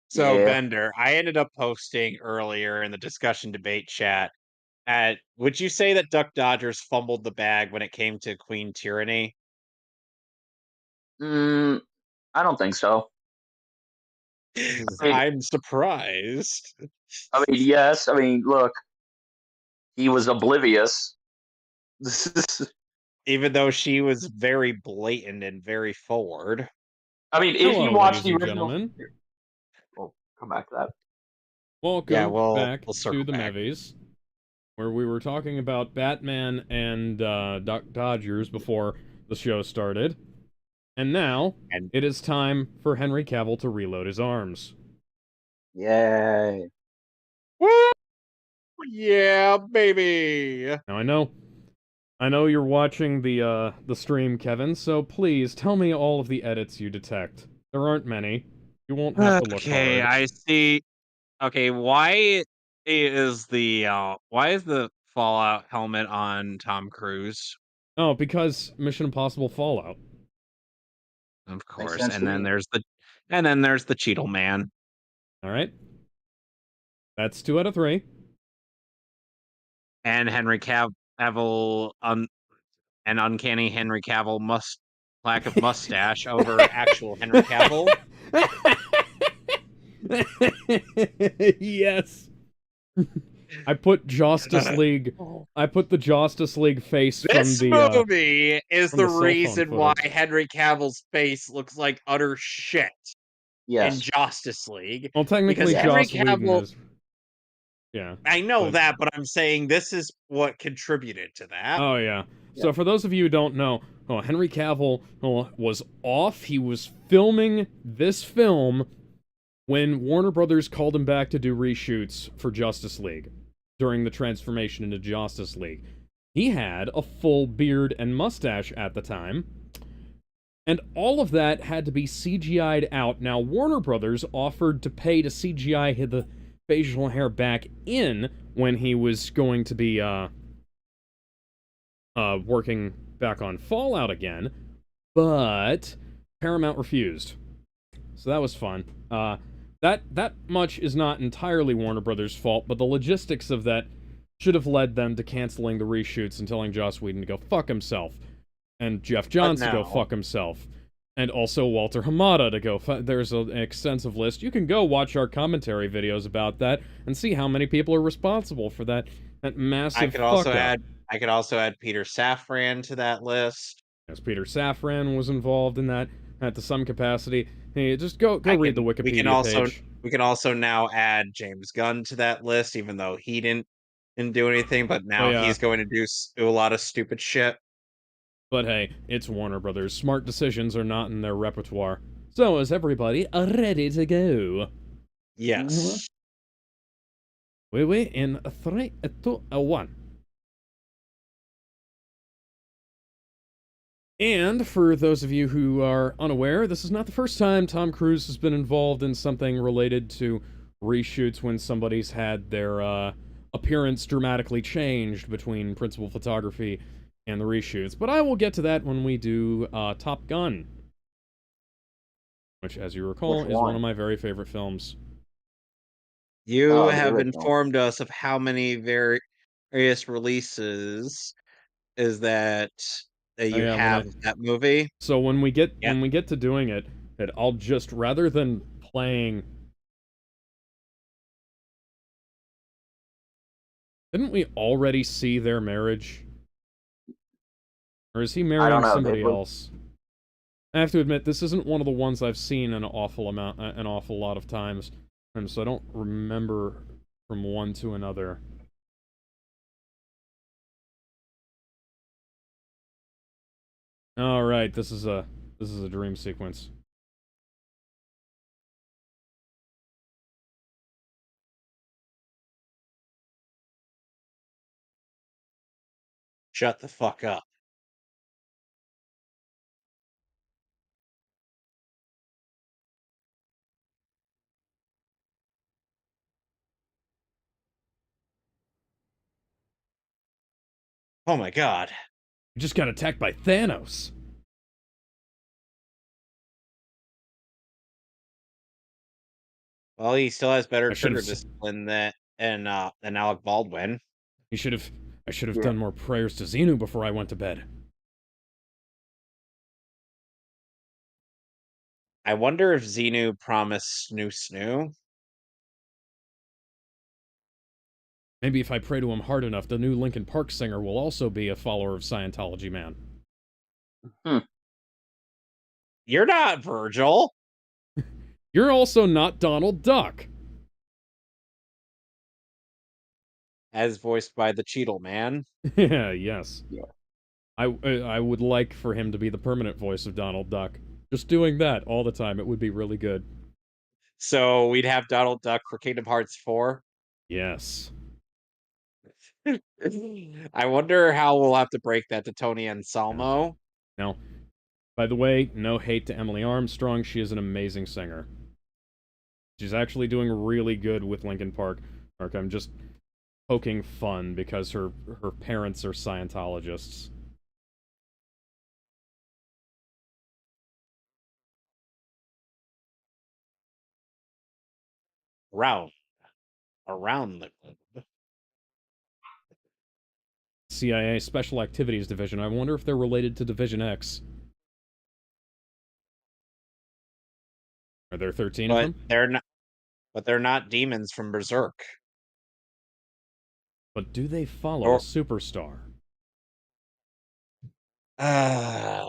So, Yeah. Bender, I ended up posting earlier in the discussion debate chat would you say that Duck Dodgers fumbled the bag when it came to Queen Tyranny? Mm, I don't think so. I mean, I'm surprised. yes. I mean, look, he was oblivious. Even though she was very blatant and very forward. I mean, if you Hello, watch ladies the and original, gentlemen. we'll come back to that. Yeah, Welcome back we'll to circle the back. Mehvies, where we were talking about Batman and Duck Dodgers before the show started. And now, And it is time for Henry Cavill to reload his arms. Yay. woo, yeah, baby. Now I know you're watching the stream, Kevin, so please tell me all of the edits you detect. There aren't many. You won't have to look Okay, hard. I see. Okay, why is the Fallout helmet on Tom Cruise? Oh, because Mission Impossible Fallout. Of Makes course. sense to me. And then there's the Cheetle Man. Alright? That's 2 out of 3. And Cavill and uncanny Henry Cavill lack of mustache over actual Henry Cavill. Yes. I put Justice League. I put the Justice League face This movie is from the the cell phone reason why footage. Henry Cavill's face looks like utter shit in Yes. Justice League. Well, Because technically, Yes. Henry Joss Whedon Cavill, is. Yeah, I know but that, but I'm saying this is what contributed to that. oh yeah. Yeah. So for those of you who don't know, Henry Cavill was off. He was filming this film when Warner Brothers called him back to do reshoots for Justice League during the transformation into Justice League. He had a full beard and mustache at the time, and all of that had to be CGI'd out. Now, Warner Brothers offered to pay to CGI the facial hair back in when he was going to be working back on Fallout again, but Paramount refused. So that was fun. That much is not entirely Warner Brothers' fault, but the logistics of that should have led them to canceling the reshoots and telling Joss Whedon to go fuck himself, and Jeff But Johns to go no. fuck himself, and also Walter Hamada to go. There's an extensive list. You can go watch our commentary videos about that and see how many people are responsible for that I massive could fuck also up. add Peter Safran to that list. As Peter Safran was involved in that to some capacity. Hey, just go I read the can Wikipedia page. we can also now add James Gunn to that list, even though he didn't do anything, but Oh now yeah, he's going to do a lot of stupid shit. but hey, it's Warner Brothers. Smart decisions are not in their repertoire. So is everybody ready to go? Mhm. Yes. We in 3, 2, 1. And for those of you who are unaware, this is not the first time Tom Cruise has been involved in something related to reshoots when somebody's had their appearance dramatically changed between principal photography and the reshoots. But I will get to that when we do Top Gun, which, as you recall, Which is one one? of my very favorite films. You Oh, the have original. informed us of how many various releases is that Oh you yeah, when have I of that movie. so Yep. when we get to doing it, that I'll just rather than playing. Didn't we already see their marriage? Or is he I don't marrying know. somebody else? I have to admit, this isn't one of the ones I've seen an awful lot of times, and so I don't remember from one to another. All right, this is a dream sequence. Shut the fuck up. Oh my god. We just got attacked by Thanos. Well, he still has better I should have. trigger discipline than Alec Baldwin. He should have. I should have Yeah. done more prayers to Xenu before I went to bed. I wonder if Xenu promised Snoo Snoo. Maybe if I pray to him hard enough, the new Linkin Park singer will also be a follower of Scientology, man. You're not Virgil. You're also not Donald Duck. As voiced by the Cheetle Man. Yeah, yes. Yeah. I would like for him to be the permanent voice of Donald Duck. Just doing that all the time, it would be really good. So we'd have Donald Duck for Kingdom Hearts 4. Yes. I wonder how we'll have to break that to Tony Anselmo. Now, by the way, no hate to Emily Armstrong. She is an amazing singer. She's actually doing really good with Linkin Park. I'm just poking fun because her parents are Scientologists. Around the globe. CIA Special Activities Division. I wonder if they're related to Division X. Are there 13 of But them? they're not demons from Berserk. But do they follow Or a superstar? uh,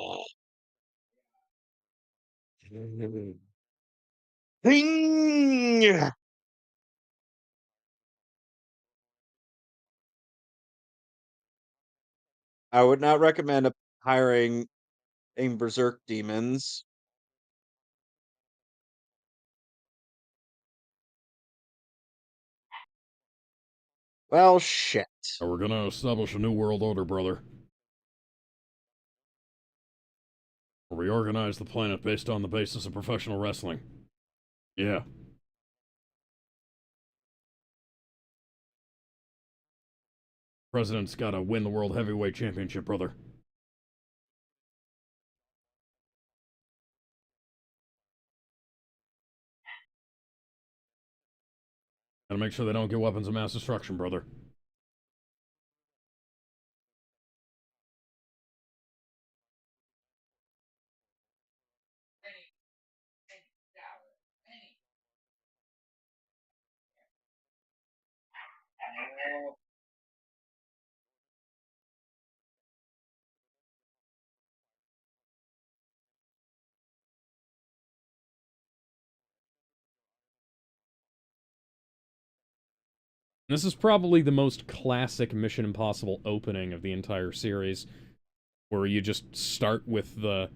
I would not recommend hiring Berserk demons. Well, shit. We're gonna establish a new world order, brother. Reorganize the planet based on the basis of professional wrestling. Yeah. President's gotta win the World Heavyweight Championship, brother. Gotta make sure they don't get weapons of mass destruction, brother. This is probably the most classic Mission Impossible opening of the entire series, where you just start with the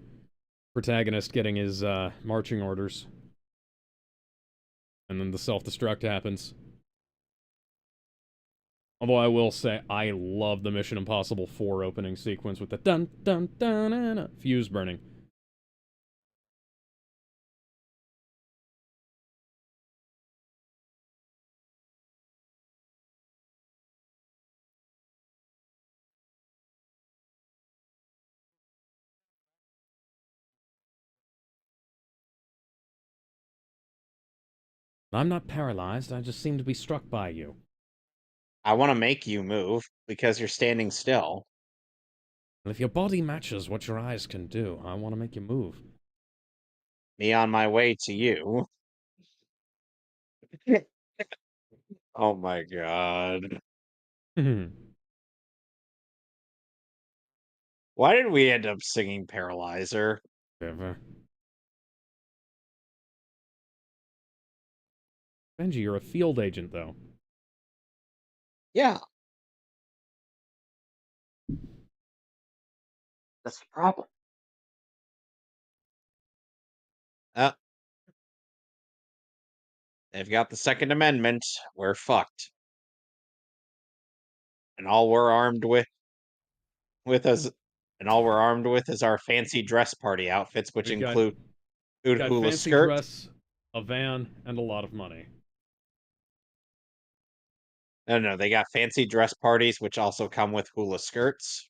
protagonist getting his marching orders, and then the self-destruct happens. Although I will say, I love the Mission Impossible 4 opening sequence with the dun dun dun dun, dun fuse burning. I'm not paralyzed, I just seem to be struck by you. I want to make you move because you're standing still. And if your body matches what your eyes can do, I want to make you move. Me on my way to you. Oh my god. Why did we end up singing Paralyzer? Ever. Benji, you're a field agent, though. Yeah. That's the problem. Uh, they've got the Second Amendment. We're fucked. And all we're armed with us and all we're armed with is our fancy dress party outfits, which We've include got hula fancy skirts. dress, a van, and a lot of money. No, they got fancy dress parties, which also come with hula skirts.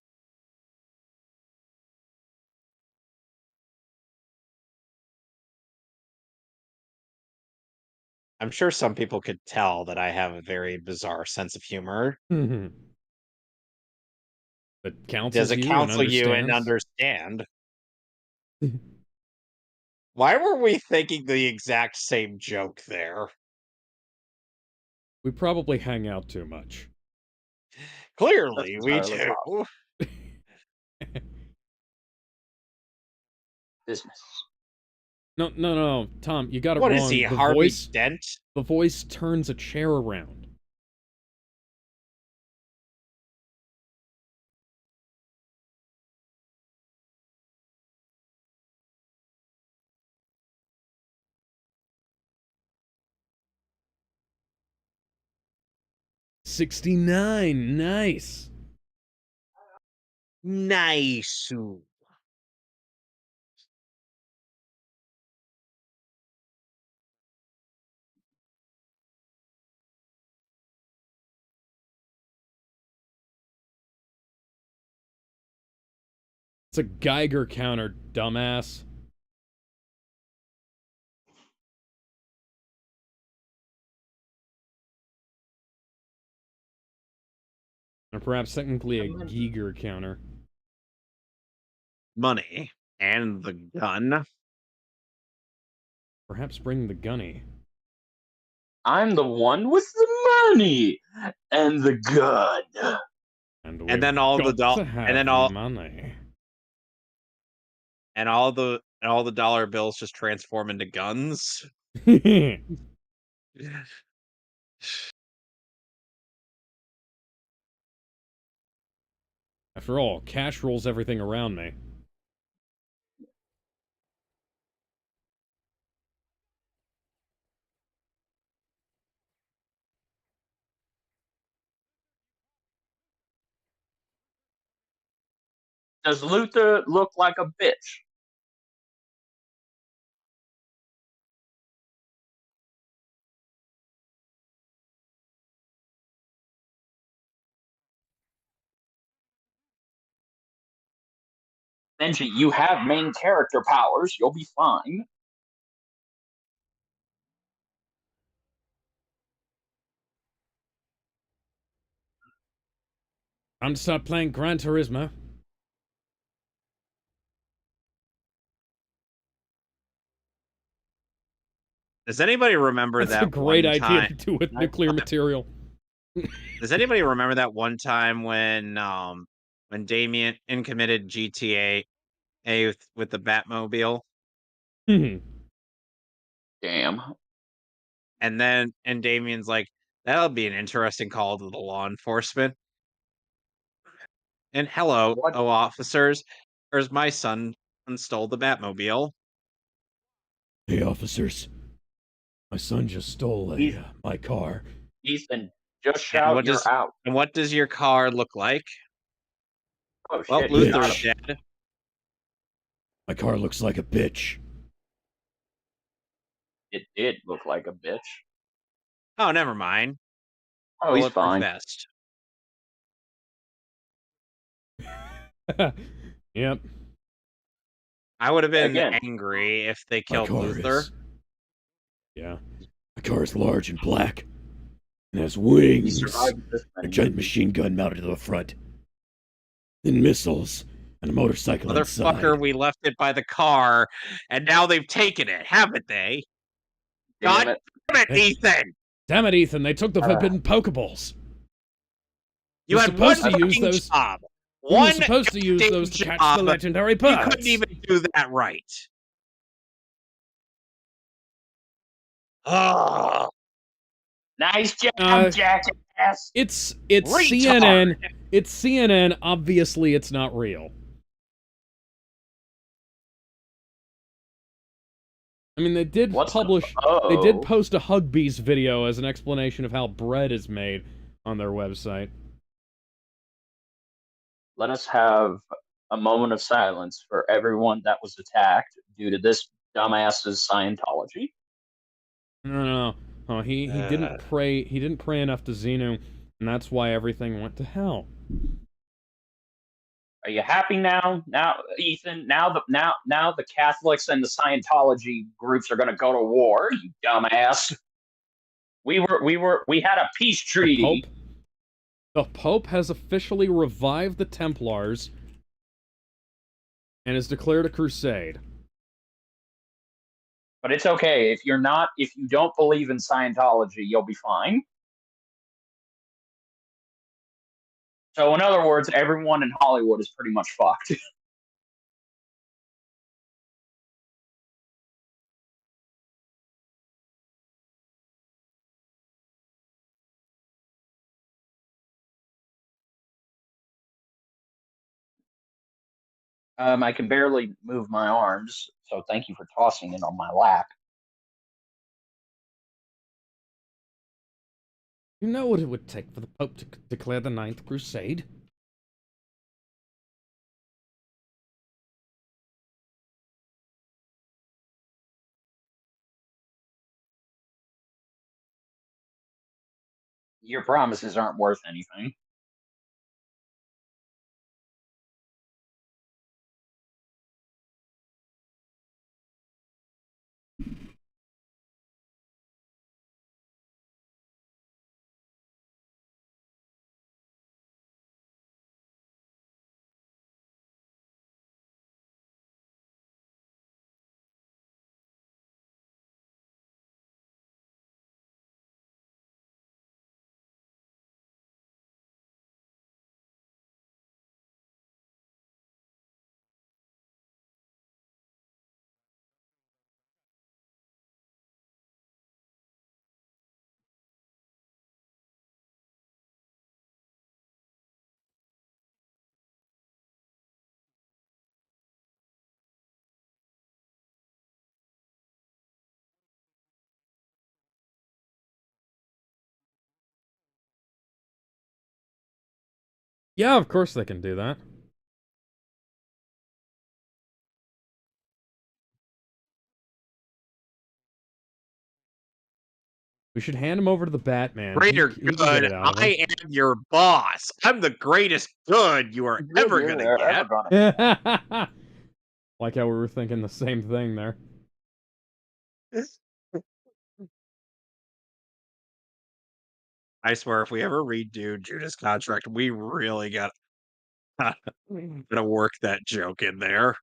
I'm sure some people could tell that I have a very bizarre sense of humor. That Does counsels it you and counsel you and understands. understand? Why were we thinking the exact same joke there? We probably hang out too much. That's Clearly, we entirely do. possible. Business. No, Tom, you got it What is he, wrong. Harvey Dent? The voice turns a chair around. $69, nice. Nice. It's a Geiger counter, dumbass. Or perhaps technically a Geiger counter. Money. And the gun. Perhaps bring the gunny. I'm the one with the money and the gun. And And we've then all the got to and then have money. all the dollar bills just transform into guns. After all, cash rules everything around me. Does Luther look like a bitch? Benji, you have main character powers. You'll be fine. Time to start playing Gran Turismo. Does anybody remember That's a that great one idea time? to do with nuclear material. Does anybody remember that one time when Damien committed GTA with the Batmobile? Damn. And Damien's like, that'll be an interesting call to the law enforcement. And hello, What? oh officers, there's my son stole the Batmobile. Hey, officers. My son just stole my car. Ethan, just And shout you're out. what does your car look like? Oh Well, shit, he's Luther's out. dead. My car looks like a bitch. It did look like a bitch. Oh, never mind. Oh, he's Bulletproof fine. vest. Yep. I would have been Again. angry if they My killed car Luther. is. Yeah. My car is large and black. And has wings. He survived this A many giant movies. machine gun mounted to the front. Then missiles. And a motorcycle Motherfucker, inside. we left it by the car, and now they've taken it, haven't they? Damn God it. damn it, Hey. Ethan! Damn it, Ethan, they took the forbidden Pokeballs. You You're had one supposed to use fucking those. job. You were One supposed to use goddamn those to catch job. the legendary You birds. couldn't even do that right. Ugh. Nice job, jackass. It's Retard. CNN. It's CNN. Obviously, it's not real. I mean, they did publish. They did post a Hugbees video as an explanation of how bread is made on their website. Let us have a moment of silence for everyone that was attacked due to this dumbass's Scientology. No. Oh, he didn't pray. He didn't pray enough to Xenu, and that's why everything went to hell. Are you happy now? Now, Ethan. Now the Catholics and the Scientology groups are going to go to war. You dumbass. We had a peace treaty. The Pope has officially revived the Templars and has declared a crusade. But it's okay. If you don't believe in Scientology, you'll be fine. So in other words, everyone in Hollywood is pretty much fucked. I can barely move my arms, so thank you for tossing it on my lap. You know what it would take for the Pope to declare the Ninth Crusade? Your promises aren't worth anything. Yeah, of course they can do that. We should hand him over to the Batman. Greater He can good. get it out of I am your boss. I'm the greatest good you are ever gonna get. him. Like how we were thinking the same thing there. I swear, if we ever redo Judas Contract, we really gotta work that joke in there.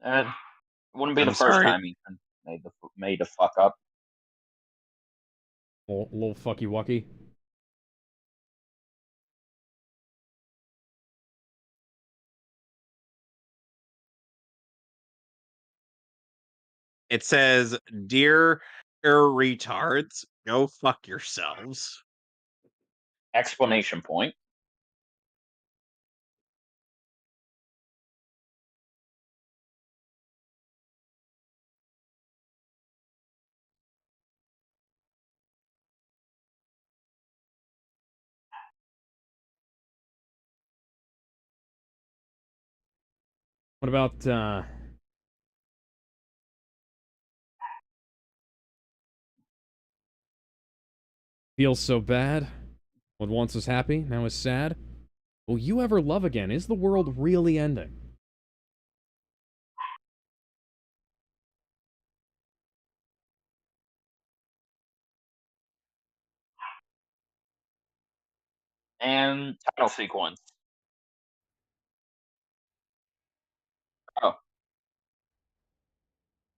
It wouldn't be I'm the first sorry. time Ethan made the fuck up. Little fucky wucky. It says, "Dear retards, go fuck yourselves." Explanation point. What about, feels so bad? What once was happy, now is sad? Will you ever love again? Is the world really ending? And title sequence. Oh.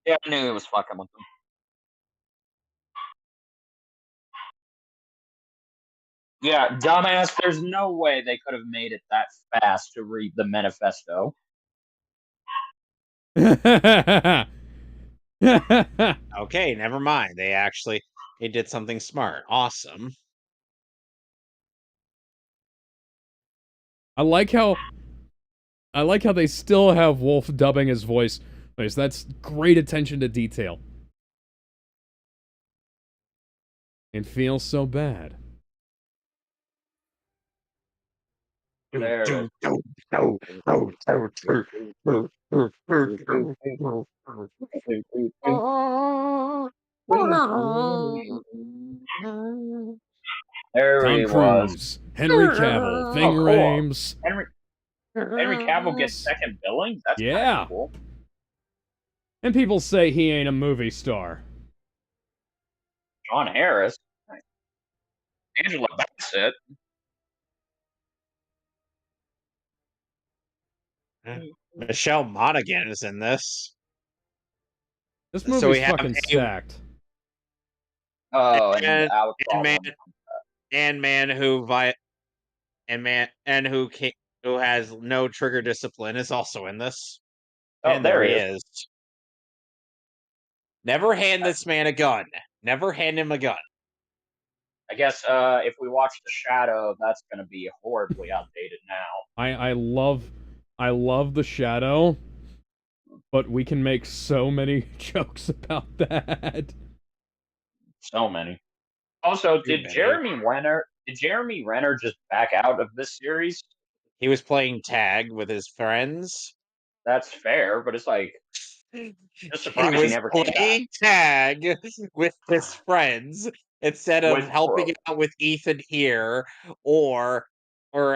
Yeah, I knew it was fucking with them. Yeah, dumbass, there's no way they could have made it that fast to read the manifesto. Okay, never mind. They did something smart. Awesome. I like how they still have Wolf dubbing his voice. That's great attention to detail. It feels so bad. There it is. There Tom he was. Cruise, Henry Cavill, Ving Oh, cool. Rhames. Henry Cavill gets second billing? That's kind Yeah. of cool. And people say he ain't a movie star. John Harris. Angela Bassett. Michelle Monaghan is in this. This So movie's we have fucking stacked. Oh, and and Alec man, Baldwin. and man who has no trigger discipline is also in this. Oh, And there there he he is. Never hand this man a gun. Never hand him a gun. I guess if we watch The Shadow, that's going to be horribly outdated now. I love The Shadow, but we can make so many jokes about that. So many. Also, Too many. Jeremy Renner just back out of this series? He was playing tag with his friends. That's fair, but it's like He just surprised he was never came back. playing tag with his friends instead of With helping out with Ethan here or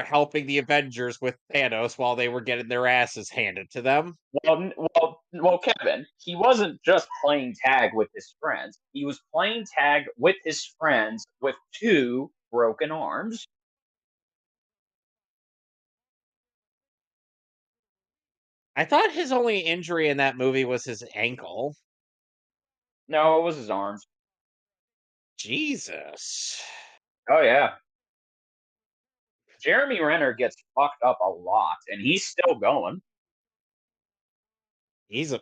helping the Avengers with Thanos while they were getting their asses handed to them. Well, Kevin, he wasn't just playing tag with his friends. He was playing tag with his friends with 2 broken arms. I thought his only injury in that movie was his ankle. No, it was his arms. Jesus. Oh yeah. Jeremy Renner gets fucked up a lot, and he's still going. He is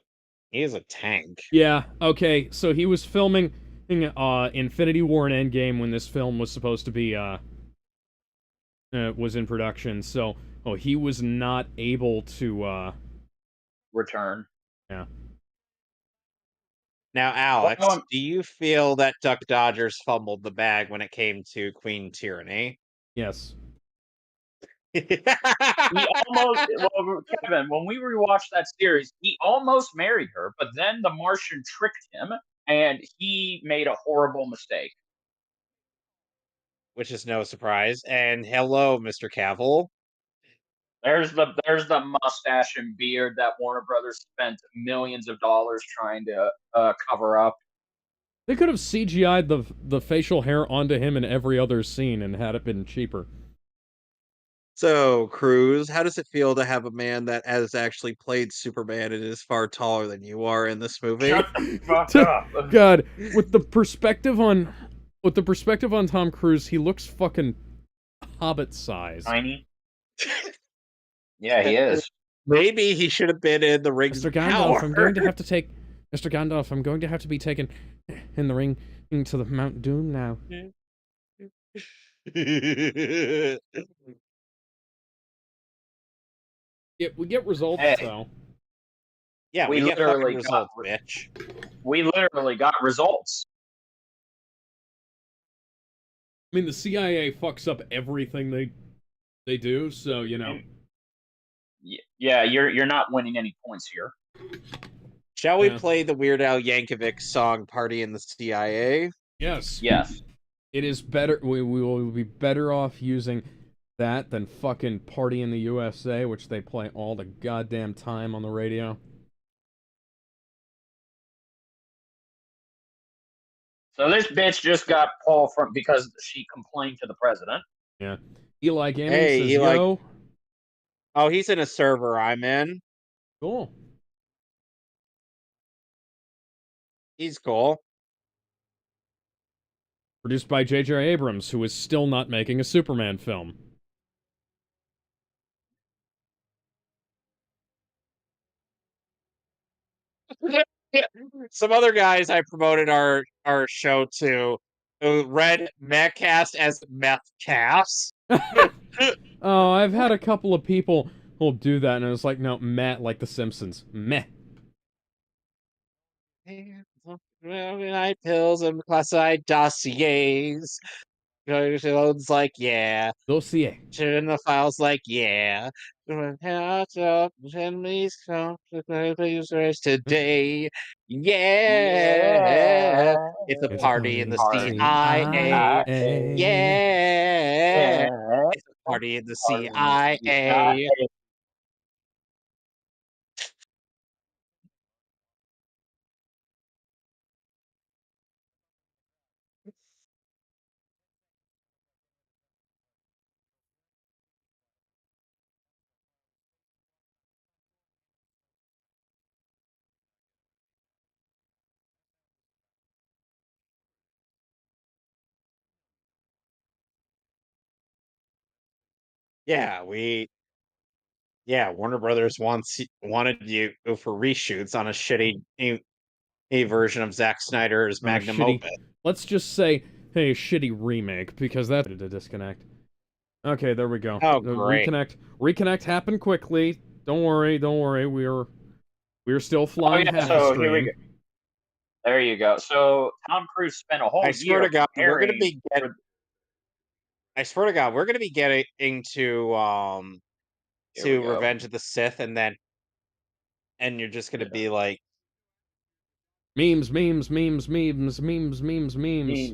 a tank. Yeah, okay, so he was filming Infinity War and Endgame when this film was supposed to be was in production, so he was not able to Return. Yeah. Now, Alex, do you feel that Duck Dodgers fumbled the bag when it came to Queen Tyranny? Yes. He almost, Kevin, when we rewatched that series, he almost married her, but then the Martian tricked him, and he made a horrible mistake. Which is no surprise. And hello, Mr. Cavill. There's the mustache and beard that Warner Brothers spent millions of dollars trying to cover up. They could have CGI'd the facial hair onto him in every other scene and had it been cheaper. So, Cruz, how does it feel to have a man that has actually played Superman and is far taller than you are in this movie? Shut the fuck up. God, with the perspective on Tom Cruise, he looks fucking Hobbit size. Tiny. Yeah, he is. Maybe he should have been in the Rings of Power. I'm going to have to take Mr. Gandalf. I'm going to have to be taken in the ring into the Mount Doom now. Yeah, we get results though. Yeah, we get fucking results, bitch. We literally got results. I mean, the CIA fucks up everything they do, so you know. Yeah, you're not winning any points here. Shall we play the Weird Al Yankovic song "Party in the CIA"? Yes. Yes. It is better. We will be better off using that than fucking Party in the USA, which they play all the goddamn time on the radio. So this bitch just got pulled from because she complained to the president. Yeah. Eli Gaming says, yo. Oh, he's in a server I'm in. Cool. He's cool. Produced by J.J. Abrams, who is still not making a Superman film. Some other guys I promoted our show to who read Mechcast as Methcast. Oh, I've had a couple of people who'll do that, and it's like, no, meh, like The Simpsons. Meh. Night pills and classified dossiers. Jones like, yeah. Dossier. Turn the files like, yeah. Today. Yeah. It's a party in the CIA. Yeah. It's a party in the CIA. Yeah, Warner Brothers wanted you for reshoots on a shitty a version of Zack Snyder's On a magnum shitty, opus. let's just say, hey, a shitty remake, because that's a disconnect. Okay, there we go. Oh, The great. reconnect happened quickly. Don't worry. We're still Oh flying yeah, happy so here we stream. go. There you go. So Tom Cruise spent a whole I swear year to God, preparing for. I swear to God, we're gonna be getting Here we to go. Revenge of the Sith, and you're just gonna Yeah. be like, Memes, memes, memes, memes, memes, memes, memes.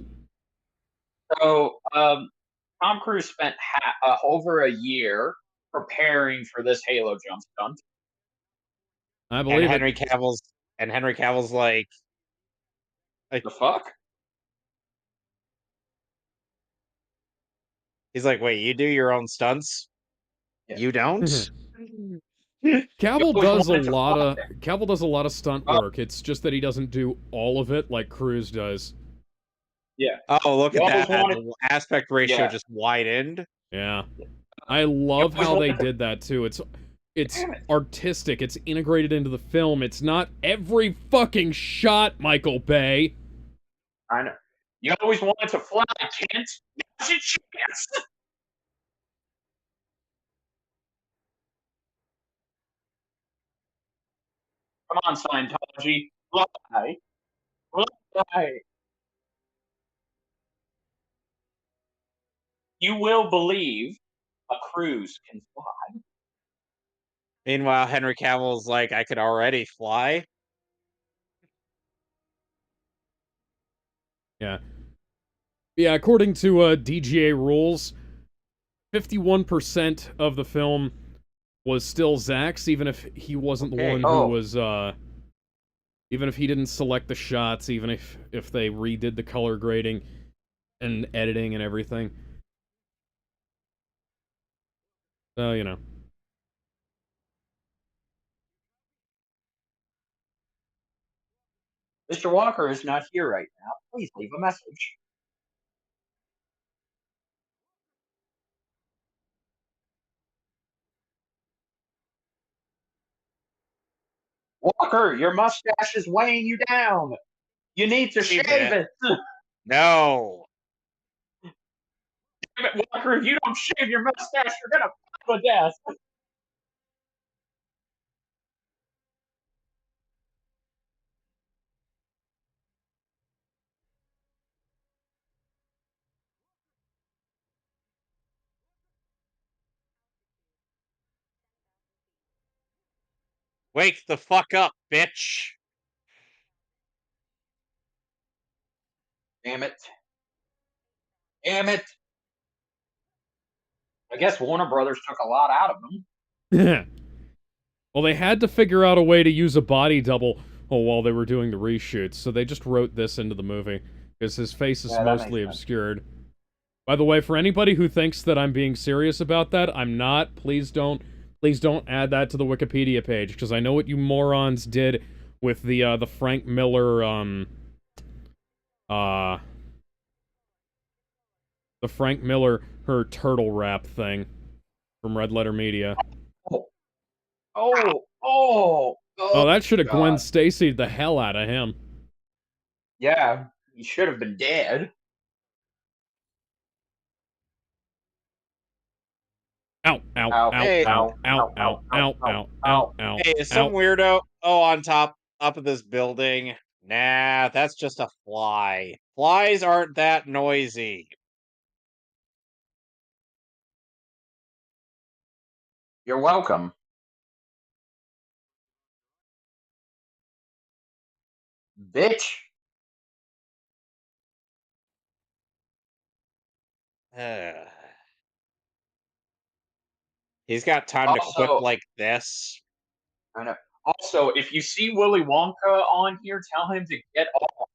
So Tom Cruise spent over a year preparing for this Halo jump stunt. I and believe it. Henry Cavill's like The fuck? he's like, wait, you do your own stunts? Yeah. You don't? You always wanted to fly. Cavill does a lot of stunt Oh, work. It's just that he doesn't do all of it like Cruise does. yeah. Oh, look You at always that. wanted. The aspect ratio Yeah. just widened. Yeah. I You love always how they wanted to. did that too. It's Damn it. artistic. It's integrated into the film. It's not every fucking shot, Michael Bay. I know. You always wanted to fly, Kent. Now's your chance. Come on, Scientology. Fly. Fly. You will believe a cruise can fly. Meanwhile, Henry Cavill's like, I could already fly. Yeah. Yeah, according to DGA rules, 51% of the film was still Zach's, even if he wasn't the Okay. one who Oh. was even if he didn't select the shots, even if they redid the color grading and editing and everything. So, you know. Mr. Walker is not here right now. Please leave a message. Walker, your mustache is weighing you down. You need to Shave shave it. it. No. Damn it, Walker, if you don't shave your mustache, you're gonna die to death. Wake the fuck up, bitch. Damn it. Damn it. I guess Warner Brothers took a lot out of them. Well, they had to figure out a way to use a body double while they were doing the reshoots, so they just wrote this into the movie, because his face is Yeah, that mostly makes sense. obscured. By the way, for anybody who thinks that I'm being serious about that, I'm not. Please don't add that to the Wikipedia page, because I know what you morons did with the Frank Miller, the Frank Miller, her turtle rap thing from Red Letter Media. Oh. Oh. Oh. Oh, that should have God. Gwen Stacy'd the hell out of him. Yeah, he should have been dead. Ow, ow, Ow, ow, Hey. ow, ow, ow, ow, ow, ow, ow, Hey, is some ow. weirdo on top up of this building? Nah, that's just a fly. Flies aren't that noisy. You're welcome. Bitch. He's got time to quip Also, like this. I know. Also, if you see Willy Wonka on here, tell him to get off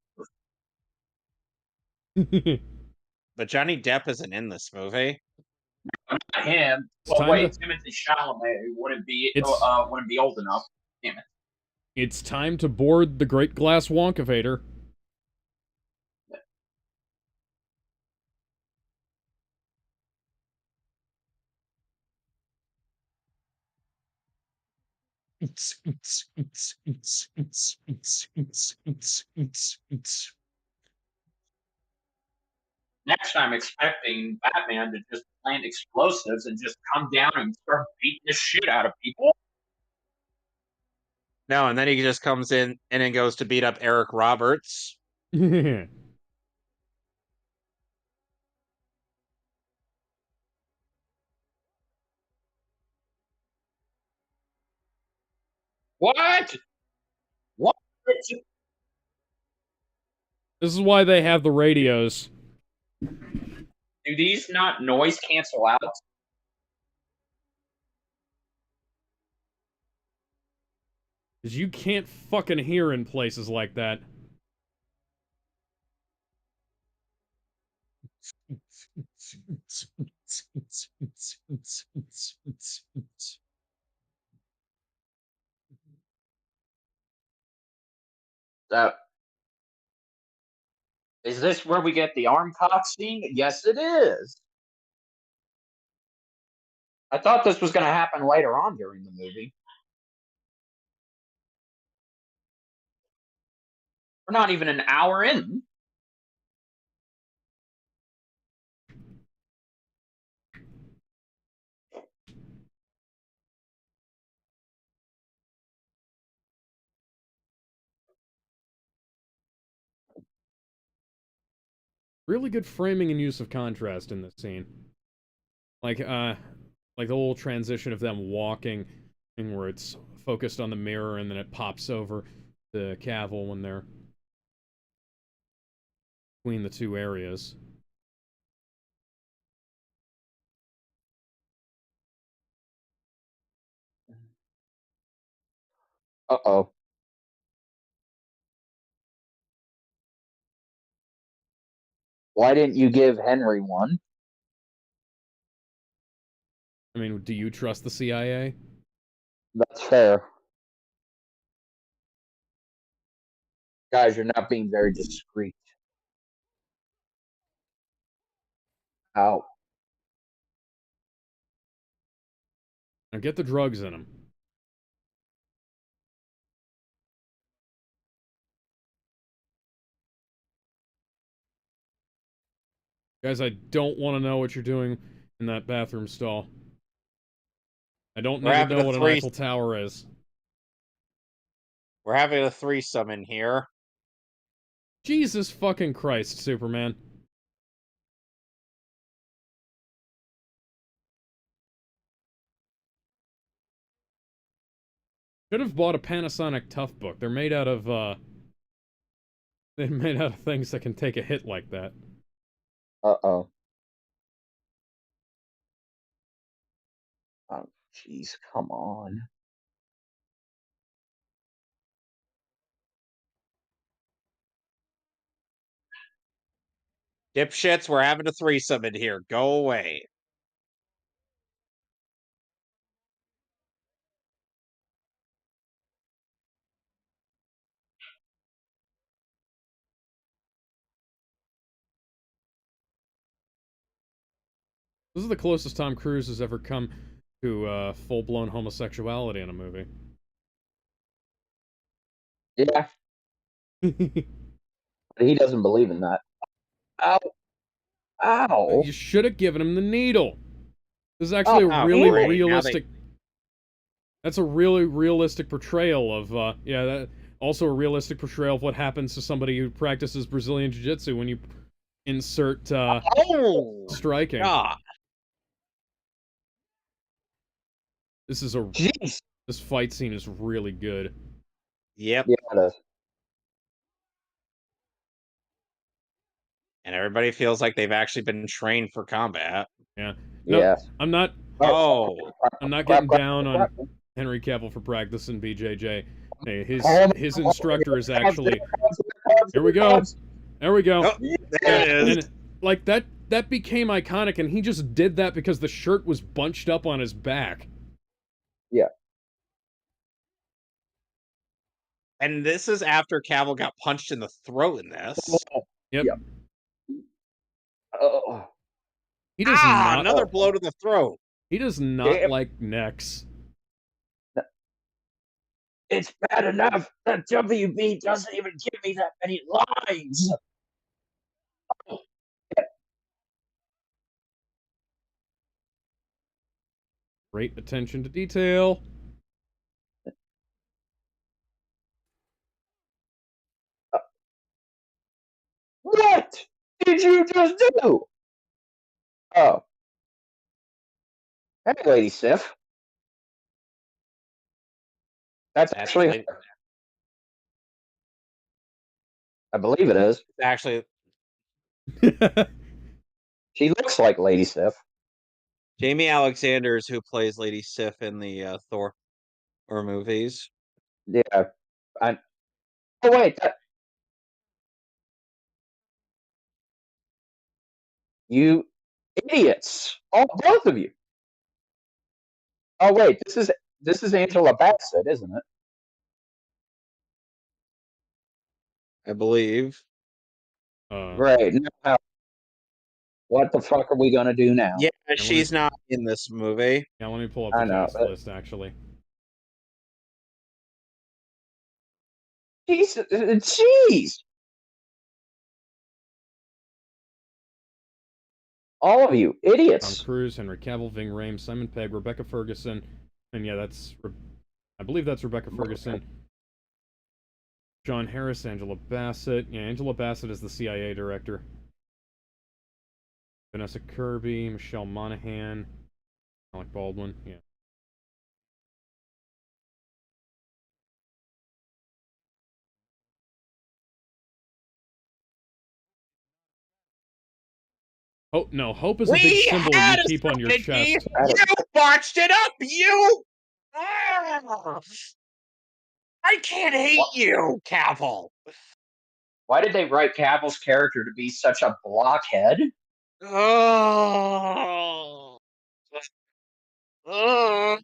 But Johnny Depp isn't in this movie. him. It's Well, time wait, to Timothy Chalamet wouldn't be it's old enough. Damn it. it's time to board the Great Glass Wonkavator. Next, I'm expecting Batman to just plant explosives and just come down and start beating the shit out of people. No, and then he just comes in and then goes to beat up Eric Roberts. What? What? This is why they have the radios. Do these not noise cancel out? Because you can't fucking hear in places like that. So, is this where we get the arm cock scene? Yes, it is. I thought this was going to happen later on during the movie. We're not even an hour in. Really good framing and use of contrast in this scene. Like the whole transition of them walking, and where it's focused on the mirror, and then it pops over to Cavill when they're between the two areas. Uh-oh. Why didn't you give Henry one? I mean, do you trust the CIA? That's fair. Guys, you're not being very discreet. Ow. Now get the drugs in him. Guys, I don't want to know what you're doing in that bathroom stall. I don't need to know what an Eiffel Tower is. We're having a threesome in here. Jesus fucking Christ, Superman. Should have bought a Panasonic Toughbook. They're made out of, they're made out of things that can take a hit like that. Uh-oh. Oh, jeez, come on. Dipshits, we're having a threesome in here. Go away. This is the closest Tom Cruise has ever come to full-blown homosexuality in a movie. Yeah. But he doesn't believe in that. Ow. Ow. You should have given him the needle. This is actually a really realistic... That's a really realistic portrayal of, also a realistic portrayal of what happens to somebody who practices Brazilian Jiu-Jitsu when you insert, striking. God. This is a... Jeez. This fight scene is really good. Yep. Yeah, it is. And everybody feels like they've actually been trained for combat. Yeah. No, Yeah. I'm not getting down on Henry Cavill for practicing BJJ. Hey, his instructor is actually... Here we go. There we go. Oh, there it is. And, like, that became iconic, and he just did that because the shirt was bunched up on his back. Yeah. And this is after Cavill got punched in the throat in this. Yep. Yep. Oh. He does not... Another blow to the throat. He does not like necks. It's bad enough that WB doesn't even give me that many lines. Great attention to detail. What did you just do? Oh. Hey, Lady Sif. That's That's actually late. her. I believe it is. Actually, She looks like Lady Sif. Jamie Alexander's who plays Lady Sif in the Thor or movies. Yeah. I, oh, wait. You idiots. Oh, both of you. Oh, wait. This is Angela Bassett, isn't it? I believe. Great. Now, what the fuck are we going to do now? Yeah, me- she's not in this movie. yeah, let me pull up I the know. cast list, actually. Jeez. All of you Tom idiots. Cruise, Henry Cavill, Ving Rhames, Simon Pegg, Rebecca Ferguson, and yeah, I believe that's Rebecca Ferguson. John Harris, Angela Bassett. Yeah, Angela Bassett is the CIA director. Vanessa Kirby, Michelle Monaghan, Alec Baldwin. Yeah. Oh no, hope is a big We symbol you had a keep on your strategy. chest. You botched it up. You. Ah, I can't hate you, Cavill. Why did they write Cavill's character to be such a blockhead? Oh. Oh.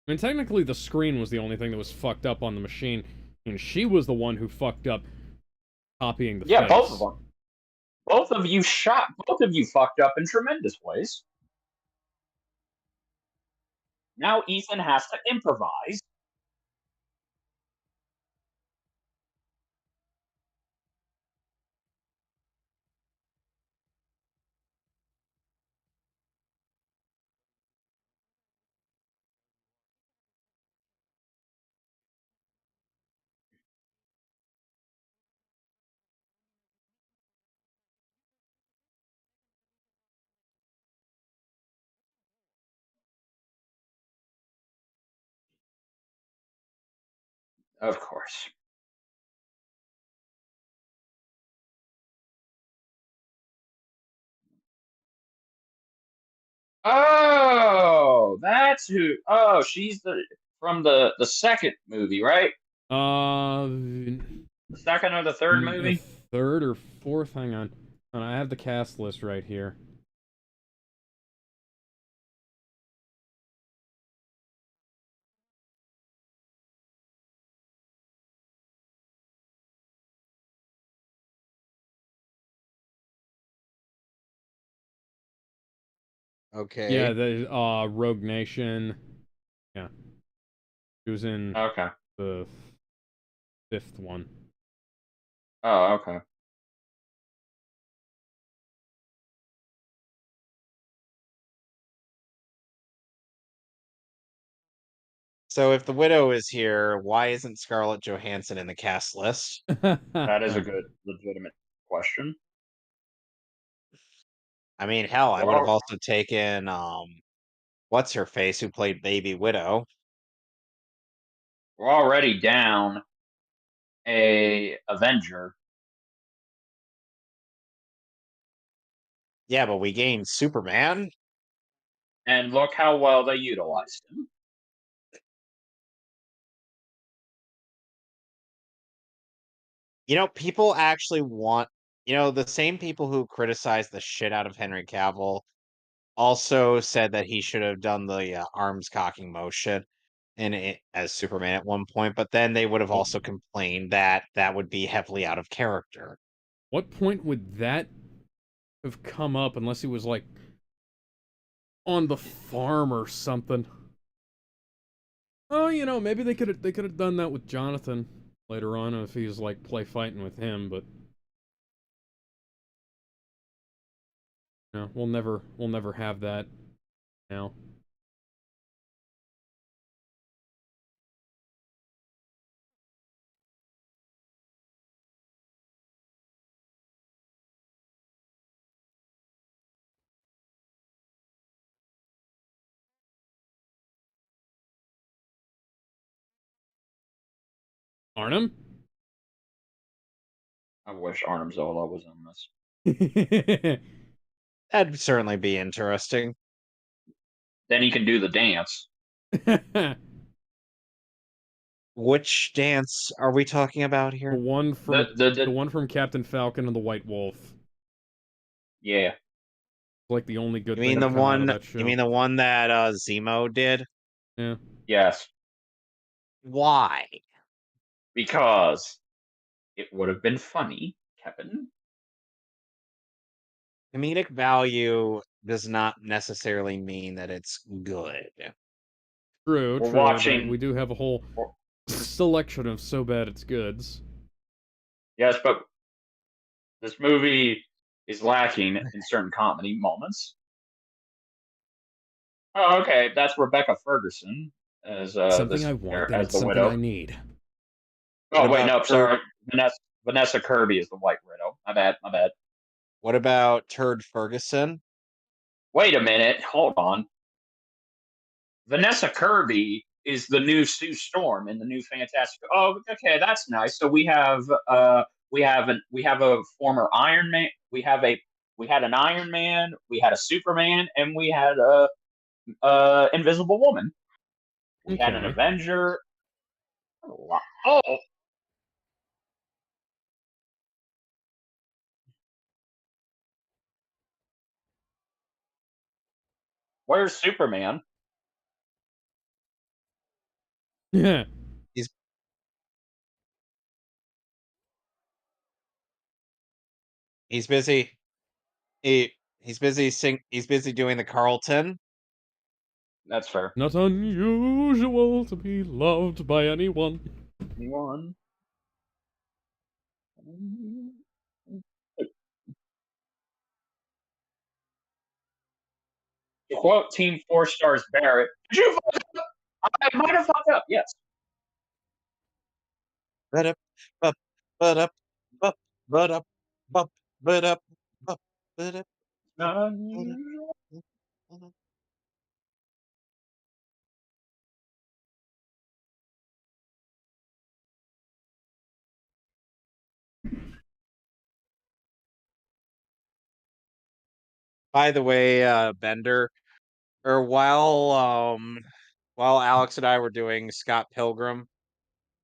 I mean, technically, the screen was the only thing that was fucked up on the machine, and she was the one who fucked up copying the Yeah, face. both of them. Both of you fucked up in tremendous ways. Now Ethan has to improvise. Of course. Oh, that's who. Oh, she's from the second movie, right? The The second or the third movie? third or fourth. Hang on. And I have the cast list right here. Yeah, Okay. the Rogue Nation. Yeah, he was in Okay. the fifth one. Oh, okay. So if the widow is here, why isn't Scarlett Johansson in the cast list? That is a good, legitimate question. I mean, hell, I would have Well, also taken what's her face who played Baby Widow. we're already down a Avenger. Yeah, but we gained Superman. And look how well they utilized him. People actually want, the same people who criticize the shit out of Henry Cavill also said that he should have done the arms cocking motion as Superman at one point, but then they would have Oh, also complained that that would be heavily out of character. what point would that have come up unless he was like on the farm or something. Oh, maybe they could have done that with Jonathan later on if he was like play fighting with him, but we'll never have that now. Arnhem? I wish Arnim Zola was in this. That'd certainly be interesting. Then he can do the dance. Which dance are we talking about The here? one from the one from Captain Falcon and the White Wolf. Yeah. Like the only good You thing mean to the come out of one? that show. You mean the one that Zemo did? Yeah. Yes. Why? Because it would have been funny, Kevin. Comedic value does not necessarily mean that it's good. True, We're true. watching. We do have a whole selection of so bad it's goods. Yes, but this movie is lacking in certain comedy moments. Oh, okay. That's Rebecca Ferguson as Something I want, then as it's the something widow. I need. Oh What wait, about no, sorry. Vanessa Kirby is the White Widow. My bad. What about Turd Ferguson? Wait a minute. Hold on. Vanessa Kirby is the new Sue Storm in the new Fantastic. Oh, okay, that's nice. So we have a former Iron Man. We had an Iron Man. We had a Superman, and we had a Invisible Woman. We had an Okay. Avenger. Oh, where's Superman? Yeah. He's he's busy. He's busy he's busy doing the Carlton. That's fair. Not unusual to be loved by anyone. Anyone? To quote Team Four Stars Barrett, did you fuck up? I might have fucked up. Yes. But up, up, but up, up, but up, up, but up, up, but up, but up. By the way, Bender, or while Alex and I were doing Scott Pilgrim,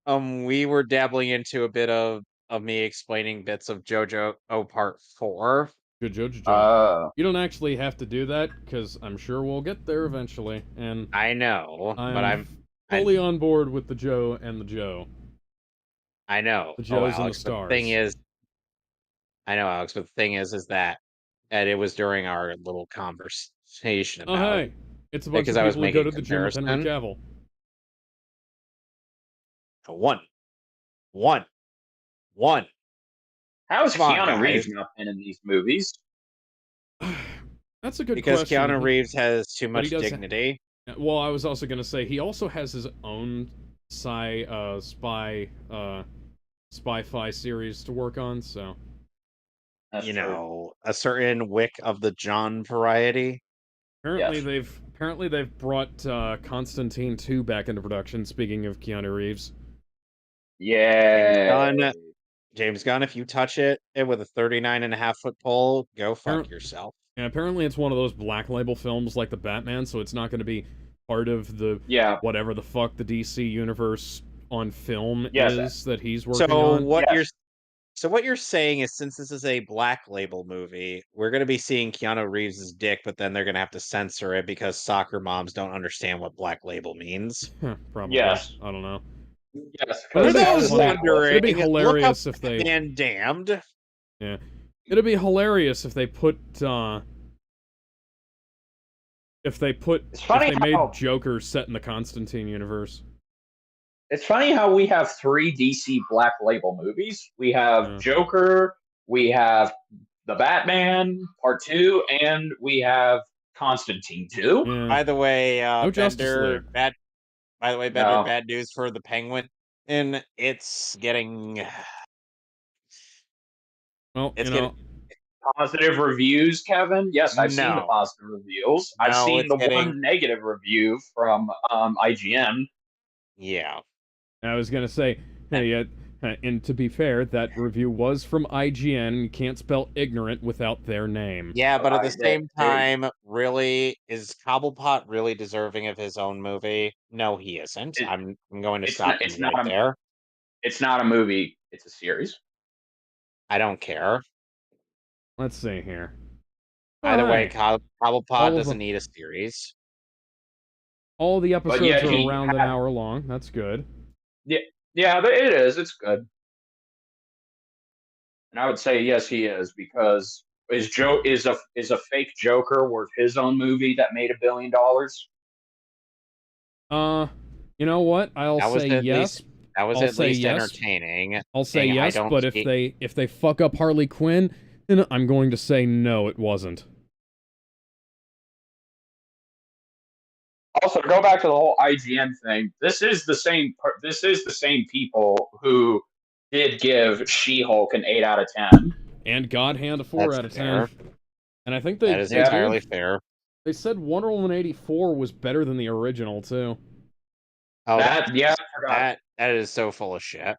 we were dabbling into a bit of me explaining bits of JoJo Part 4. Good Jojo. You don't actually have to do that, because I'm sure we'll get there eventually, and I know, but I'm fully on board with the Joe and the Joe. I know. The Joes and the Alex, but stars. the thing is, I know, Alex, but the thing is that, and it was during our little conversation Oh, about hey, it's a bunch because of I was people who go making to the gym with Henry comparison. Cavill. One. How is Come on, Keanu Reeves guys. not been in these movies? That's a good Because question. Keanu Reeves has too much does dignity. Well, I was also gonna say he also has his own spy-fi series to work on, so That's You true. know, a certain wick of the John variety. apparently they've brought Constantine 2 back into production, speaking of Keanu Reeves. Yeah. James Gunn, if you touch it with a 39.5-foot pole, go fuck yourself. And apparently it's one of those black label films like the Batman, so it's not going to be part of the whatever the fuck the DC universe on film is that he's working on. So what you're saying is, since this is a black label movie, we're going to be seeing Keanu Reeves' dick, but then they're going to have to censor it because soccer moms don't understand what black label means. Probably. Yes. I don't know. Yes. For those wondering, it'd be hilarious look up if they Van Damned. Yeah, it'd be hilarious if they put if they made Joker set in the Constantine universe. It's funny how we have 3 DC Black Label movies. We have Joker, we have the Batman Part 2, and we have Constantine 2. Yeah. By the way, No Justice League. Bender, No. bad news for the Penguin. And it's getting Well, it's you know, getting Positive reviews, Kevin? Yes, I've seen the no. positive reviews. I've No, seen it's the getting one negative review from IGN. yeah. I was gonna say, hey, and to be fair, that review was from IGN. You can't spell ignorant without their name. Yeah, but at the They- same time, really, is Cobblepot really deserving of his own movie? No, he isn't. it- I'm going to it's stop not. you right there. It's not a movie. It's a series. I don't care. Let's see here. Either way, Alright. Cobblepot doesn't need a series. All the But episodes yet are he around an hour long. That's good. Yeah, but it is. It's good. And I would say yes, he is, because is a fake Joker worth his own movie that made $1 billion? You know what? I'll That was say at yes. least that was I'll at say least yes. entertaining. I'll say And I yes, don't but see- if they fuck up Harley Quinn, then I'm going to say no, it wasn't. Also, to go back to the whole IGN thing, this is the same people who did give She-Hulk an 8 out of 10. And God Hand a 4 That's out of 10. fair. And I think That is they entirely gave, fair. they said Wonder Woman 84 was better than the original too. Oh, I forgot. that is so full of shit.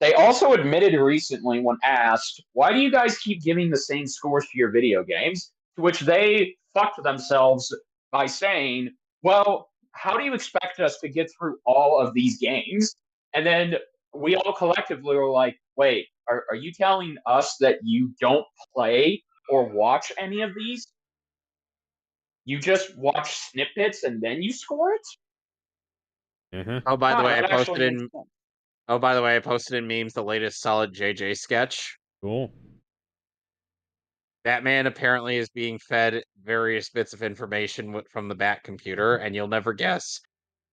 They also admitted recently, when asked, why do you guys keep giving the same scores to your video games? To which they fucked themselves by saying, well, how do you expect us to get through all of these games? And then we all collectively were like, wait, are you telling us that you don't play or watch any of these? You just watch snippets and then you score it? Oh, by the way, That actually makes sense. I posted in memes the latest solid JJ sketch. Cool. That man apparently is being fed various bits of information from the Bat computer, and you'll never guess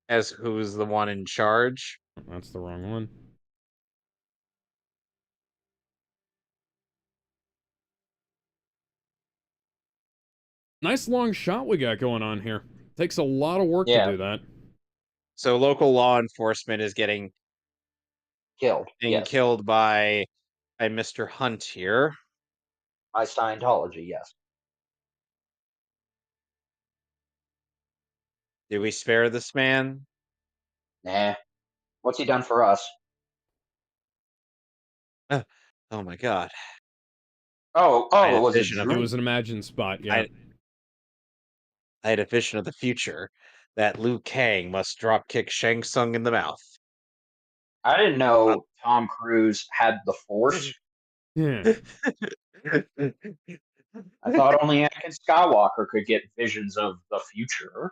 as who's the one in charge. That's the wrong one. Nice long shot we got going on here. Takes a lot of work to do that. So local law enforcement is getting killed by Mr. Hunt here. By Scientology, yes. Do we spare this man? Nah. What's he done for us? Oh my god. It was a It was an imagined spot, yeah. I had a vision of the future that Liu Kang must drop kick Shang Tsung in the mouth. I didn't know Tom Cruise had the Force. Yeah. I thought only Anakin Skywalker could get visions of the future.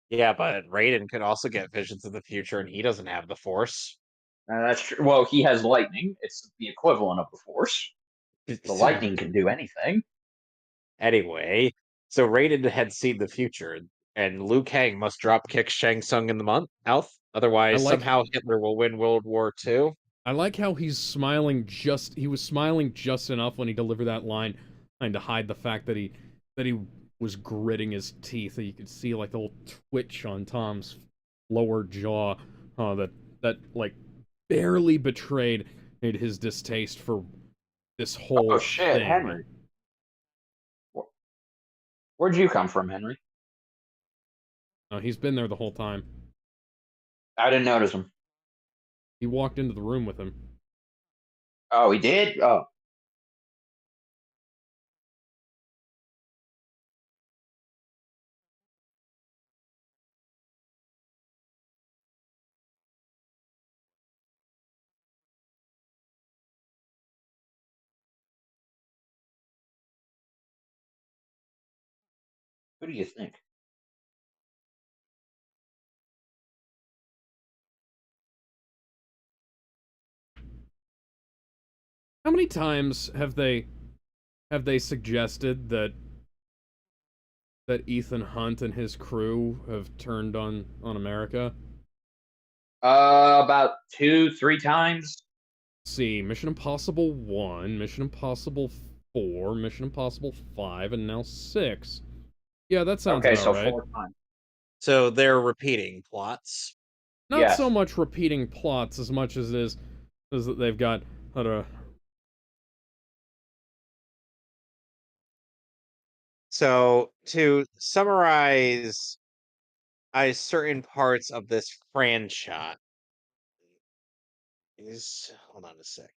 Yeah, but Raiden could also get visions of the future, and he doesn't have the Force. That's true. Well, he has lightning. It's the equivalent of the Force. The lightning can do anything. Anyway, so Raiden had seen the future, and Liu Kang must drop kick Shang Tsung in the mouth. Otherwise, somehow Hitler will win World War II. I like how he was smiling just enough when he delivered that line, trying to hide the fact that he was gritting his teeth. You could see like the little twitch on Tom's lower jaw, that like barely betrayed his distaste for this whole thing. Henry. Where'd you come from, Henry? He's been there the whole time. I didn't notice him. He walked into the room with him. Oh, he did? Oh. Who do you think? How many times have they suggested that that Ethan Hunt and his crew have turned on America? About 2-3 times. Let's see, Mission Impossible 1, Mission Impossible 4, Mission Impossible 5, and now 6. Yeah, that sounds Okay, about so right. 4 times. So they're repeating plots. Not Yes. so much repeating plots as much as is that they've got So to summarize certain parts of this franchise hold on a sec.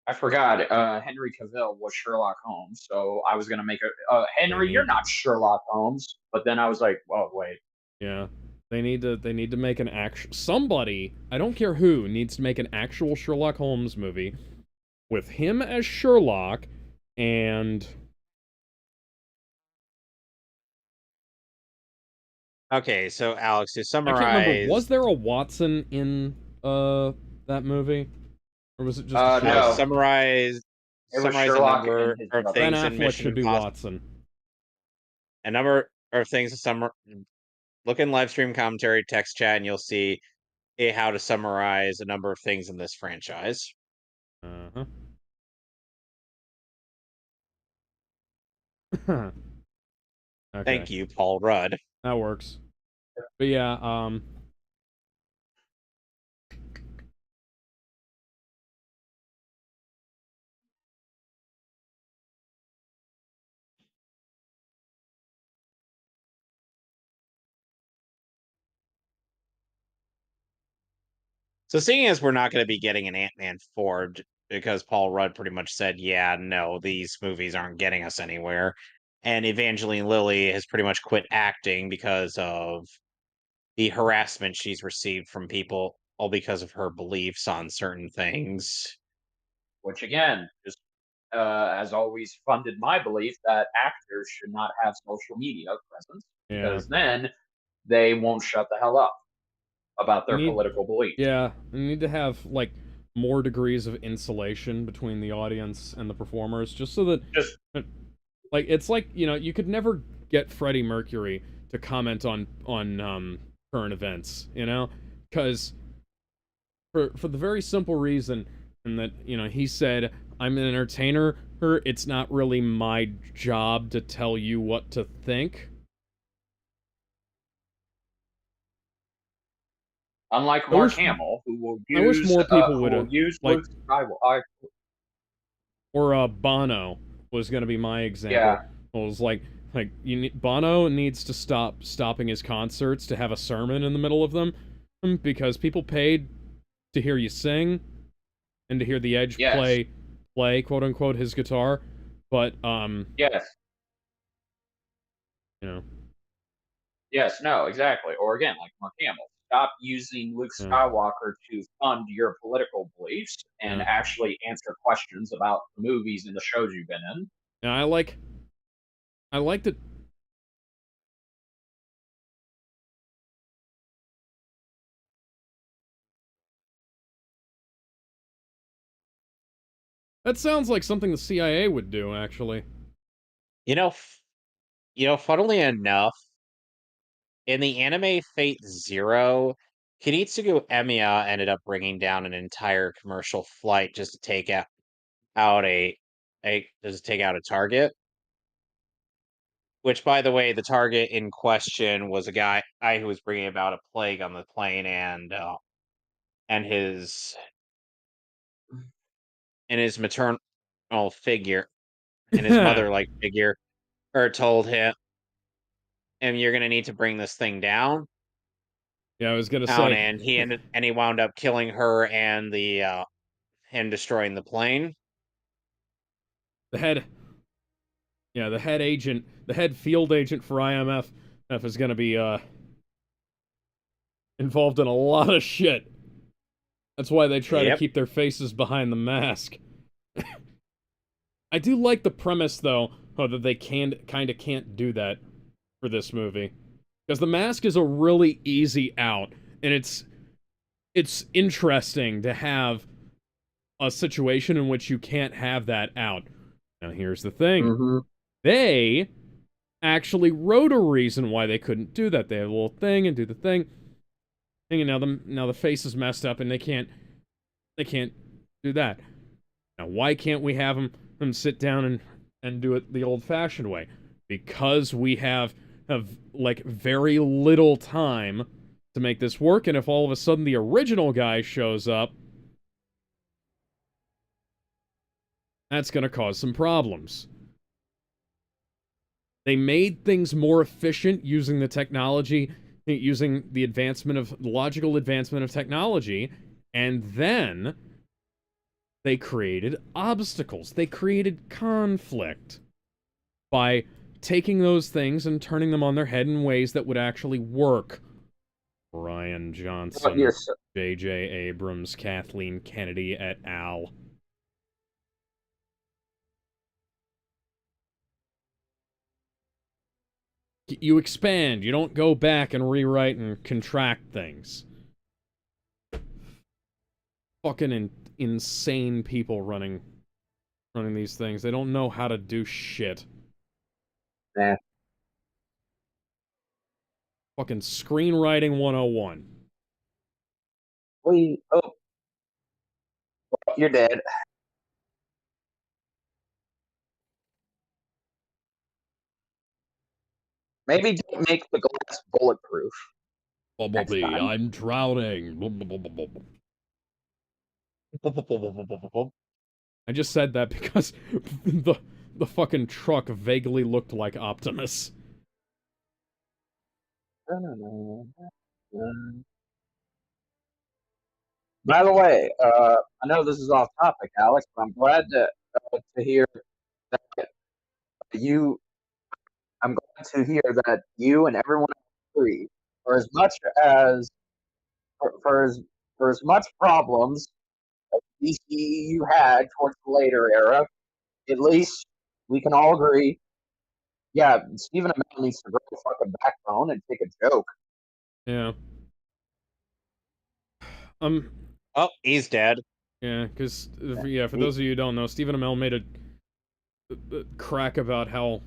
I forgot. Henry Cavill was Sherlock Holmes, so I was gonna make a they Henry. You're need not Sherlock Holmes, but then I was like, oh wait. yeah. They need to make an actual somebody, I don't care who, needs to make an actual Sherlock Holmes movie with him as Sherlock and Okay, so Alex, to I can't remember, was summarize, there a Watson in that movie? Or was it just a no, Sherlock? No, it was summarize a Sherlock number and his of brother. Ben things in Affleck Mission should be Impossible. Watson. A number of things to look in live stream commentary, text chat, and you'll see how to summarize a number of things in this franchise. Uh-huh. Okay. Thank you, Paul Rudd. That works. But yeah, So seeing as we're not going to be getting an Ant-Man 4 because Paul Rudd pretty much said, yeah, no, these movies aren't getting us anywhere. And Evangeline Lilly has pretty much quit acting because of the harassment she's received from people, all because of her beliefs on certain things. Which again, just has always funded my belief that actors should not have social media presence yeah. because then they won't shut the hell up about their political beliefs. Yeah, you need to have, like, more degrees of insulation between the audience and the performers, just so that, like, it's like, you know, you could never get Freddie Mercury to comment on current events, you know? Because, for the very simple reason, and that, you know, he said, I'm an entertainer, it's not really my job to tell you what to think. Unlike Mark Hamill, who will use, I wish more people would have, like, Luke Skywalker. Or Bono was going to be my example. Yeah. It was like Bono needs to stop stopping his concerts to have a sermon in the middle of them, because people paid to hear you sing and to hear the Edge play quote unquote his guitar, but yes, you know. Yes, no, exactly. Or again, like Mark Hamill, stop using Luke Skywalker to fund your political beliefs and actually answer questions about the movies and the shows you've been in. Yeah, I like that. That sounds like something the CIA would do, actually. You know, funnily enough, in the anime Fate Zero, Kiritsugu Emiya ended up bringing down an entire commercial flight just to take out a target. Which, by the way, the target in question was a guy who was bringing about a plague on the plane, and his maternal figure and his mother-like figure, told him, "You're gonna need to bring this thing down." Yeah, I was gonna say. And he wound up killing her and him destroying the plane. The head agent, the head field agent for IMF is gonna be involved in a lot of shit. That's why they try to keep their faces behind the mask. I do like the premise, though, that they kind of can't do that for this movie. Because the mask is a really easy out, and it's interesting to have a situation in which you can't have that out. Now, here's the thing. Mm-hmm. They actually wrote a reason why they couldn't do that. They have a little thing and do the thing. And now the face is messed up and they can't do that. Now, why can't we have them sit down and do it the old-fashioned way? Because we have like very little time to make this work, and if all of a sudden the original guy shows up, that's going to cause some problems. They made things more efficient using the technology, using the logical advancement of technology, and then they created obstacles. They created conflict by taking those things and turning them on their head in ways that would actually work. Ryan Johnson, J.J. Abrams, Kathleen Kennedy et al. You expand. You don't go back and rewrite and contract things. Fucking insane people running these things. They don't know how to do shit. Nah. Fucking screenwriting 101. Oh, you're dead. Maybe don't make the glass bulletproof. Bumblebee, I'm drowning. I just said that because the fucking truck vaguely looked like Optimus. By the way, I know this is off topic, Alex, but I'm glad to hear that you. I'm glad to hear that you and everyone agree. For as much as for as much problems as DCEU had towards the later era, at least we can all agree. Yeah, Stephen Amell needs to grow a fucking backbone and take a joke. Yeah. Oh, he's dead. Yeah, because for those of you who don't know, Stephen Amell made a crack about how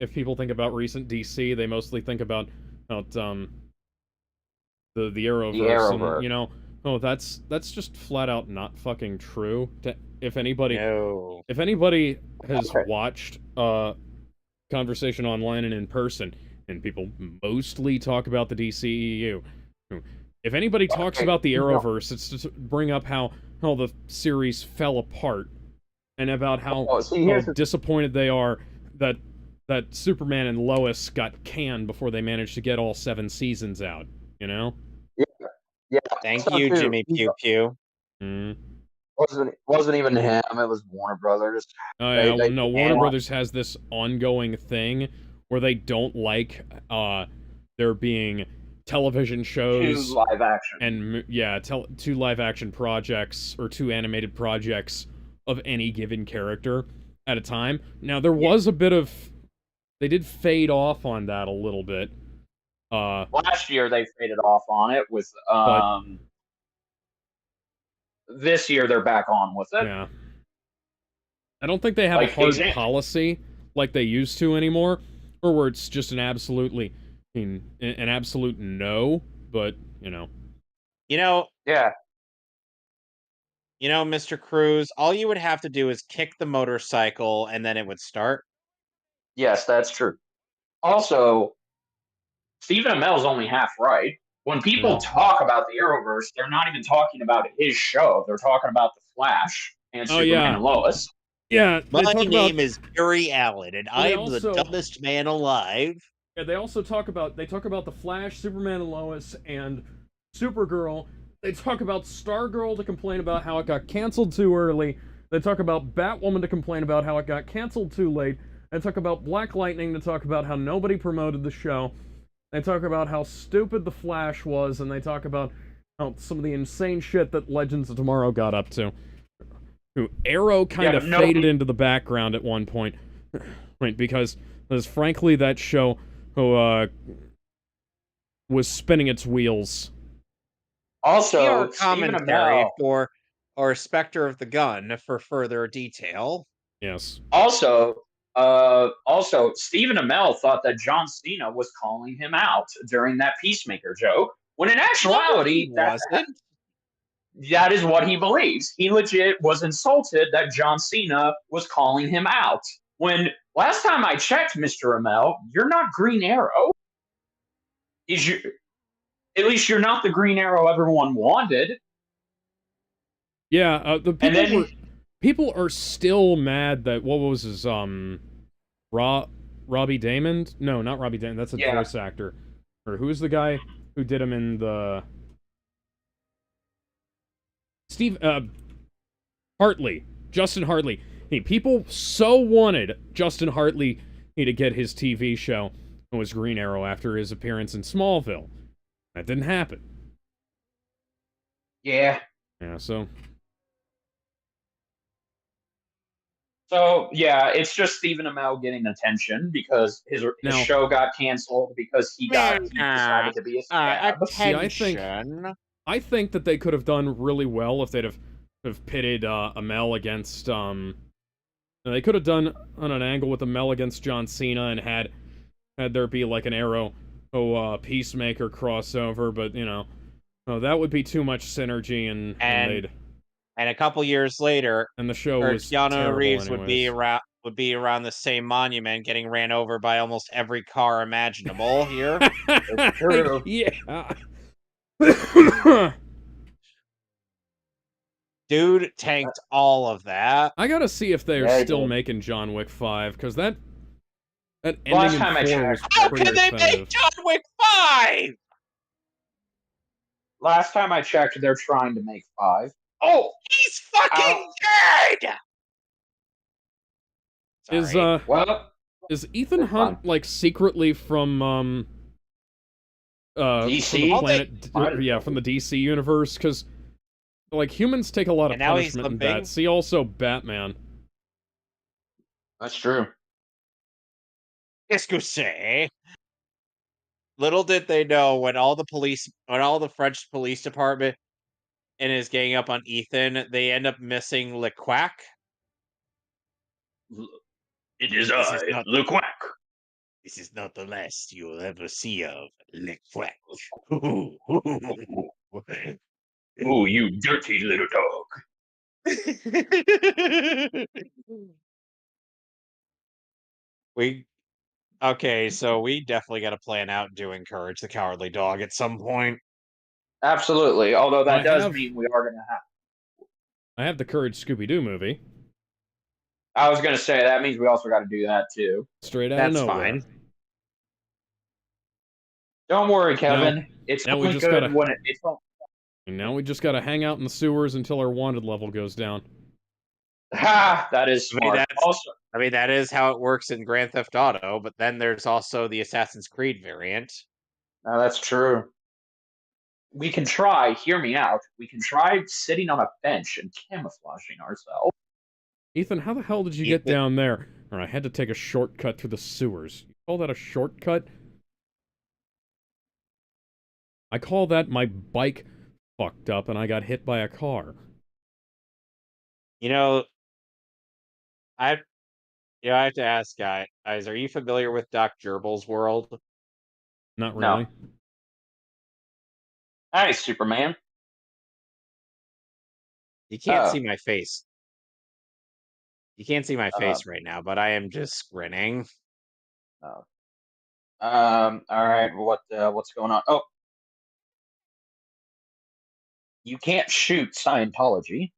if people think about recent DC, they mostly think about the Arrowverse, and you know, that's just flat out not fucking true. If anybody has watched Conversation Online and in person, and people mostly talk about the DCEU. If anybody talks about the Arrowverse, it's to bring up how the series fell apart, and about how disappointed they are that Superman and Lois got canned before they managed to get all 7 seasons out. You know? Yeah. Thank you, Jimmy Pew Pew. Wasn't even him. It was Warner Brothers. Oh yeah, no. Warner Brothers has this ongoing thing where they don't like there being television shows, 2 live action, and 2 live action projects or 2 animated projects of any given character at a time. Now there was a bit of, they did fade off on that a little bit. Last year they faded off on it with this year they're back on with it. Yeah. I don't think they have a hard policy like they used to anymore, or where it's just an absolute no, but, you know. Yeah. Mr. Cruz, all you would have to do is kick the motorcycle and then it would start. Yes, that's true. Also, Stephen Amell's only half right. When people talk about the Arrowverse, they're not even talking about his show. They're talking about The Flash and Superman and Lois. Yeah. My name is Gary Allen, and I am the dumbest man alive. Yeah, they talk about The Flash, Superman and Lois, and Supergirl. They talk about Stargirl to complain about how it got canceled too early. They talk about Batwoman to complain about how it got canceled too late. They talk about Black Lightning to talk about how nobody promoted the show. They talk about how stupid The Flash was, and they talk about how some of the insane shit that Legends of Tomorrow got up to. Arrow kind of faded into the background at one point. Right, because frankly that show was spinning its wheels. Also, commentary for our Spectre of the Gun for further detail. Yes. Also, Stephen Amell thought that John Cena was calling him out during that Peacemaker joke, when in No, he actuality, wasn't. that is what he believes. He legit was insulted that John Cena was calling him out. When last time I checked, Mr. Amell, you're not Green Arrow. Is you At least you're not the Green Arrow everyone wanted. Yeah, the And then people are still mad that what was his Robbie Damon? No, not Robbie Damon. That's a yeah, voice actor. Or who's the guy who did him in the Steve Hartley, Justin Hartley. Hey, people so wanted Justin Hartley to get his TV show. It was Green Arrow after his appearance in Smallville. That didn't happen. yeah. Yeah, so So yeah, it's just Stephen Amell getting attention because his now, show got canceled because he decided to be a scab. see, Attention. I think that they could have done really well if they'd have pitted Amell against they could have done on an angle with Amell against John Cena and had there be like an Arrow Peacemaker crossover, but that would be too much synergy and they'd And a couple years later, and the show or was Keanu terrible Reeves anyways. would be around the same monument, getting ran over by almost every car imaginable here. It's true. Yeah. Dude tanked all of that. I gotta see if they're Yeah, he still did. making John Wick 5, because that ending Last in time I 4 was checked- How pretty can they repetitive. make John Wick 5? Last time I checked, they're trying to make 5. Oh, he's fucking dead. Sorry. Is Ethan That's Hunt fine. like secretly from DC? from the planet from the DC universe? Because like humans take a lot of And now he's punishment in limping? that. See also Batman. That's true. Qu'est-ce que c'est? Little did they know when all the French police department and is ganging up on Ethan, they end up missing Le Quack. It is This is not Le Quack. This is not the last you'll ever see of Le Quack. Oh, you dirty little dog. So we definitely got to plan out doing Courage the Cowardly Dog at some point. Absolutely. Although that I does have- mean we are going to have. I have the Courage Scooby-Doo movie. I was going to say that means we also got to do that too. Straight out of That's nowhere. fine. Don't worry, Kevin. It's now we only just good gotta- when it's. And now we just gotta hang out in the sewers until our wanted level goes down. Ha! That is smart. I mean, that is how it works in Grand Theft Auto, but then there's also the Assassin's Creed variant. That's true. We can try, hear me out, we can try sitting on a bench and camouflaging ourselves. Ethan, how the hell did you get down there? Or I had to take a shortcut through the sewers. You call that a shortcut? I call that my bike fucked up and I got hit by a car. I have to ask, guys, are you familiar with Doc Gerbil's world? Not No. really. Hi, Superman. You can't see my face. You can't see my face right now, but I am just grinning. All right. What's going on? Oh, you can't shoot Scientology.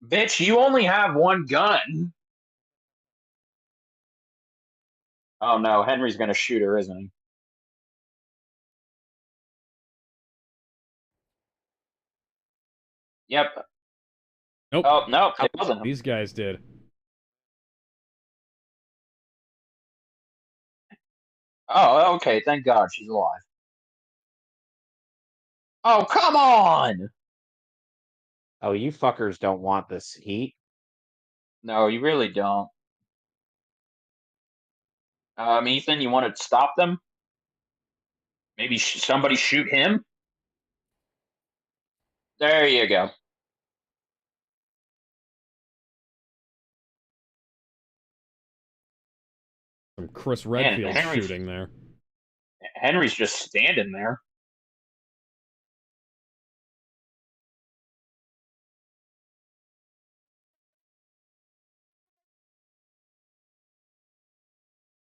Bitch, you only have one gun. Oh no, Henry's gonna shoot her, isn't he? Yep. Nope. Oh no, it wasn't him. These guys did. Oh, okay. Thank God she's alive. Oh, come on! Oh, you fuckers don't want this heat. No, you really don't. Ethan, you want to stop them? Maybe somebody shoot him? There you go. Some Chris Man, Redfield shooting there. Henry's just standing there.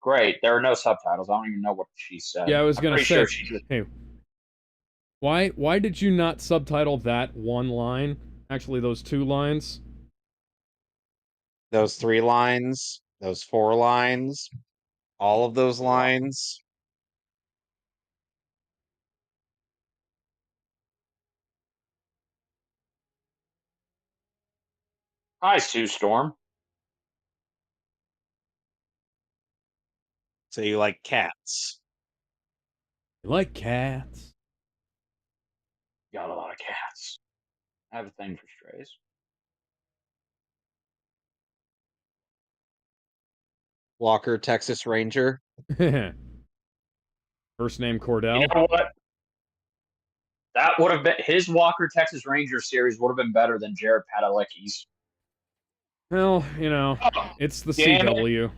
Great. There are no subtitles. I don't even know what she said. Yeah, I was I'm gonna pretty say, sure she just... hey, why did you not subtitle that one line? Actually, those 2 lines. Those 3 lines, those 4 lines, all of those lines. Hi, Sue Storm. So you like cats. You like cats? Got a lot of cats. I have a thing for strays. Walker, Texas Ranger. First name Cordell. You know what? That would have been his Walker Texas Ranger series would have been better than Jared Padalecki's. Well, you know, it's the CW.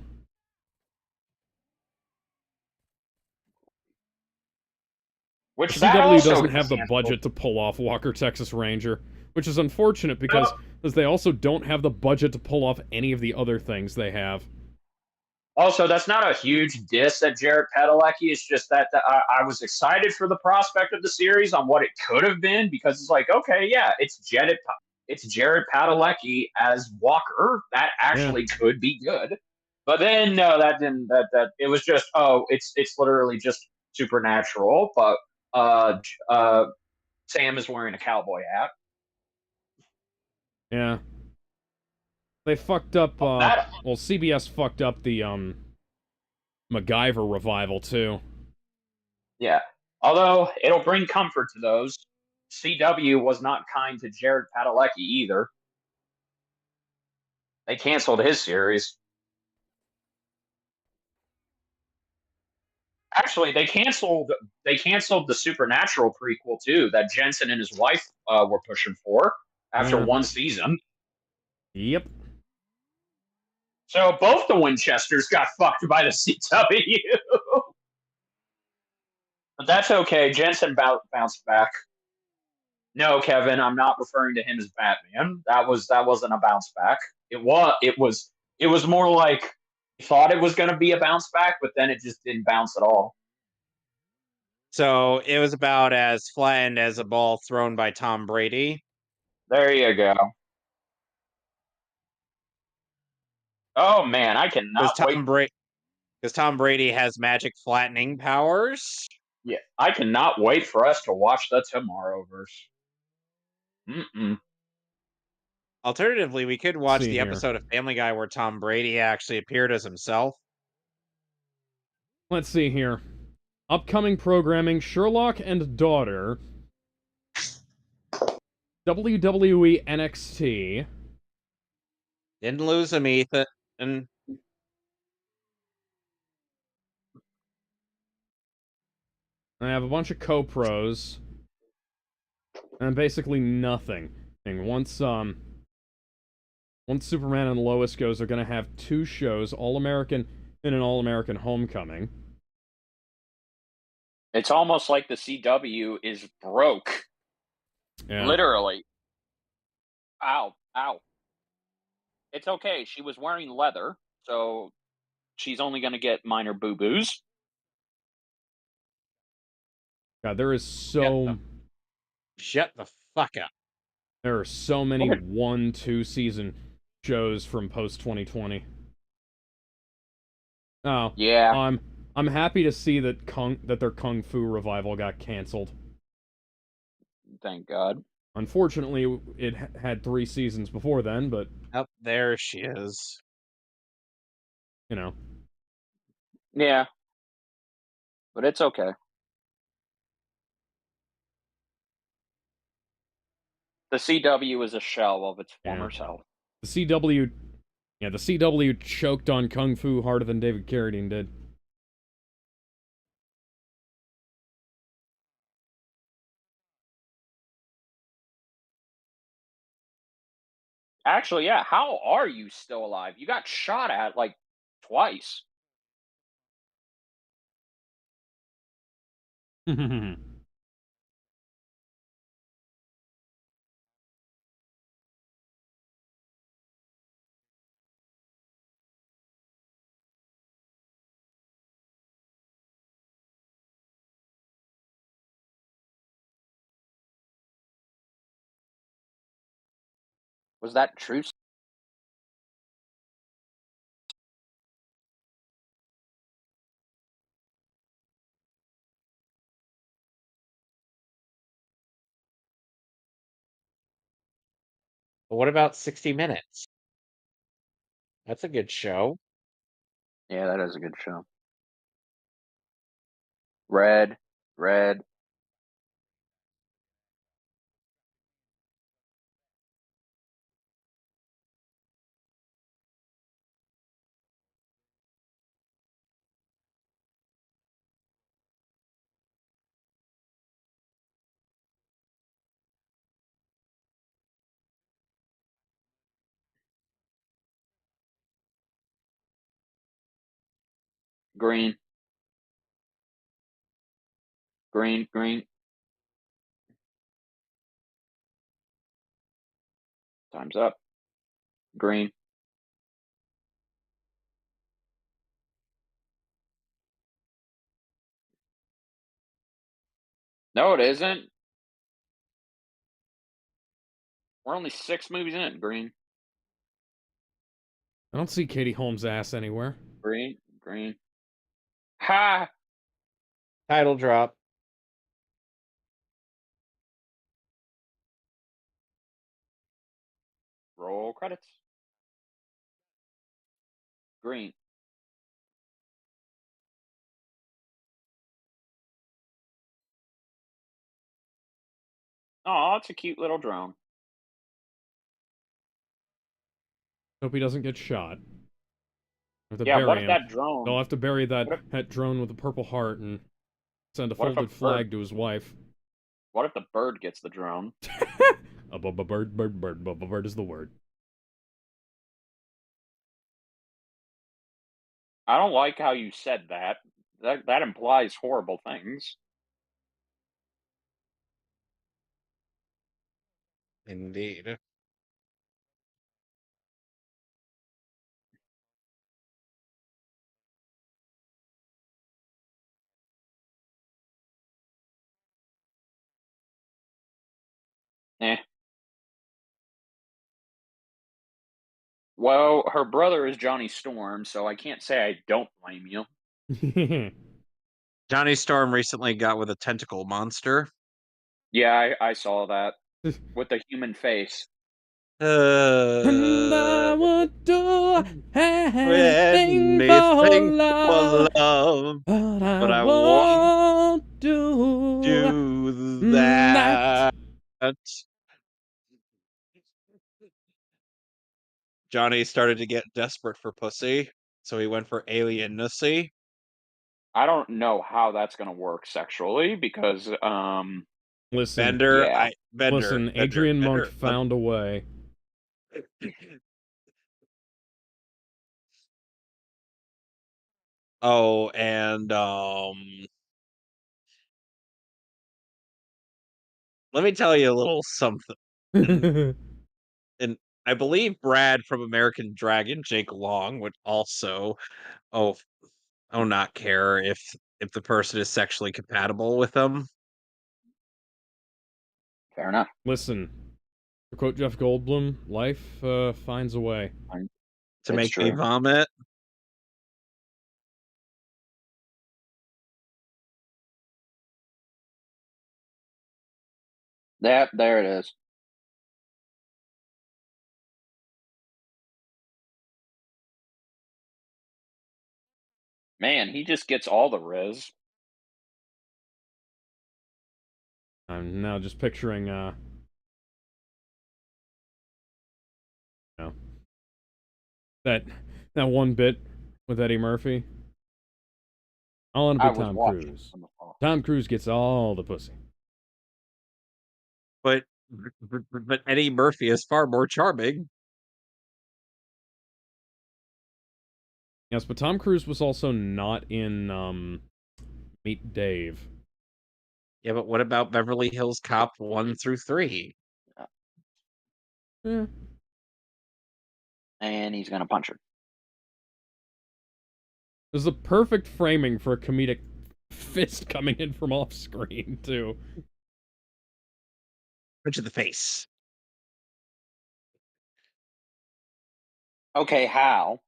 Which The that CW also doesn't have the canceled. budget to pull off Walker Texas Ranger, which is unfortunate because they also don't have the budget to pull off any of the other things they have. Also, that's not a huge diss at Jared Padalecki. It's just that I was excited for the prospect of the series on what it could have been because it's like, okay, yeah, it's Jared Padalecki as Walker. That actually could be good. But then no, that didn't. That it was just it's literally just supernatural. But Sam is wearing a cowboy hat. Yeah. They fucked up, well, CBS fucked up the, MacGyver revival, too. Yeah. Although, it'll bring comfort to those. CW was not kind to Jared Padalecki either. They canceled his series. Actually, they canceled the Supernatural prequel too that Jensen and his wife were pushing for after one season. Yep. So both the Winchesters got fucked by the CW. But that's okay. Jensen bounced back. No, Kevin, I'm not referring to him as Batman. That wasn't a bounce back. It was more like he thought it was going to be a bounce back, but then it just didn't bounce at all. So it was about as flattened as a ball thrown by Tom Brady. There you go. Oh man, I cannot wait. Because Tom Brady has magic flattening powers. Yeah, I cannot wait for us to watch the Tomorrowverse. Alternatively, we could watch the episode of Family Guy where Tom Brady actually appeared as himself. Let's see here. Upcoming programming, Sherlock and Daughter. WWE NXT. Didn't lose him, Ethan. I have a bunch of co-pros. And basically nothing. And once Superman and Lois goes, they're gonna have 2 shows, All-American and an All-American Homecoming. It's almost like the CW is broke. Yeah. Literally. Ow. It's okay. She was wearing leather, so she's only going to get minor boo-boos. God, there is so... Shut the fuck up. There are so many 1-2 season shows from post-2020. Oh. Yeah. I'm happy to see that their Kung Fu revival got canceled. Thank God. Unfortunately, it had 3 seasons before then, but... Oh, there she is. You know. Yeah. But it's okay. The CW is a shell of its former self. The CW choked on Kung Fu harder than David Carradine did. Actually, yeah. How are you still alive? You got shot at like twice. Was that true? But what about 60 Minutes? That's a good show. Yeah, that is a good show. Red, red, green, green, green. Time's up. Green. No, it isn't. We're only 6 movies in. Green, I don't see Katie Holmes' ass anywhere. green, green. Ha! Title drop. Roll credits. Green. Oh, it's a cute little drone. Hope he doesn't get shot. Have to Yeah, what bury if him. that drone? They'll have to bury What if that drone with the purple heart and send a what if a folded bird? flag to his wife. What if the bird gets the drone? A bird is the word. I don't like how you said that. That implies horrible things. Indeed. Eh. Well, her brother is Johnny Storm, so I can't say I don't blame you. Johnny Storm recently got with a tentacle monster. Yeah, I saw that with the human face. And I would do anything for Anything for love, love, but but I I won't won't do do that. that. Johnny started to get desperate for pussy, so he went for alien nussy. I don't know how that's gonna work sexually because, Listen, Bender, yeah. listen, Adrian Monk Bender. found a way. Oh, and let me tell you a little something. And I believe Brad from American Dragon, Jake Long, would also oh not care if the person is sexually compatible with them. Fair enough. Listen, to quote Jeff Goldblum, life finds a way. To It's make me true. vomit. Yep, there it is. Man, he just gets all the riz. I'm now just picturing, know, that one bit with Eddie Murphy. I want to I be was Tom watching Cruise. from afar. Tom Cruise gets all the pussy. But Eddie Murphy is far more charming. Yes, but Tom Cruise was also not in, Meet Dave. Yeah, but what about Beverly Hills Cop 1 through 3? Eh. And he's gonna punch her. It was the perfect framing for a comedic fist coming in from off screen, too. Punch to the face. Okay, how?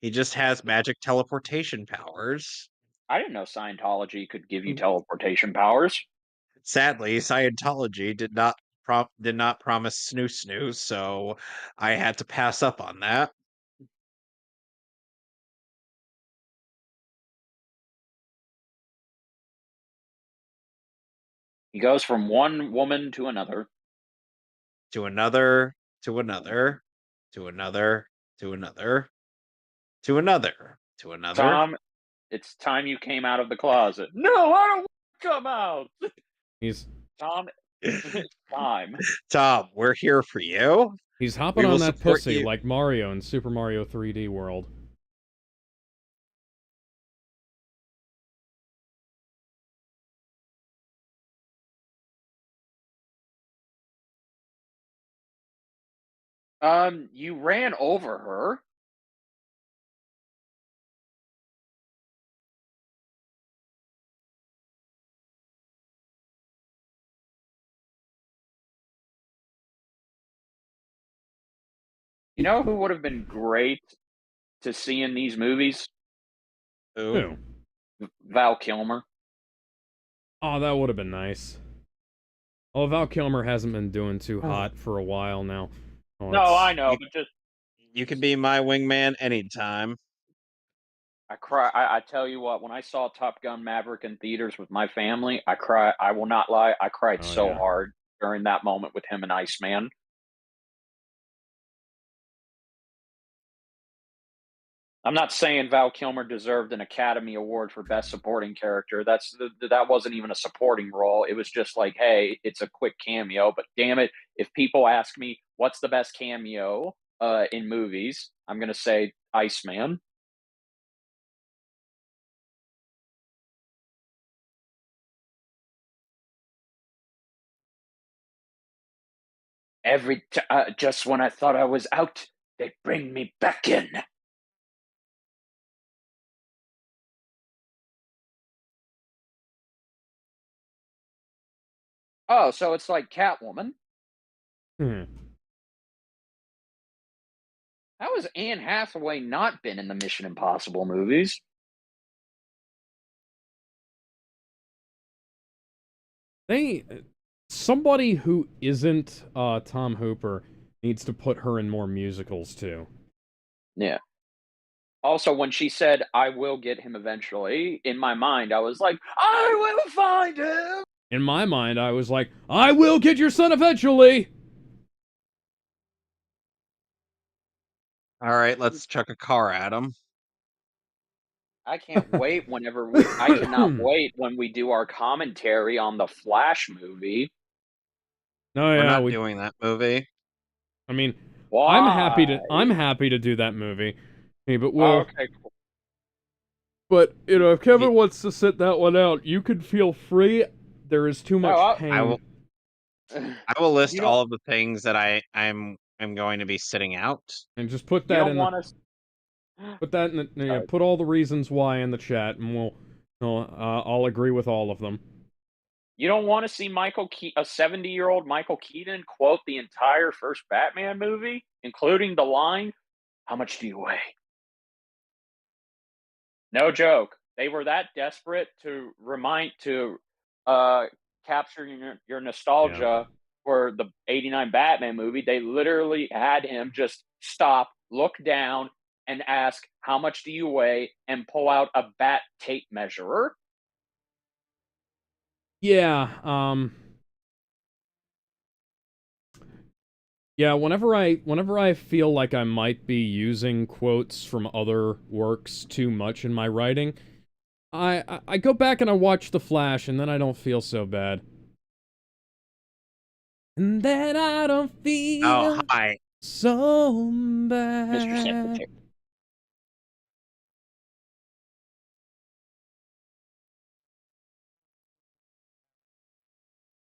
He just has magic teleportation powers. I didn't know Scientology could give you Mm. teleportation powers. Sadly, Scientology did not promise snoo snoo, so I had to pass up on that. He goes from one woman to another. To another, to another, to another, to another, to another, to another. Tom, it's time you came out of the closet. No, I don't want to come out. He's Tom, it's time. Tom, we're here for you. he's hopping We on will that support pussy you. like Mario in Super Mario 3D World. You ran over her. You know who would have been great to see in these movies? Ooh. Who? Val Kilmer. Oh, that would have been nice. Oh, Val Kilmer hasn't been doing too hot for a while now. Oh, No, I know, You, but just you can be my wingman anytime. I cry. I tell you what, when I saw Top Gun Maverick in theaters with my family, I cry. I will not lie. I cried Oh, so yeah. hard during that moment with him and Iceman. I'm not saying Val Kilmer deserved an Academy Award for Best Supporting Character. That wasn't even a supporting role. It was just like, hey, it's a quick cameo. But damn it, if people ask me what's the best cameo in movies, I'm gonna say Iceman. Just when I thought I was out, they bring me back in. Oh, so it's like Catwoman. Hmm. How has Anne Hathaway not been in the Mission Impossible movies? They somebody who isn't Tom Hooper needs to put her in more musicals too. Yeah. Also, when she said, "I will get him eventually," in my mind, I was like, "I will find him." In my mind, I was like, I will get your son eventually! All right, let's chuck a car at him. I can't wait whenever we. I cannot wait when we do our commentary on the Flash movie. Oh We're yeah, not doing that movie. I mean, Why? I'm happy to do that movie. Hey, but Oh, we'll okay, cool. but you know, if He- Kevin wants to sit that one out, you can feel free. There is too No, much I pain. will. I will list you don't. all of the things that I'm going to be sitting out. And just put You that don't in the want to. put that in the yeah, Sorry. put all the reasons why in the chat, and I'll agree with all of them. You don't want to see a 70-year-old Michael Keaton quote the entire first Batman movie, including the line, "How much do you weigh?" No joke. They were that desperate to uh, capture your Yeah. nostalgia for the '89 Batman movie. They literally had him just stop, look down, and ask, "How much do you weigh?" and pull out a bat tape measurer. Yeah, yeah, whenever I feel like I might be using quotes from other works too much in my writing, I go back and I watch The Flash, and then I don't feel so bad. And then I don't Oh, feel hi. so Mr. bad. Secretary.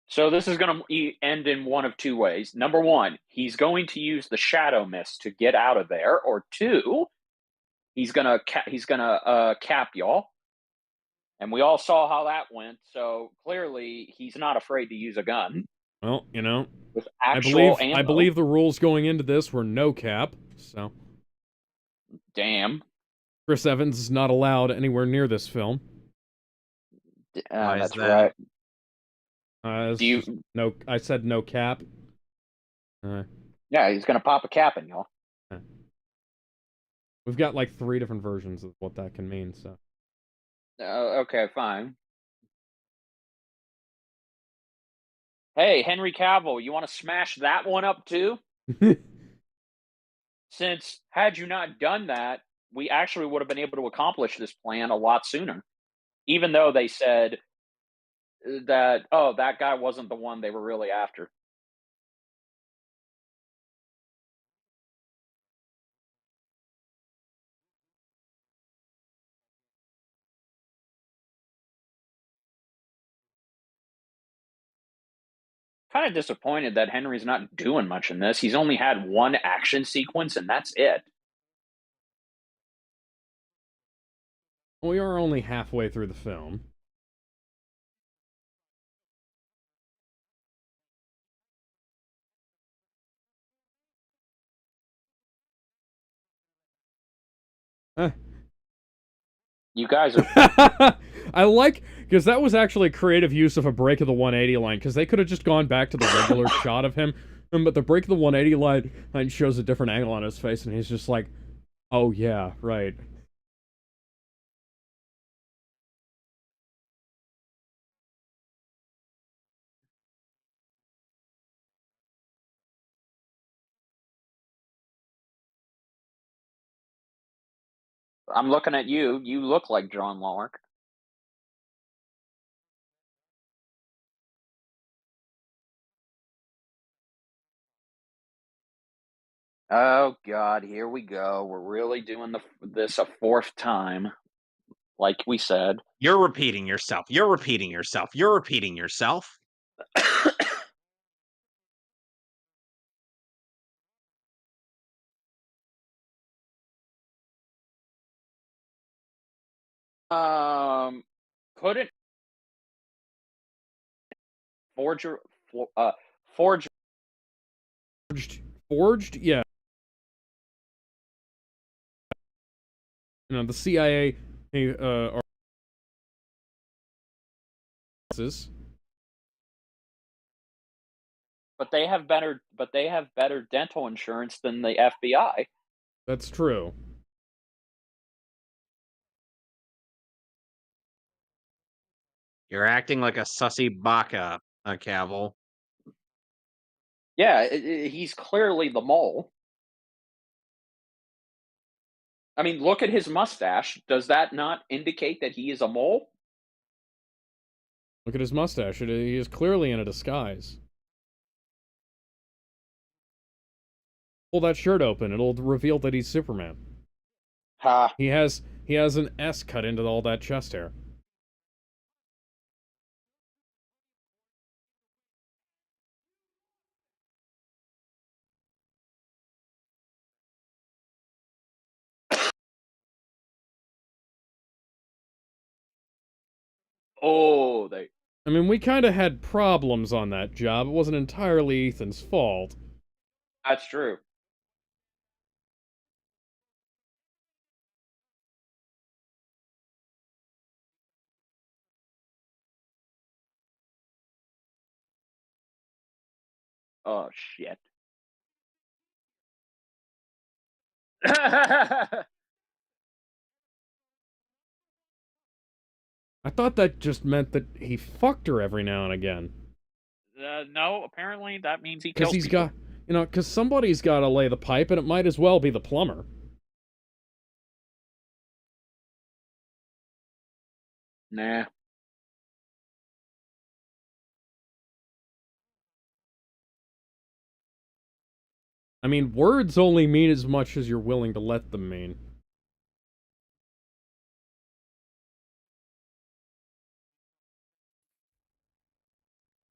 So this is going to end in one of two ways. Number one, he's going to use the shadow mist to get out of there, or two, he's gonna cap y'all. And we all saw how that went. So clearly, he's not afraid to use a gun Well, you know, with I actual believe ammo. I believe the rules going into this were no cap. So Damn. Chris Evans is not allowed anywhere near this film. Why is That's that? right. It's Do you? just no. I said no cap. Yeah, he's gonna pop a cap in y'all. We've got like 3 different versions of what that can mean. So Okay, fine. Hey, Henry Cavill, you want to smash that one up too? Since had you not done that, we actually would have been able to accomplish this plan a lot sooner. Even though they said that, oh, that guy wasn't the one they were really after. Kind of disappointed that Henry's not doing much in this. He's only had one action sequence, and that's it. we are only halfway through the film. You guys are. I like, because that was actually creative use of a break of the 180 line, because they could have just gone back to the regular shot of him, but the break of the 180 line shows a different angle on his face, and he's just like, oh yeah, right. I'm looking at you. You look like John Lark. Oh God, here we go. We're really doing this a fourth time, like we said. You're repeating yourself. You're repeating yourself. You're repeating yourself. Couldn't forger, forge. Forged? Yeah. You know, the CIA, are... But they have better. But they have better dental insurance than the FBI. That's true. You're acting like a sussy baka, Cavill. Yeah, he's clearly the mole. I mean, look at his mustache. Does that not indicate that he is a mole? Look at his mustache. He is clearly in a disguise. Pull that shirt open. It'll reveal that he's Superman. Ha. He has an S cut into all that chest hair. Oh, they. I mean, we kind of had problems on that job. It wasn't entirely Ethan's fault. That's true. Oh shit. I thought that just meant that he fucked her every now and again. No, apparently that means he Because kills he's people. got, because somebody's got to lay the pipe, and it might as well be the plumber. Nah. I mean, words only mean as much as you're willing to let them mean.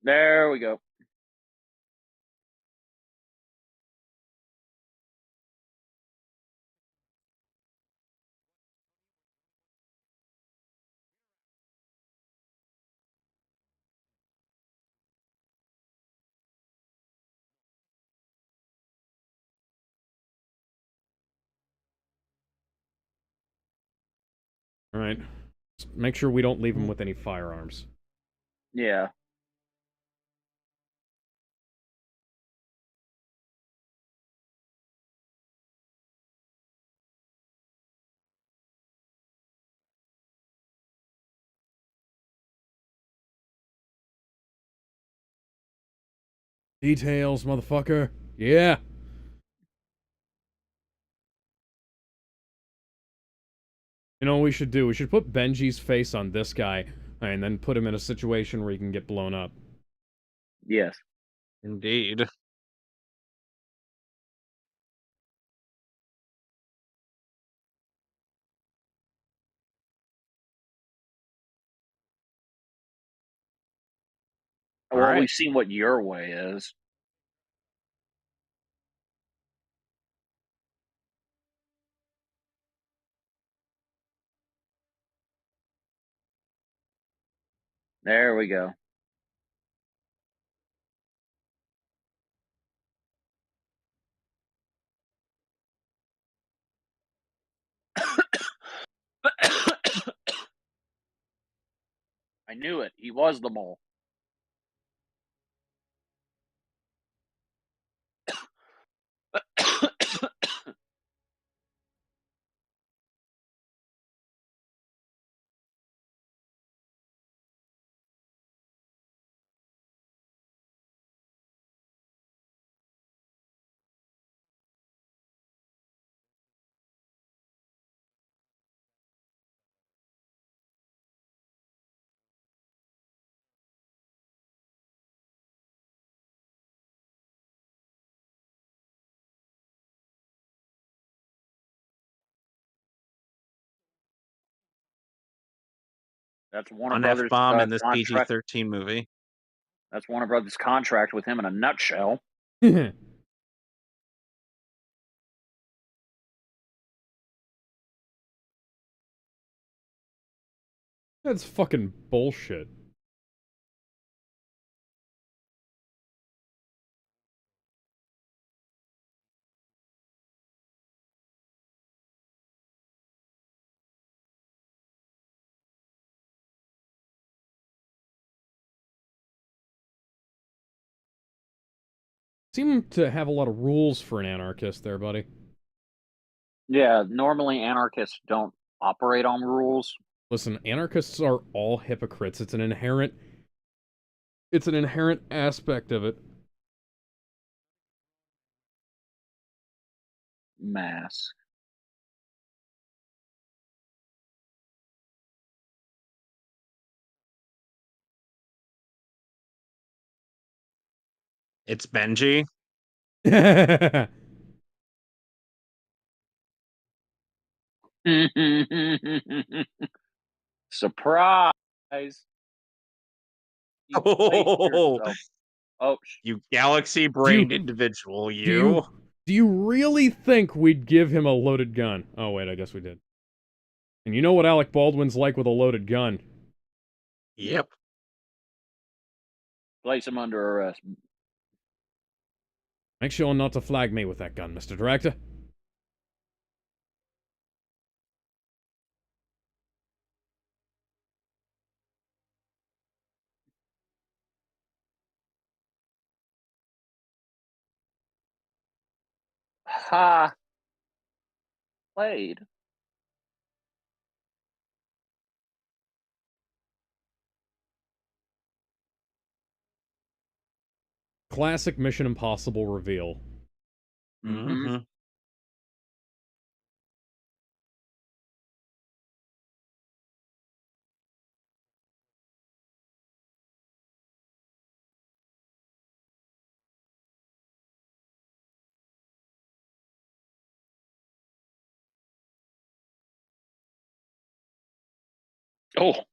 There we go. All right. Just make sure we don't leave him with any firearms. Yeah. Details, motherfucker. Yeah. You know what we should do? We should put Benji's face on this guy, and then put him in a situation where he can get blown up. Yes. Indeed. All Well, right. we've seen what your way is. There we go. I knew it. He was the mole. That's Warner One F Brothers bomb in this contract. PG-13 movie. That's Warner Brothers contract with him in a nutshell. That's fucking bullshit. Seem to have a lot of rules for an anarchist there, buddy. Yeah, normally anarchists don't operate on rules. Listen, anarchists are all hypocrites. It's an inherent aspect of it. Mask. It's Benji. Surprise! You placed Oh, yourself. Oh, you galaxy-brained individual, do you. you do you really think we'd give him a loaded gun? Oh wait, I guess we did. And you know what Alec Baldwin's like with a loaded gun. Yep. place him under arrest. Make sure not to flag me with that gun, Mr. Director. Ha! Played. Classic Mission Impossible reveal. Mm-hmm. Mm-hmm. Oh,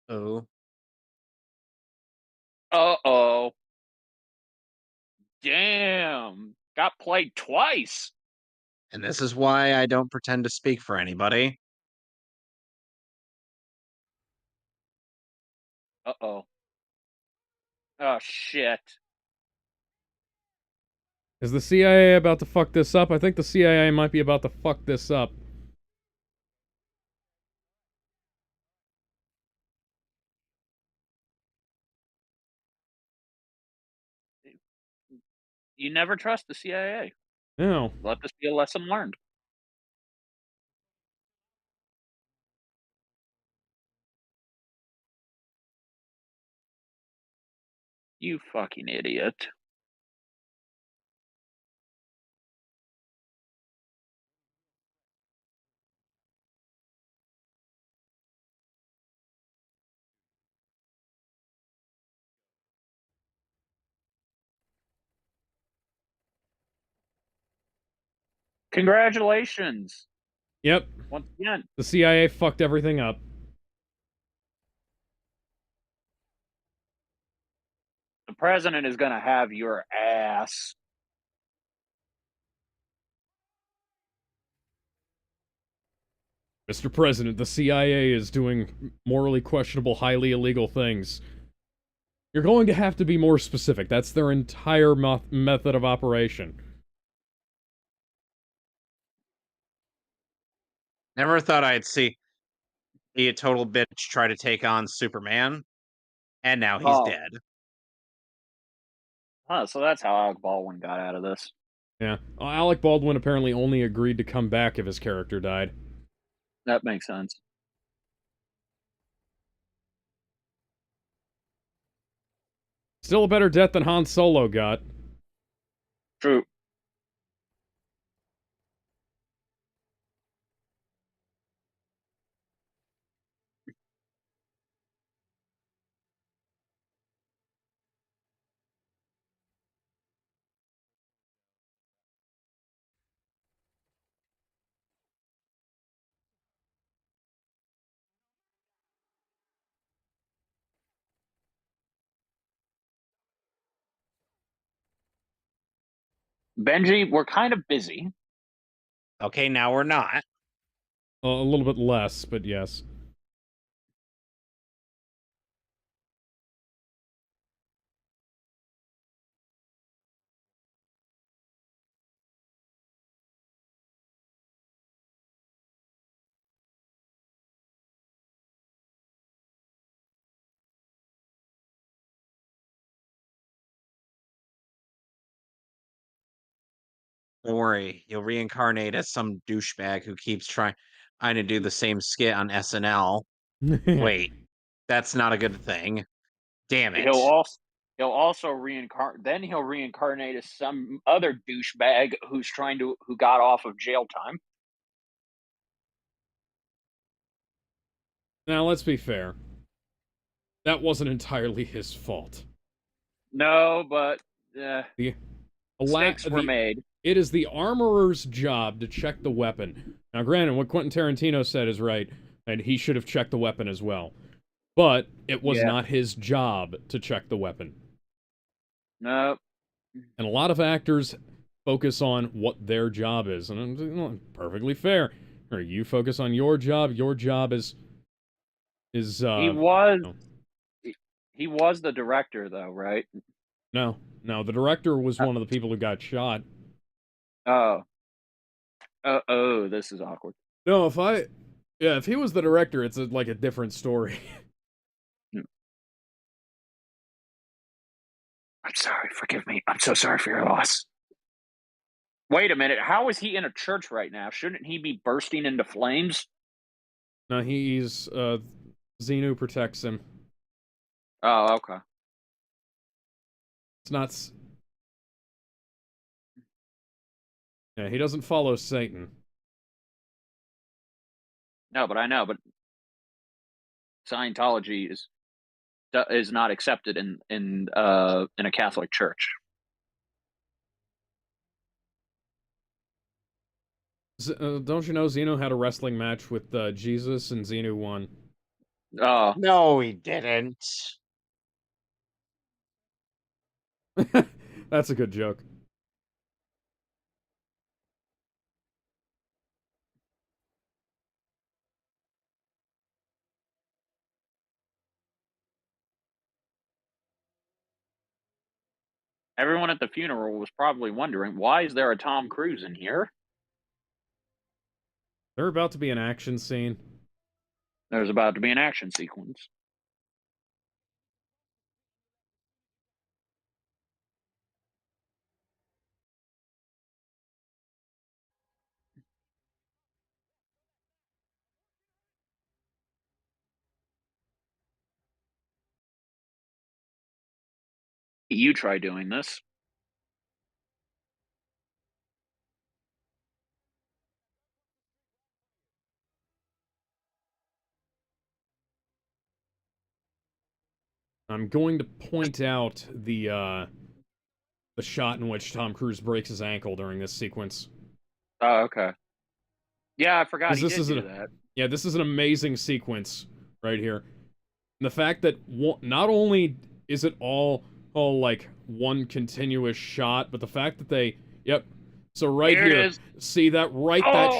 Oh. Uh-oh. Damn. Got played twice. And this is why I don't pretend to speak for anybody. Uh-oh. Oh, shit. Is the CIA about to fuck this up? I think the CIA might be about to fuck this up. You never trust the CIA. No. Let this be a lesson learned. You fucking idiot. Congratulations. Yep. Once again. The CIA fucked everything up. The president is gonna have your ass. Mr. President, the CIA is doing morally questionable, highly illegal things. You're going to have to be more specific. That's their entire method of operation. Never thought I'd see be a total bitch try to take on Superman, and now he's Oh. dead. Huh, so that's how Alec Baldwin got out of this. Yeah. Alec Baldwin apparently only agreed to come back if his character died. That makes sense. Still a better death than Han Solo got. True. Benji, we're kind of busy. Okay, now we're not. A little bit less, but yes. Don't worry, you'll reincarnate as some douchebag who keeps trying to do the same skit on SNL. Wait, that's not a good thing. Damn it. He'll also reincarnate. Then he'll reincarnate as some other douchebag who got off of jail time. Now, let's be fair. That wasn't entirely his fault. No, but The mistakes were made. It is the armorer's job to check the weapon. Now, granted, what Quentin Tarantino said is right, and he should have checked the weapon as well. But it was not his job to check the weapon. No. And a lot of actors focus on what their job is, and perfectly fair. Or you focus on your job. Your job is he was he was the director though, right? No, the director was one of the people who got shot. Oh. Oh, this is awkward. No, if he was the director, it's like a different story. I'm sorry, forgive me. I'm so sorry for your loss. Wait a minute, how is he in a church right now? Shouldn't he be bursting into flames? No, he's Xenu protects him. Oh, okay. It's not. Yeah, he doesn't follow Satan. No, but I know, but Scientology is not accepted in a Catholic church. Don't you know Xenu had a wrestling match with Jesus and Xenu won? No, he didn't. That's a good joke. Everyone at the funeral was probably wondering, why is there a Tom Cruise in here? They're about to be an action scene. There's about to be an action sequence. You try doing this. I'm going to point out the shot in which Tom Cruise breaks his ankle during this sequence. Oh, okay. Yeah, I forgot Because he did do that. Yeah, this is an amazing sequence right here. And the fact that not only is it all like one continuous shot, but the fact that they, yep. So right Here it here, is. see that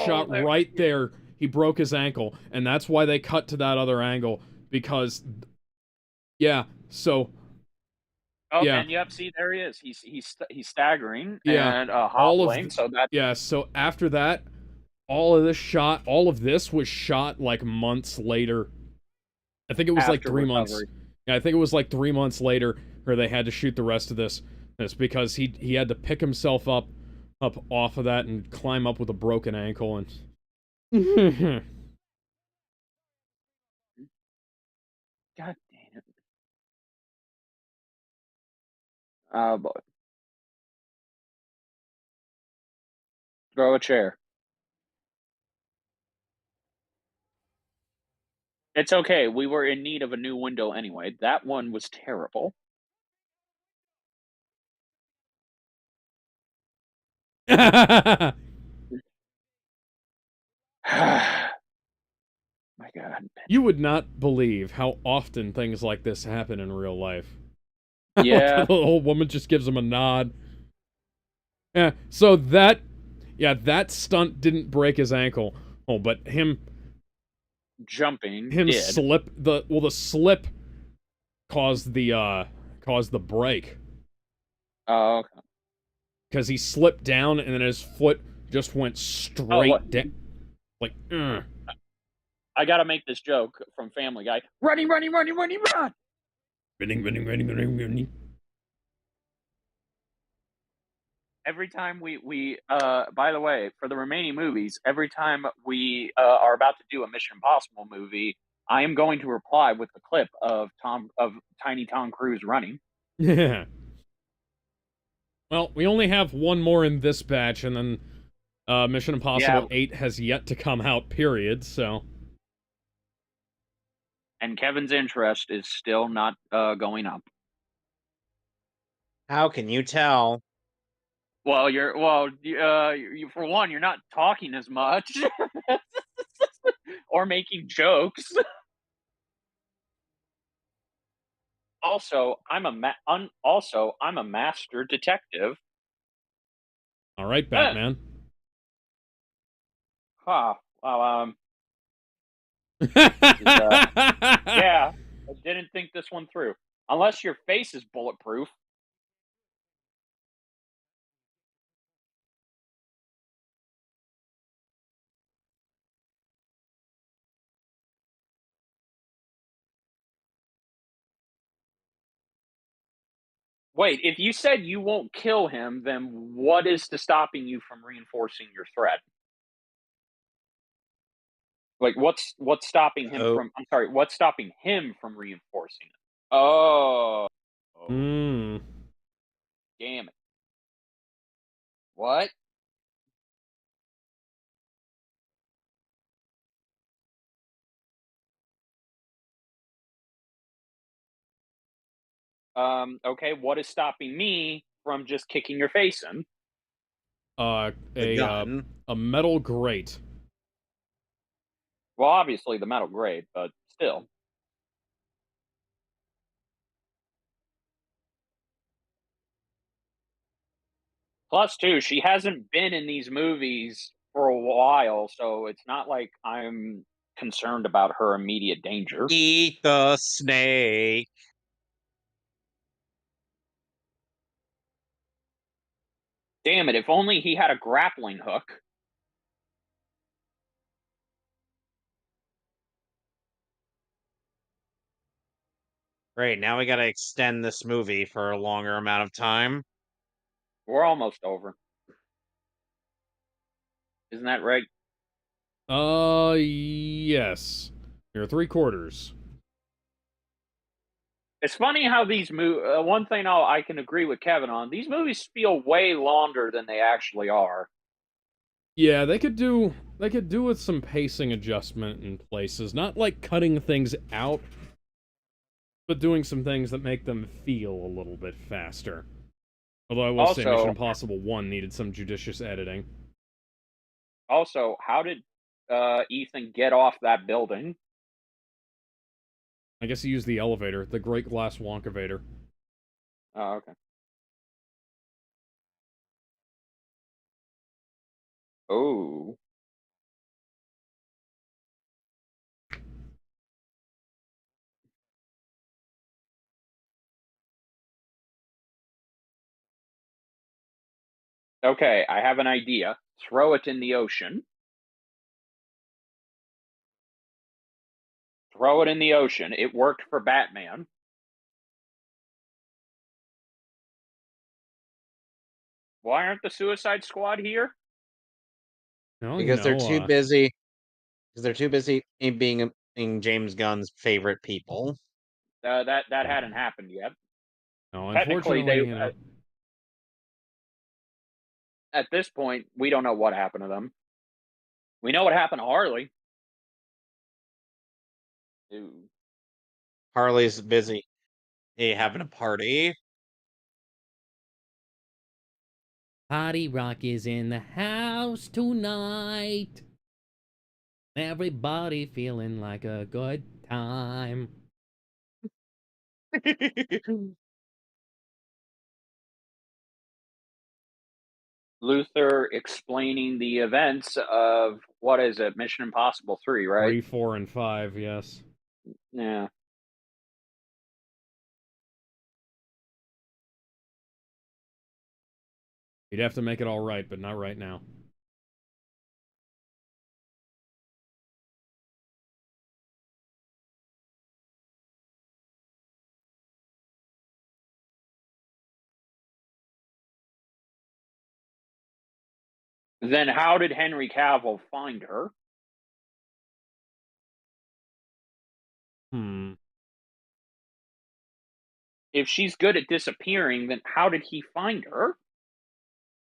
shot there- right there. He broke his ankle, and that's why they cut to that other angle because, yeah. So Oh, yeah, and yep, see, there he is. He's staggering yeah. and All of hobbling. So that yeah. So after that, all of this was shot like months later. I think it was like after 3 months. recovery. Yeah, I think it was like 3 months later where they had to shoot the rest of this. It's because he had to pick himself up off of that and climb up with a broken ankle and. God damn it! Oh boy, throw a chair. It's okay. We were in need of a new window anyway. That one was terrible. My God. You would not believe how often things like this happen in real life. Yeah. The old woman just gives him a nod. Yeah, so that stunt didn't break his ankle. Oh, but him Jumping did. slip the slip caused the break. Oh, okay. Because he slipped down and then his foot just went straight down. Like, I gotta make this joke from Family Guy. Running, running, running, running, run! running. Every time we by the way, for the remaining movies, every time we are about to do a Mission Impossible movie, I am going to reply with the clip of Tiny Tom Cruise running. Yeah. Well, we only have one more in this batch, and then Mission Impossible 8 has yet to come out, period, so. And Kevin's interest is still not going up. How can you tell? Well, you, for one, you're not talking as much or making jokes. Also, I'm a master detective. All right, Batman. Huh. Well, yeah, I didn't think this one through. Unless your face is bulletproof. Wait, if you said you won't kill him, then what is stopping you from reinforcing your threat? Like, what's stopping him from? I'm sorry, what's stopping him from reinforcing it? Oh, Hmm. damn it! What? Okay, what is stopping me from just kicking your face in? A metal grate. Well, obviously the metal grate, but still. Plus, too, she hasn't been in these movies for a while, so it's not like I'm concerned about her immediate danger. Eat the snake. Damn it, if only he had a grappling hook. Great, now we gotta extend this movie for a longer amount of time. We're almost over. Isn't that right? Yes. You're 3/4. It's funny how these one thing I can agree with Kevin on, these movies feel way longer than they actually are. Yeah, they could do with some pacing adjustment in places, not like cutting things out, but doing some things that make them feel a little bit faster. Although I will say Mission Also, Impossible 1 needed some judicious editing. how did Ethan get off that building? I guess he used the elevator, the Great Glass Wonkavator. Oh, okay. Oh. Okay, I have an idea. Throw it in the ocean. Throw it in the ocean. It worked for Batman. Why aren't the Suicide Squad here? No, Because they're too busy. Because they're too busy in James Gunn's favorite people. That hadn't happened yet. no, Technically, unfortunately, at this point we don't know what happened to them. We know what happened to Harley. Ooh. Harley's busy having a party. Party Rock is in the house tonight. Everybody feeling like a good time. Luther explaining the events of what is it, Mission Impossible 3, right? 3, 4, and 5, yes. Yeah. You'd have to make it all right, but not right now. Then how did Henry Cavill find her? Hmm. If she's good at disappearing, then how did he find her?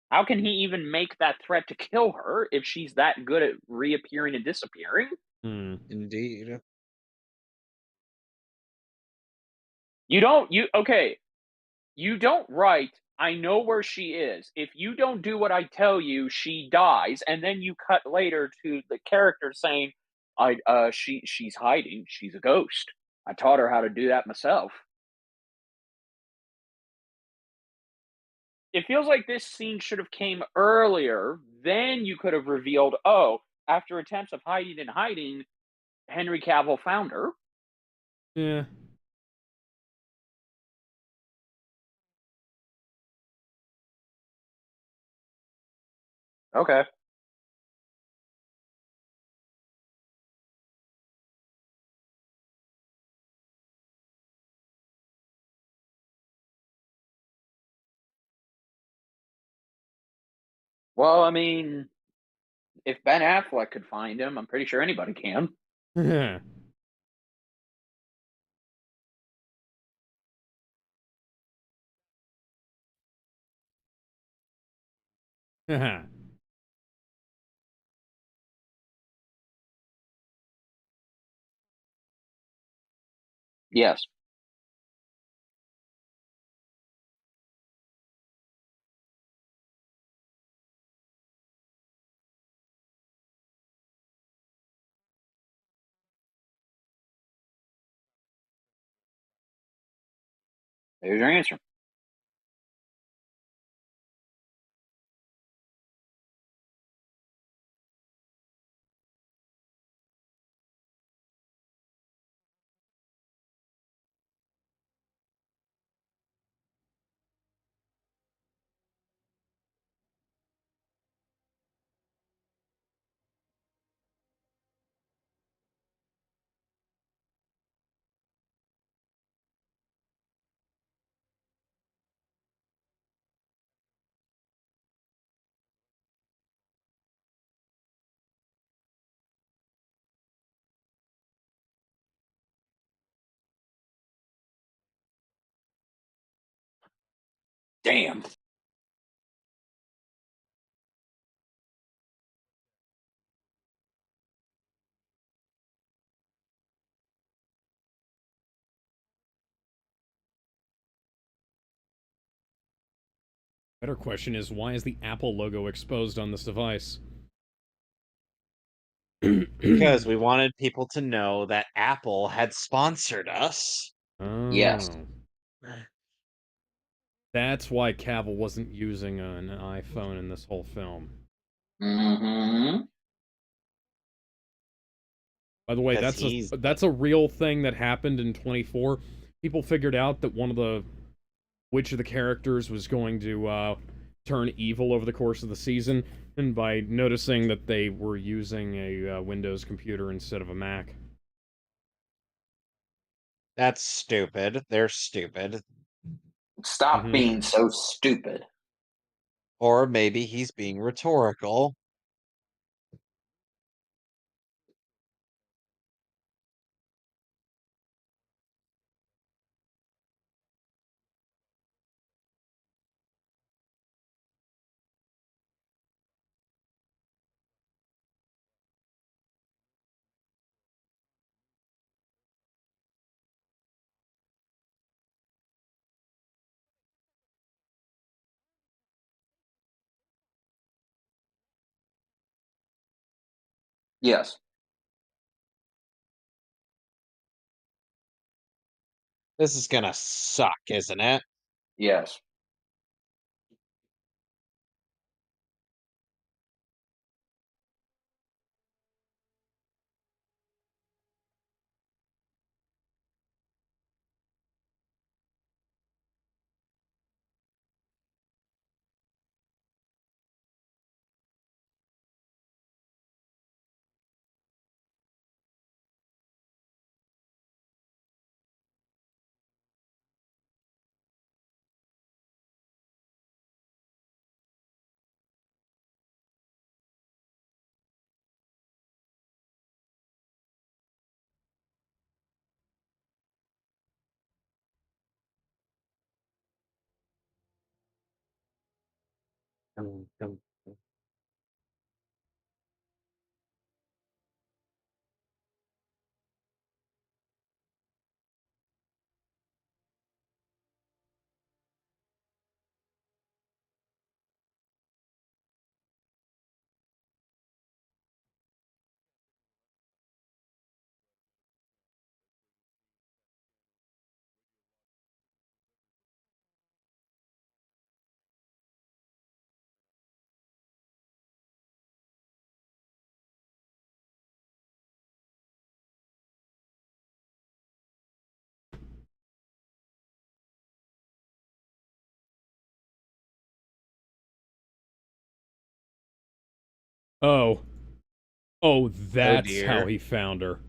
How can he even make that threat to kill her if she's that good at reappearing and disappearing? Hmm. Indeed. You don't write, I know where she is. If you don't do what I tell you, she dies, and then you cut later to the character saying, she's hiding, she's a ghost. I taught her how to do that myself. It feels like this scene should have came earlier. Then you could have revealed, oh, after attempts of hiding and hiding, Henry Cavill found her. Yeah. Okay. Well, I mean, if Ben Affleck could find him, I'm pretty sure anybody can. Yes. There's your answer. Damn. Better question is, why is the Apple logo exposed on this device? Because we wanted people to know that Apple had sponsored us. Yes. Oh. That's why Cavill wasn't using an iPhone in this whole film. Mm-hmm. By the way, Because he's that's a real thing that happened in 24. People figured out that which of the characters was going to turn evil over the course of the season, and by noticing that they were using a Windows computer instead of a Mac. that's stupid. They're stupid. Stop Hmm. being so stupid. Or maybe he's being rhetorical. Yes. This is gonna suck, isn't it? Yes. Dum, dum. Oh. Oh, Oh that's how dear. he found her.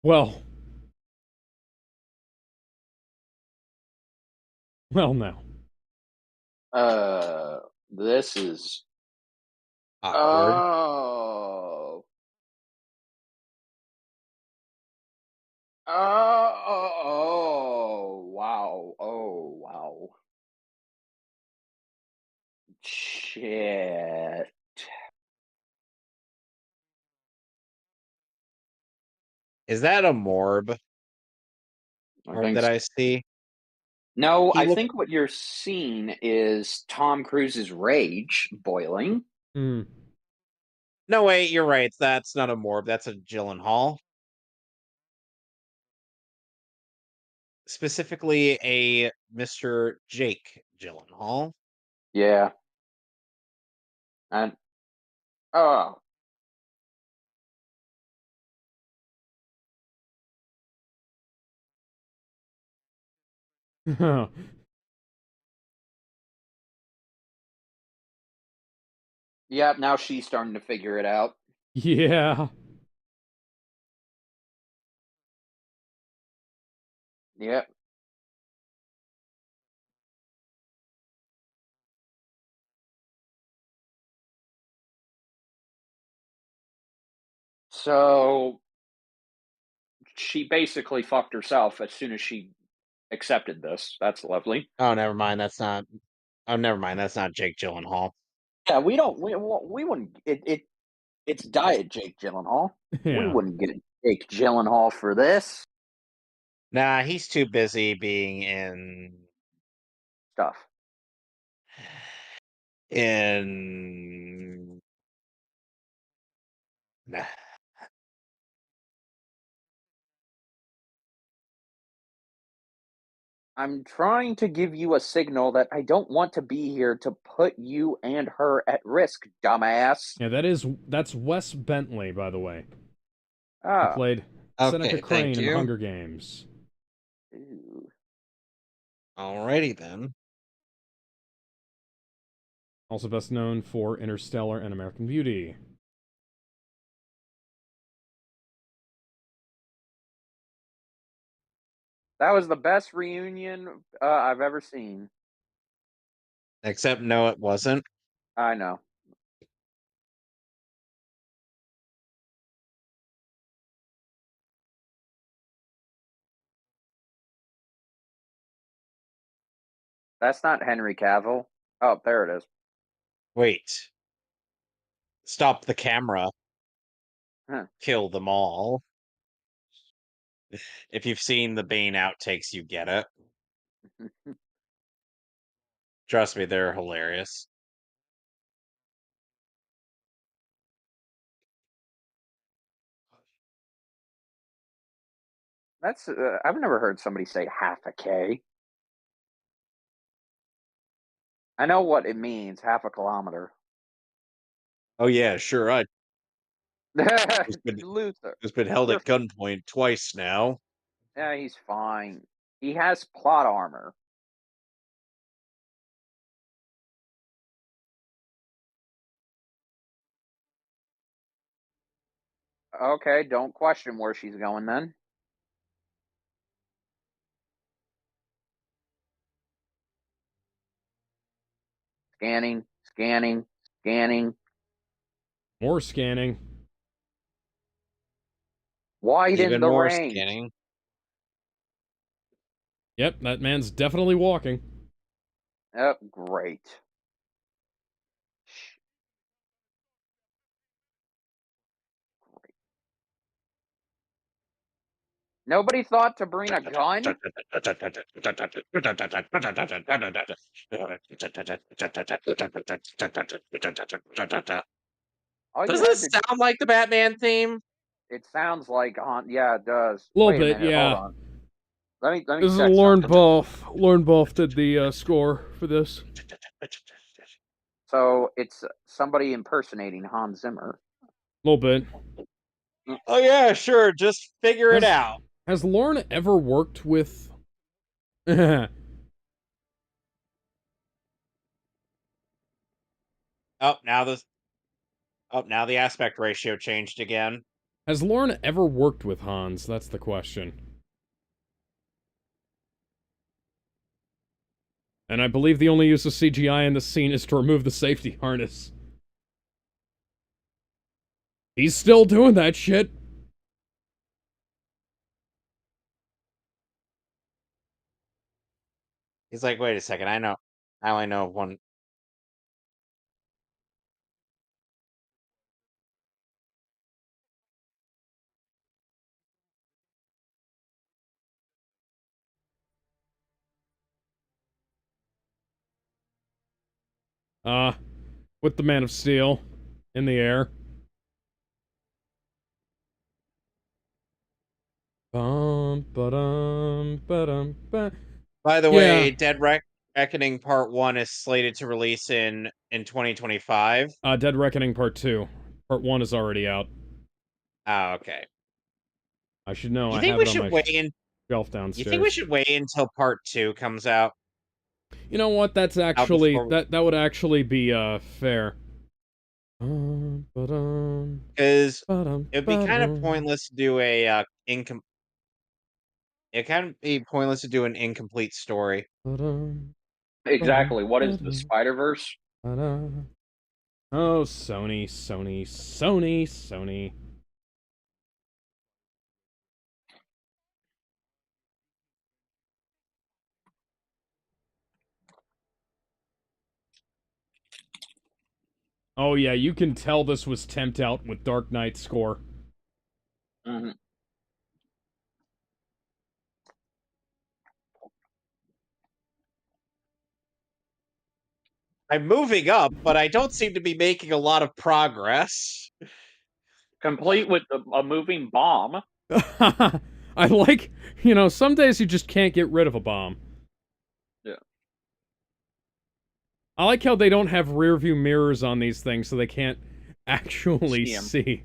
Well. Well, now. Uh, this is. Awkward. Oh. Oh. Wow. Oh, wow. Shit. Is that a morb? I Morb think that so. I see? No, He I looked. think what you're seeing is Tom Cruise's rage boiling. Hmm. No, wait, you're right. That's not a morb. That's a Gyllenhaal. Specifically, a Mr. Jake Gyllenhaal. Yeah. And oh, yeah, now she's starting to figure it out. Yeah. Yep. So she basically fucked herself as soon as she accepted this. That's lovely. Oh, never mind. That's not. Oh, never mind. That's not Jake Gyllenhaal. Yeah, we don't. We wouldn't. It's Diet Jake Gyllenhaal. We Yeah. wouldn't get Jake Gyllenhaal for this Nah, he's too busy being stuff. in. Nah. I'm trying to give you a signal that I don't want to be here to put you and her at risk, dumbass. Yeah, that's Wes Bentley, by the way. He Ah. played Seneca Okay, thank Crane in The you. Hunger Games. Ooh. Alrighty then. Also best known for Interstellar and American Beauty. That was the best reunion I've ever seen. Except no, it wasn't. I know. That's not Henry Cavill. Oh, there it is. Wait. Stop the camera. Huh. Kill them all. If you've seen the Bane outtakes, you get it. Trust me, they're hilarious. That's I've never heard somebody say half a K. I know what it means, half a kilometer. Oh yeah, sure. Who's been Luther, who's been held you're at gunpoint twice now. yeah, he's fine. He has plot armor. Okay, don't question where she's going then. Scanning, scanning, scanning. More scanning. Widen Even the more range. scanning. Yep, that man's definitely walking. Oh, great. Great. Nobody thought to bring a gun? All Does you had this to sound like the Batman theme? it sounds like yeah, it does. A little Wait a bit, minute, hold yeah. on. Let me This is check Lorne something. Balfe. Lorne Balfe did the score for this. So it's somebody impersonating Hans Zimmer. A little bit. Oh yeah, sure. Just figure it Has out. has Lorne ever worked with? Has Oh, now this. Oh, now the aspect ratio changed again. Lorne ever worked with Hans? That's the question. And I believe the only use of CGI in this scene is to remove the safety harness. He's still doing that shit. He's like, wait a second. I know. I only know one. With the Man of Steel in the air. Bum, ba-dum, ba-dum, ba. By the Yeah, way, Reckoning Part 1 is slated to release in 2025. Dead Reckoning Part 2. Part 1 is already out. Oh, okay. I should know, You I think have we it on should my wait in shelf You think we downstairs. should wait until Part 2 comes out? You know what, that's Out actually, before that would actually be, fair. Ba-dum, Because ba-dum, it'd be kind of ba-dum, pointless to do a it kind of be pointless to do an incomplete story. ba-dum, ba-dum, Exactly. What is the ba-dum, Spider Verse? ba-dum. Oh, Sony, Sony, Sony, Sony. Oh yeah, you can tell this was temped out with Dark Knight's score. Mm-hmm. I'm moving up, but I don't seem to be making a lot of progress. Complete with a moving bomb. I like, some days you just can't get rid of a bomb. Yeah. I like how they don't have rear view mirrors on these things so they can't actually See 'em. see.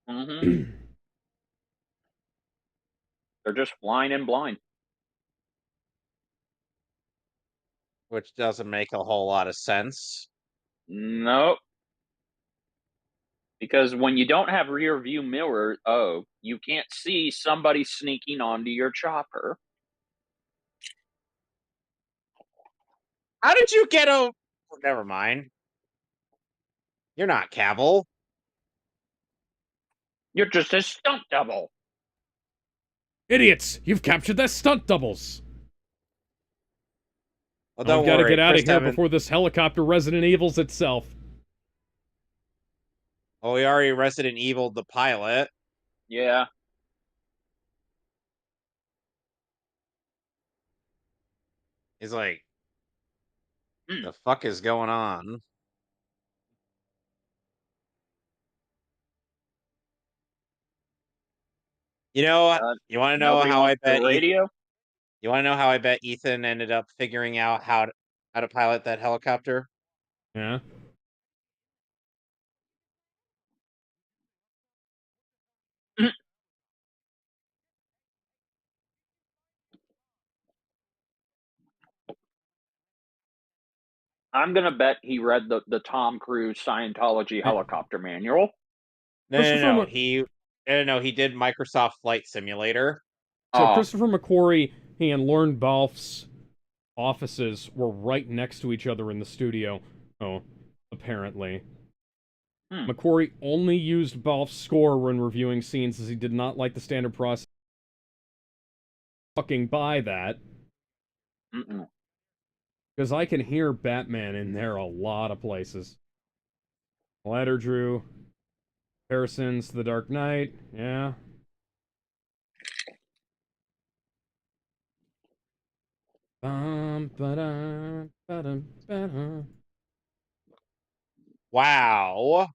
Mm-hmm. They're just flying in blind. Which doesn't make a whole lot of sense. Nope. Because when you don't have rear view mirror, you can't see somebody sneaking onto your chopper. How did you get a... Never mind. You're not Cavill. You're just a stunt double. Idiots! You've captured their stunt doubles! Well, We've don't got to worry. get out of Chris here Evans... before this helicopter Resident Evils itself. Well, we already Resident Evil the pilot. Yeah. He's like, Mm. the fuck is going on? You know what? You want to know Nobody how I wants the bet radio. You want to know how I bet Ethan ended up figuring out how to pilot that helicopter? Yeah? Mm. I'm gonna bet he read the Tom Cruise Scientology Eh, helicopter manual. No, no, Christopher, no. He did Microsoft Flight Simulator. so Oh, Christopher McQuarrie and Lorne Balfe's offices were right next to each other in the studio. Oh, apparently. hmm. McQuarrie only used Balfe's score when reviewing scenes as he did not like the standard process. Fucking buy that. Mm-mm. Because I can hear Batman in there a lot of places. Ladder Drew, comparisons to The Dark Knight, yeah. Ba-dum, ba-dum, ba-dum. Wow.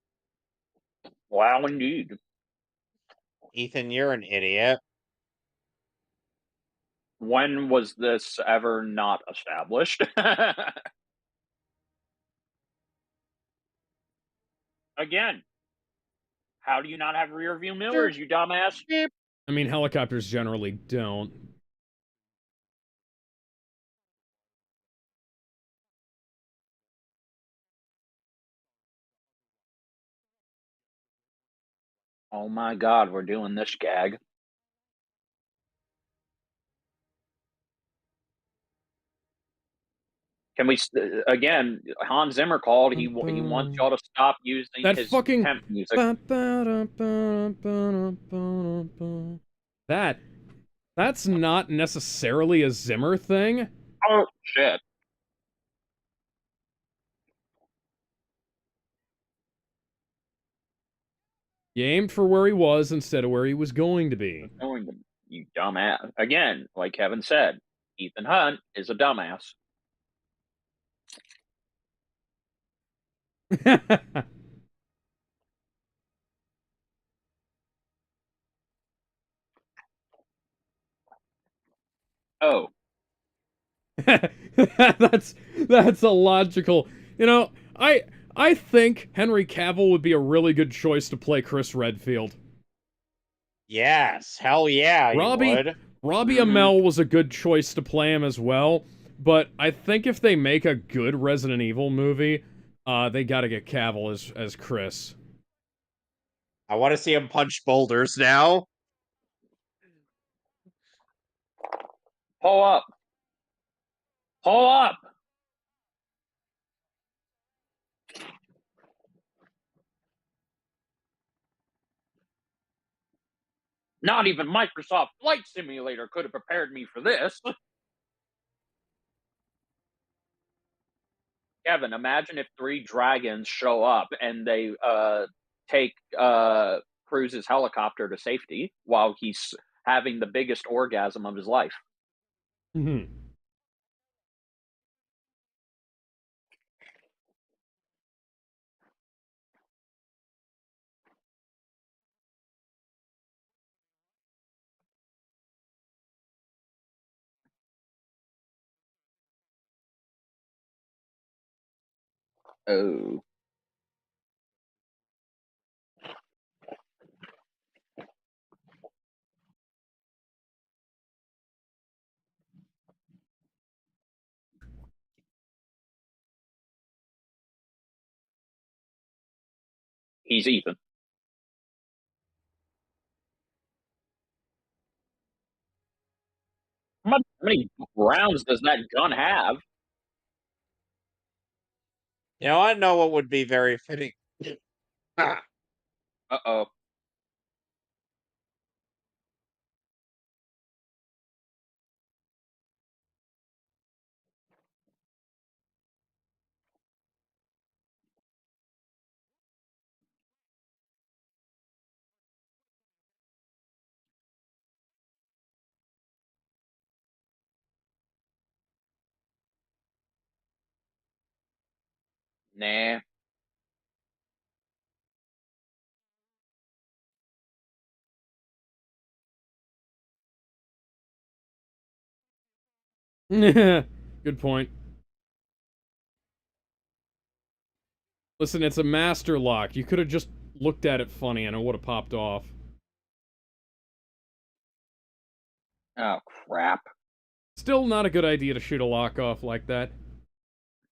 Wow, indeed. Ethan, you're an idiot. When was this ever not established? Again, how do you not have rear view Beep, mirrors, you dumbass? beep. I mean, helicopters generally don't. Oh my god, we're doing this gag. Can we again? Hans Zimmer called. He wants y'all to stop using That his fucking... temp music. That's not necessarily a Zimmer thing. Oh shit! You aimed for where he was instead of where he was going to be. Going to you dumbass again. Like Kevin said, Ethan Hunt is a dumbass. Oh, that's a logical. I think Henry Cavill would be a really good choice to play Chris Redfield. Yes, hell yeah, you Robbie would. Robbie Mhm. Amell was a good choice to play him as well, but I think if they make a good Resident Evil movie, they got to get Cavill as Chris. I want to see him punch boulders now. pull up, pull up. Not even Microsoft Flight Simulator could have prepared me for this. Kevin, imagine if 3 dragons show up and they, take, Cruz's helicopter to safety while he's having the biggest orgasm of his life. Mhm. Oh, he's Ethan. How many rounds does that gun have? I know what would be very fitting. Ah, Uh-oh. Nah. Good point. Listen, it's a master lock. You could have just looked at it funny and it would have popped off. Oh, crap. Still not a good idea to shoot a lock off like that.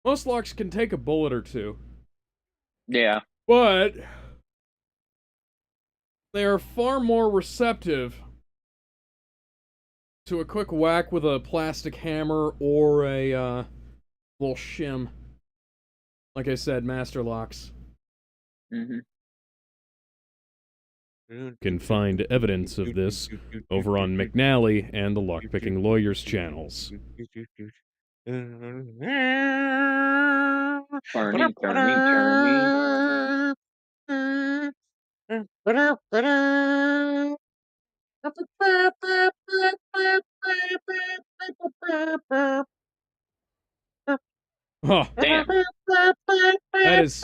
Most locks can take a bullet or two, Yeah. but they are far more receptive to a quick whack with a plastic hammer or a little shim. Like I said, master locks. Mhm. Can find evidence of this over on McNally and the Lockpicking Lawyers channels. Turning, turning, turning. Huh, Damn. that is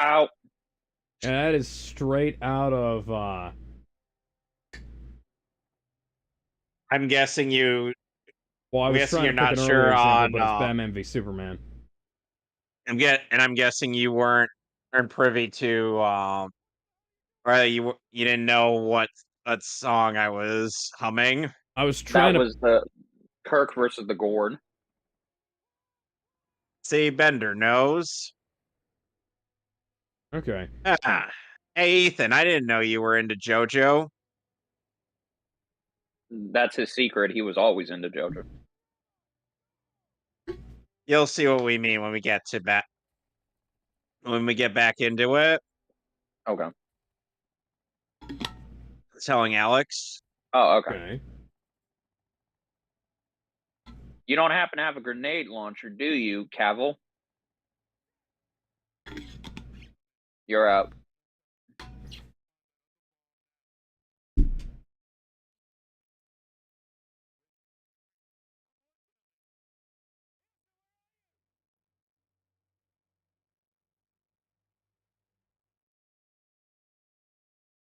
Ow. that is straight out of I'm guessing you. well, I I'm was guessing trying you're to pick not an sure earlier example, on. but it's Batman v Superman. I'm guessing you aren't privy to. Or you didn't know what song I was humming. I was That trying to was the Kirk versus the Gord. See, Bender knows. okay. Ah. Hey, Ethan, I didn't know you were into JoJo. That's his secret. He was always into JoJo. You'll see what we mean when we get back into it. Okay. Telling Alex. Oh, okay. Okay. You don't happen to have a grenade launcher, do you, Cavill? You're out.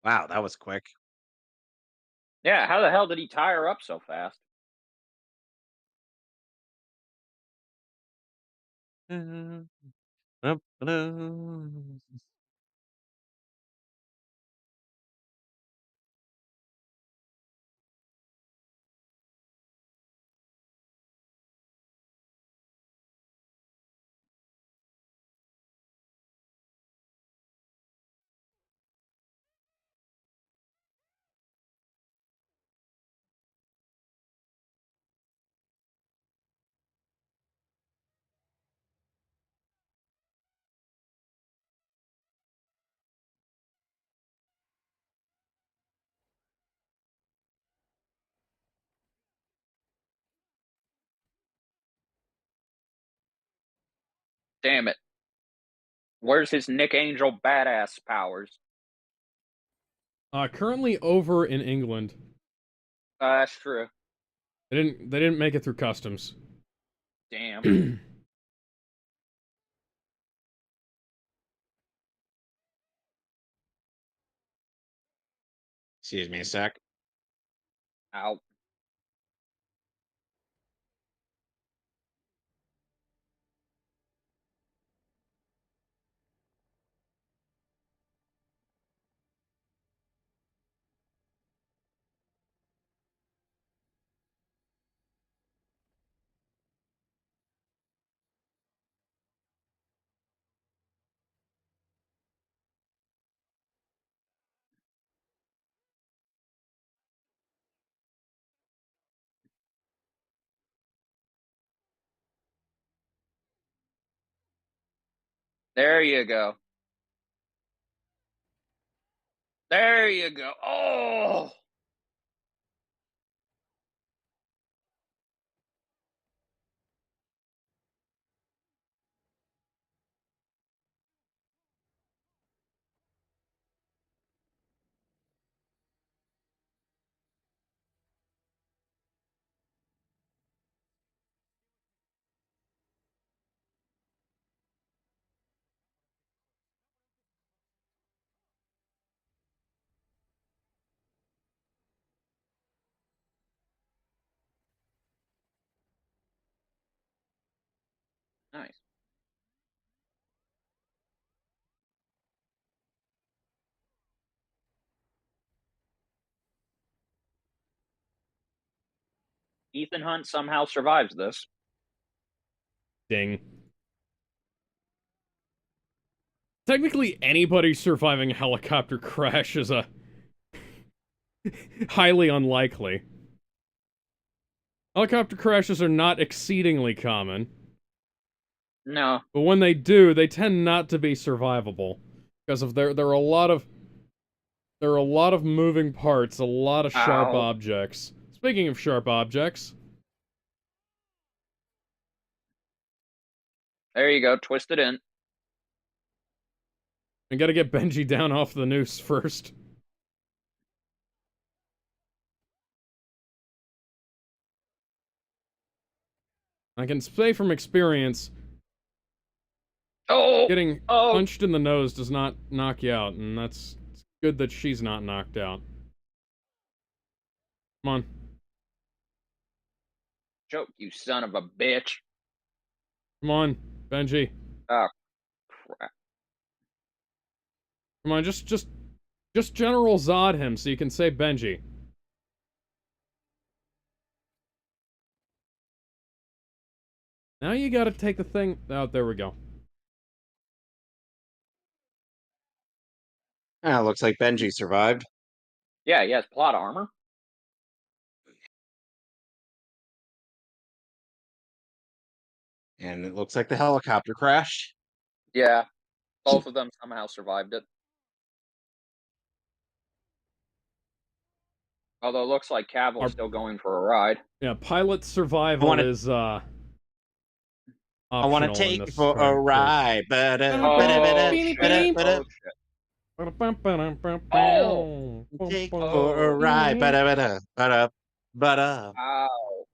Wow, that was quick. Yeah, how the hell did he tie her up so fast? Damn it. Where's his Nick Angel badass powers? Currently over in England. That's true. They didn't make it through customs. Damn. Excuse me a sec. Ow. There you go. There you go. Oh! Nice. Ethan Hunt somehow survives this. Ding. Technically, anybody surviving a helicopter crash is a highly unlikely. Helicopter crashes are not exceedingly common, No. but when they do, they tend not to be survivable because of there are a lot of moving parts, a lot of sharp Ow. objects. Speaking of sharp objects, There you go. Twist it in. I gotta get Benji down off the noose first. I can say from experience, Oh! getting Oh! punched in the nose does not knock you out, and it's good that she's not knocked out. Come on. Choke, you son of a bitch. Come on, Benji. Oh, crap. Come on, just General Zod him so you can say Benji. Now you gotta take the thing... Oh, there we go. Ah, looks like Benji survived. Yeah, he has plot armor. And it looks like the helicopter crashed. Yeah. Both of them somehow survived it. Although it looks like Cavill's still going for a ride. Yeah, pilot survival is, I want to optional in take this for a current course. ride. Oh, shit. Oh, shit. Oh! Take for Oh. a ride. But Ow.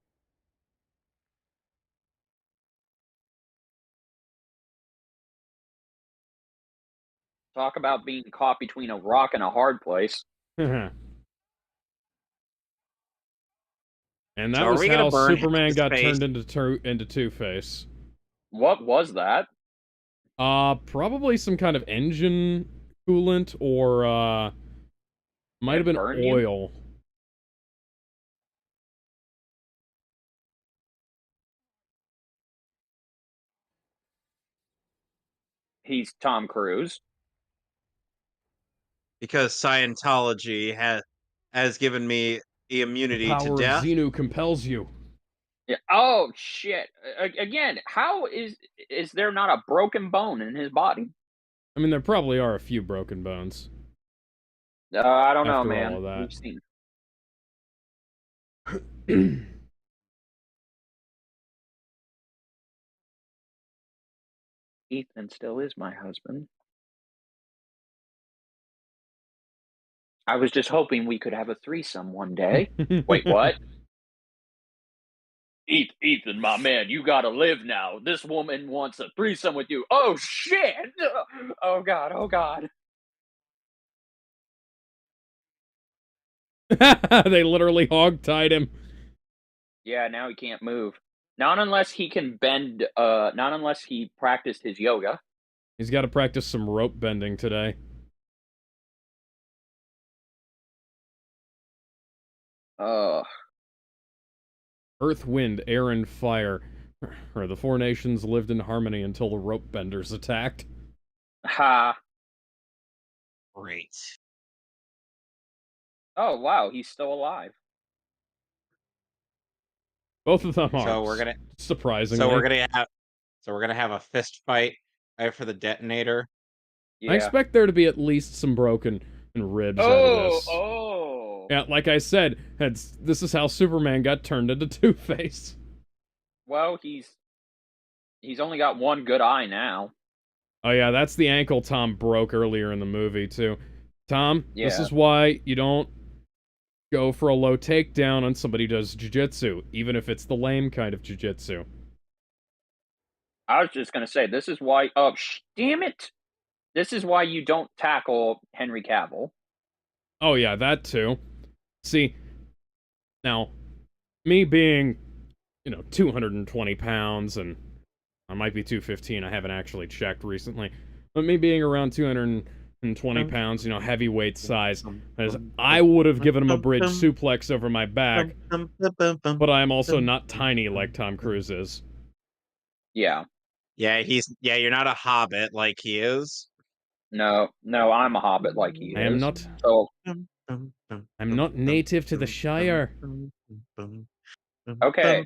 Talk about being caught between a rock and a hard place. And that So are was we gonna how burn Superman his got face? turned into Two-Face. What was that? Probably some kind of engine coolant or, might have been burned you? oil. He's Tom Cruise. Because Scientology has given me The immunity to power of death. Xenu compels you. Yeah. Oh shit! Again, how is there not a broken bone in his body? I mean, there probably are a few broken bones. I don't know, After man. all of that. We've seen. Ethan still is my husband. I was just hoping we could have a threesome one day. Wait, what? Ethan, my man, you gotta live now. This woman wants a threesome with you. Oh shit! Oh god, oh god. They literally hog-tied him. Yeah, now he can't move. Not unless he can bend, not unless he practiced his yoga. He's got to practice some rope bending today. Uh, Earth, wind, air, and fire. Or the four nations lived in harmony until the rope benders attacked. ha. Great. Oh wow, he's still alive. Both of them So are, we're gonna surprisingly. so we're gonna have a fist fight right for the detonator. I Yeah. expect there to be at least some broken ribs out of this. Oh. Yeah, like I said, this is how Superman got turned into Two-Face. Well, he's only got one good eye now. Oh yeah, that's the ankle Tom broke earlier in the movie, too. Tom, this Yeah. is why you don't go for a low takedown on somebody who does jiu-jitsu, even if it's the lame kind of jiu-jitsu. I was just gonna say, this is why. Oh, damn it! This is why you don't tackle Henry Cavill. Oh yeah, that too. See, now, me being, 220 pounds, and I might be 215, I haven't actually checked recently, but me being around 220 pounds, heavyweight size, as I would have given him a bridge suplex over my back, but I am also not tiny like Tom Cruise is. Yeah. Yeah, you're not a hobbit like he is. No, I'm a hobbit like he I am is. not. So I'm not native to the Shire. okay,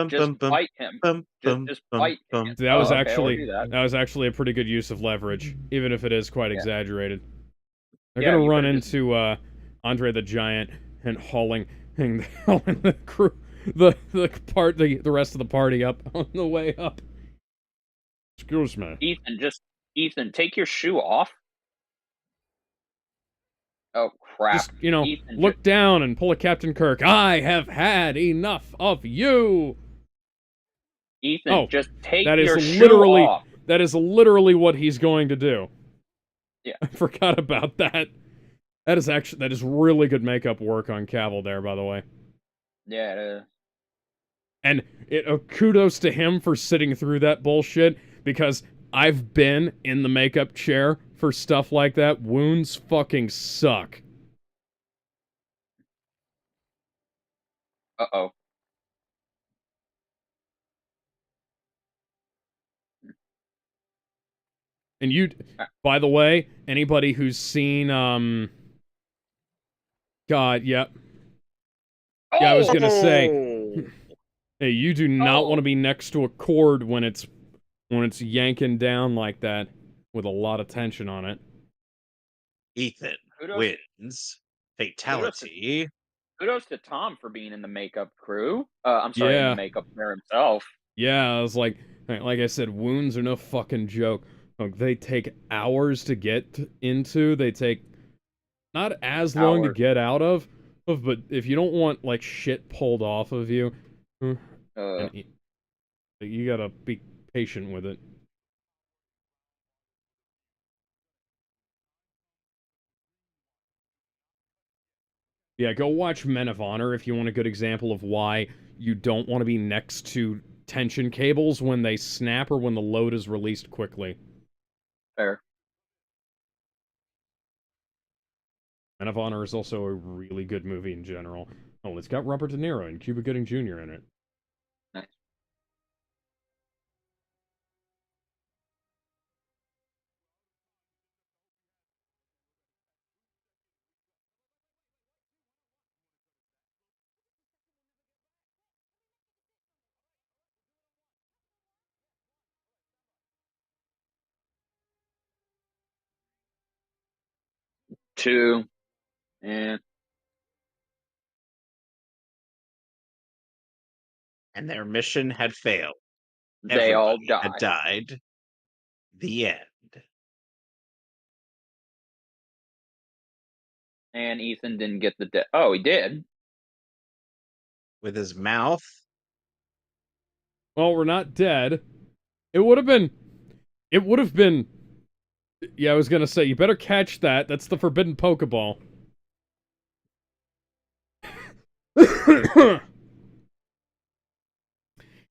just bite him. Just bite him. That was Okay, we'll do actually a pretty good use of leverage, even if it is quite exaggerated. They're Yeah, gonna you run could've just- into Andre the Giant and hauling the crew, the rest of the party up on the way up. Excuse me. Ethan, take your shoe off. Oh crap! Just Ethan, look down and pull a Captain Kirk. I have had enough of you. Ethan, just take that is your shoe literally off. that is literally what he's going to do. Yeah. I forgot about that. That is really good makeup work on Cavill there, by the way. Yeah, it is. And kudos to him for sitting through that bullshit, because I've been in the makeup chair for stuff like that. Wounds fucking suck. Uh-oh. And by the way, anybody who's seen, God, yep. Yeah, I was gonna say, hey, you do not want to be next to a cord when it's yanking down like that with a lot of tension on it. Ethan wins. Fatality. Kudos to Tom for being in the makeup crew. I'm sorry, in the makeup chair himself. Yeah, I was like I said, wounds are no fucking joke. Like, they take hours to get into. They take not as long to get out of, but if you don't want like shit pulled off of you, you gotta be patient with it. Yeah, go watch Men of Honor if you want a good example of why you don't want to be next to tension cables when they snap or when the load is released quickly. Fair. Men of Honor is also a really good movie in general. Oh, it's got Robert De Niro and Cuba Gooding Jr. in it. Nice. Two. And their mission had failed. They all Everybody had died. The end. And Ethan didn't get the oh, he did. With his mouth. Well, we're not dead. It would have been... It would have been... Yeah, I was gonna say, you better catch that. That's the forbidden Pokeball.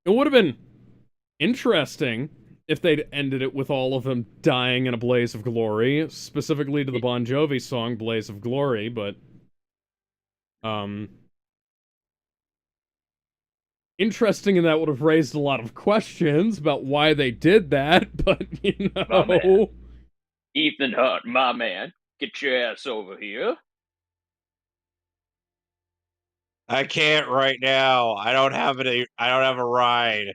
It would have been interesting if they'd ended it with all of them dying in a blaze of glory, specifically to the Bon Jovi song Blaze of Glory, but interesting, and that would have raised a lot of questions about why they did that, but you know. Ethan Hunt, my man, get your ass over here. I can't right now. I don't have a ride.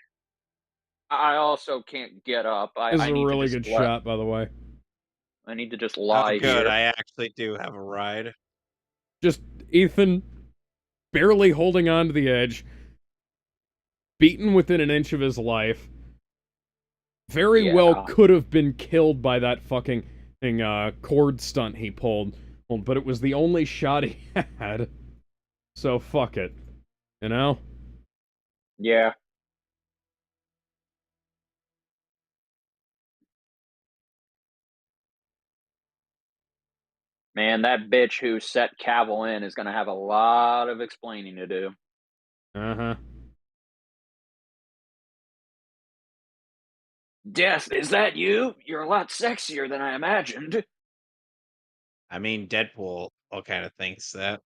I also can't get up. This is I a need really to good just shot, by the way. I need to just Oh, lie good. here. I actually do have a ride. Just Ethan barely holding on to the edge, beaten within an inch of his life. Very well could have been killed by that fucking cord stunt he pulled, but it was the only shot he had. So fuck it, you know? Yeah. Man, that bitch who set Cavill in is going to have a lot of explaining to do. Uh-huh. Death, is that you? You're a lot sexier than I imagined. I mean, Deadpool all kind of thinks that.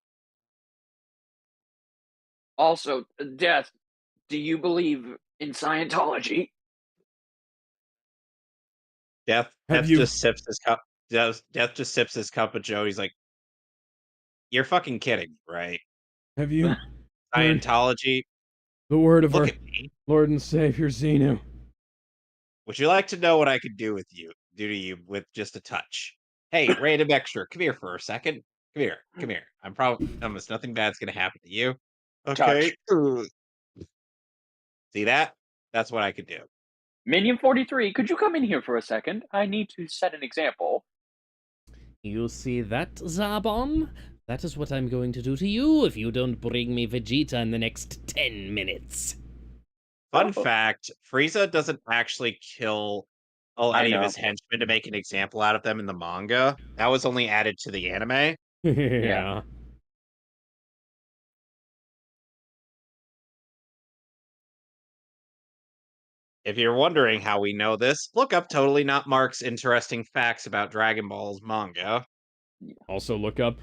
Also, Death, do you believe in Scientology? Death Have you just sips his cup. Death just sips his cup of Joe. He's like, "You're fucking kidding, right? have you heard Scientology? the word of Look our at me. Lord and Savior Xenu? Would you like to know what I could do to you with just a touch? Hey, random extra, come here for a second. Come here. I'm promise nothing bad's gonna happen to you. Okay. Touch. Ugh. See that? That's what I could do. Minion 43, could you come in here for a second? I need to set an example. You see that, Zabon? That is what I'm going to do to you if you don't bring me Vegeta in the next 10 minutes. Fun fact, Frieza doesn't actually kill any of know. his henchmen to make an example out of them in the manga. That was only added to the anime. Yeah. If you're wondering how we know this, look up Totally Not Mark's interesting facts about Dragon Ball's manga. Also look up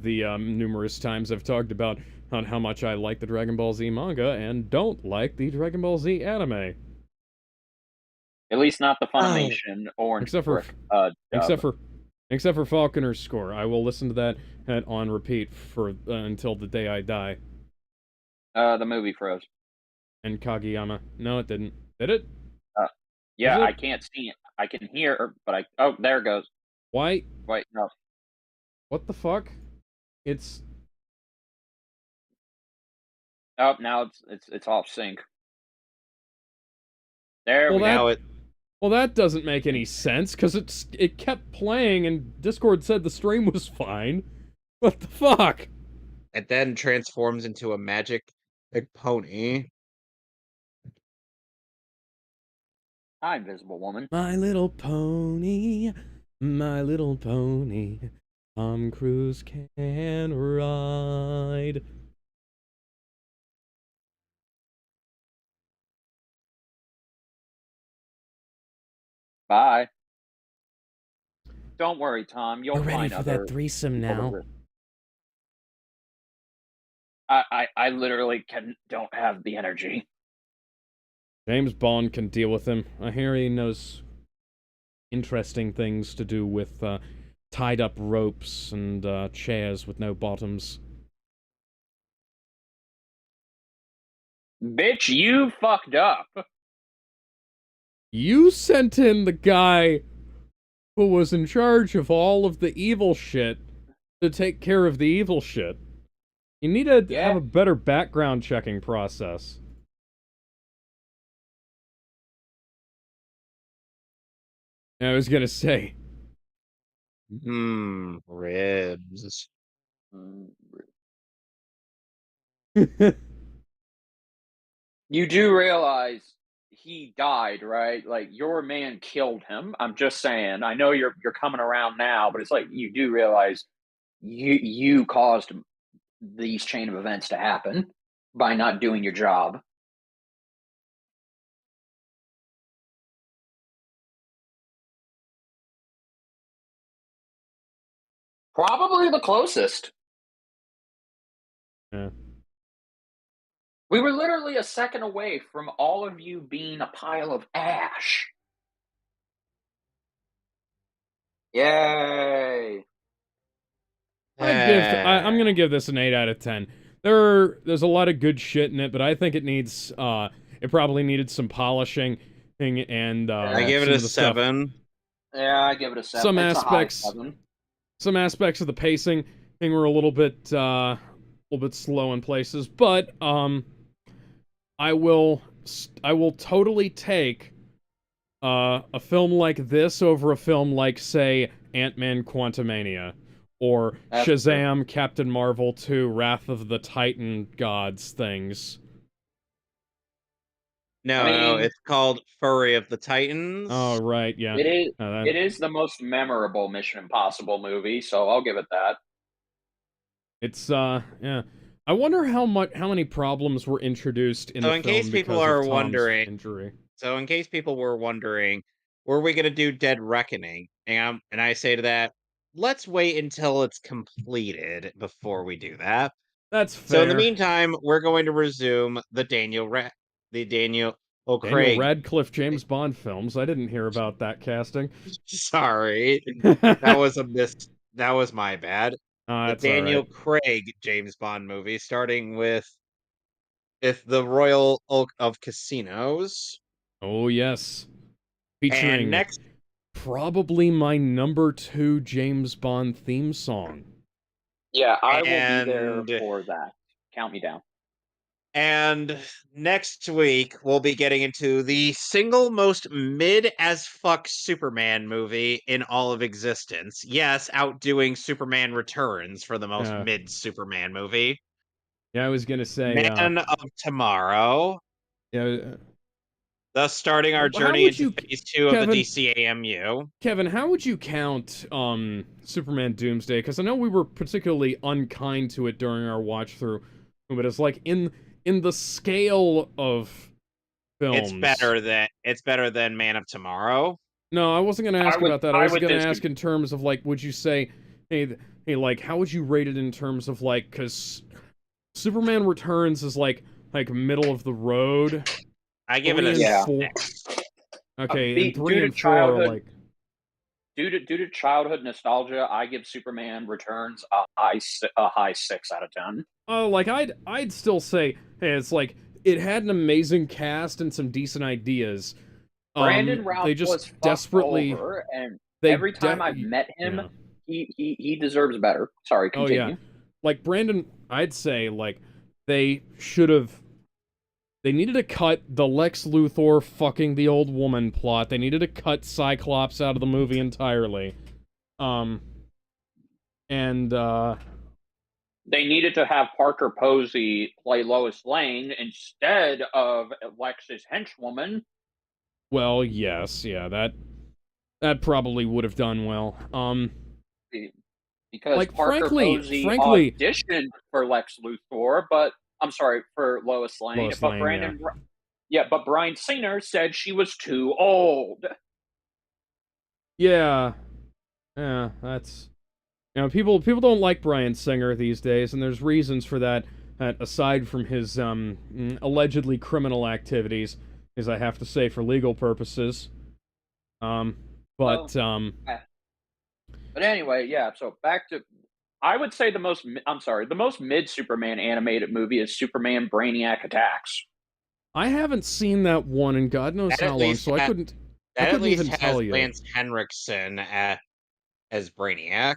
the numerous times I've talked about on how much I like the Dragon Ball Z manga and don't like the Dragon Ball Z anime. At least not the Funimation orange Except for dub. except for Falconer's score. I will listen to that on repeat for until the day I die. The movie froze. And Kageyama. No, it didn't. Did it? Yeah, Is it? I can't see it. I can hear, but I. Oh, there it goes. Why? Wait, no. What the fuck? It's. Oh, now it's off sync. There we Now go. Well, that doesn't make any sense because it kept playing and Discord said the stream was fine. What the fuck? It then transforms into a magic pony. Hi, Invisible Woman. My little pony, Tom Cruise can ride. Bye. Don't worry, Tom. You'll We're ready find for other that threesome people to now. re- I literally don't have the energy. James Bond can deal with him. I hear he knows interesting things to do with tied up ropes and chairs with no bottoms. Bitch, you fucked up. You sent in the guy who was in charge of all of the evil shit to take care of the evil shit. You need to have a better background checking process. I was gonna say. Ribs. You do realize he died, right? Like your man killed him. I'm just saying. I know you're coming around now, but it's like you do realize you caused these chain of events to happen by not doing your job. Probably the closest. Yeah. We were literally a second away from all of you being a pile of ash. Yay. I'm gonna give this an 8 out of 10. There's a lot of good shit in it, but I think it probably needed some polishing and I give it some a of the stuff. 7. Yeah, I give it a 7. It's a high 7. Some aspects of the pacing thing were a little bit slow in places, but I will totally take a film like this over a film like, say, Ant-Man Quantumania, or That's Shazam, true. Captain Marvel 2, Wrath of the Titan Gods things. No, it's called Fury of the Titans. Oh, right, yeah. It is the most memorable Mission Impossible movie, so I'll give it that. It's, yeah. I wonder how many problems were introduced in So the in film case people because are of Tom's wondering, injury. So in case people were wondering, were we going to do Dead Reckoning? And I say to that, let's wait until it's completed before we do that. That's So in the fair. meantime, we're going to resume the Daniel Daniel Craig. Radcliffe James Bond films. I didn't hear about that casting. Sorry, that was my bad. The That's all Daniel right. Craig James Bond movie, starting with the Royal Oak of Casinos. Oh yes, And featuring next, probably my number 2 James Bond theme song. Yeah, I will be there and for that. Count me down. And next week, we'll be getting into the single most mid as fuck Superman movie in all of existence. Yes, outdoing Superman Returns for the most mid Superman movie. Yeah, I was gonna say Man of Tomorrow. Yeah. Thus starting our journey into phase 2 of the DCAMU. Kevin, how would you count Superman Doomsday? Because I know we were particularly unkind to it during our watch through, but it's like in the scale of films. It's better than Man of Tomorrow. No, I wasn't gonna ask about that. I was gonna ask in terms of like, would you say, hey, like, how would you rate it in terms of like, because Superman Returns is like middle of the road. I give it a 6. Okay, and 3 and 4 are like. Due to childhood nostalgia, I give Superman Returns a high 6 out of 10. Oh, like I'd still say, hey, it's like it had an amazing cast and some decent ideas. Brandon Routh they just was desperately over, and every time I've met him, he deserves better. Sorry, continue. Oh yeah, like Brandon, I'd say like they needed to cut the Lex Luthor fucking the old woman plot. They needed to cut Cyclops out of the movie entirely. They needed to have Parker Posey play Lois Lane instead of Lex's henchwoman. Well, yes, yeah, that probably would have done well. Because like, Parker Posey auditioned for Lex Luthor, but I'm sorry, for Lois Lane. But Bryan Singer said she was too old. Yeah, that's people don't like Bryan Singer these days, and there's reasons for that. Aside from his allegedly criminal activities, as I have to say for legal purposes. But anyway, yeah. So back to, I would say the most mid Superman animated movie is Superman Brainiac Attacks. I haven't seen that one in God knows how long, so I couldn't even tell you. Lance Henriksen as Brainiac.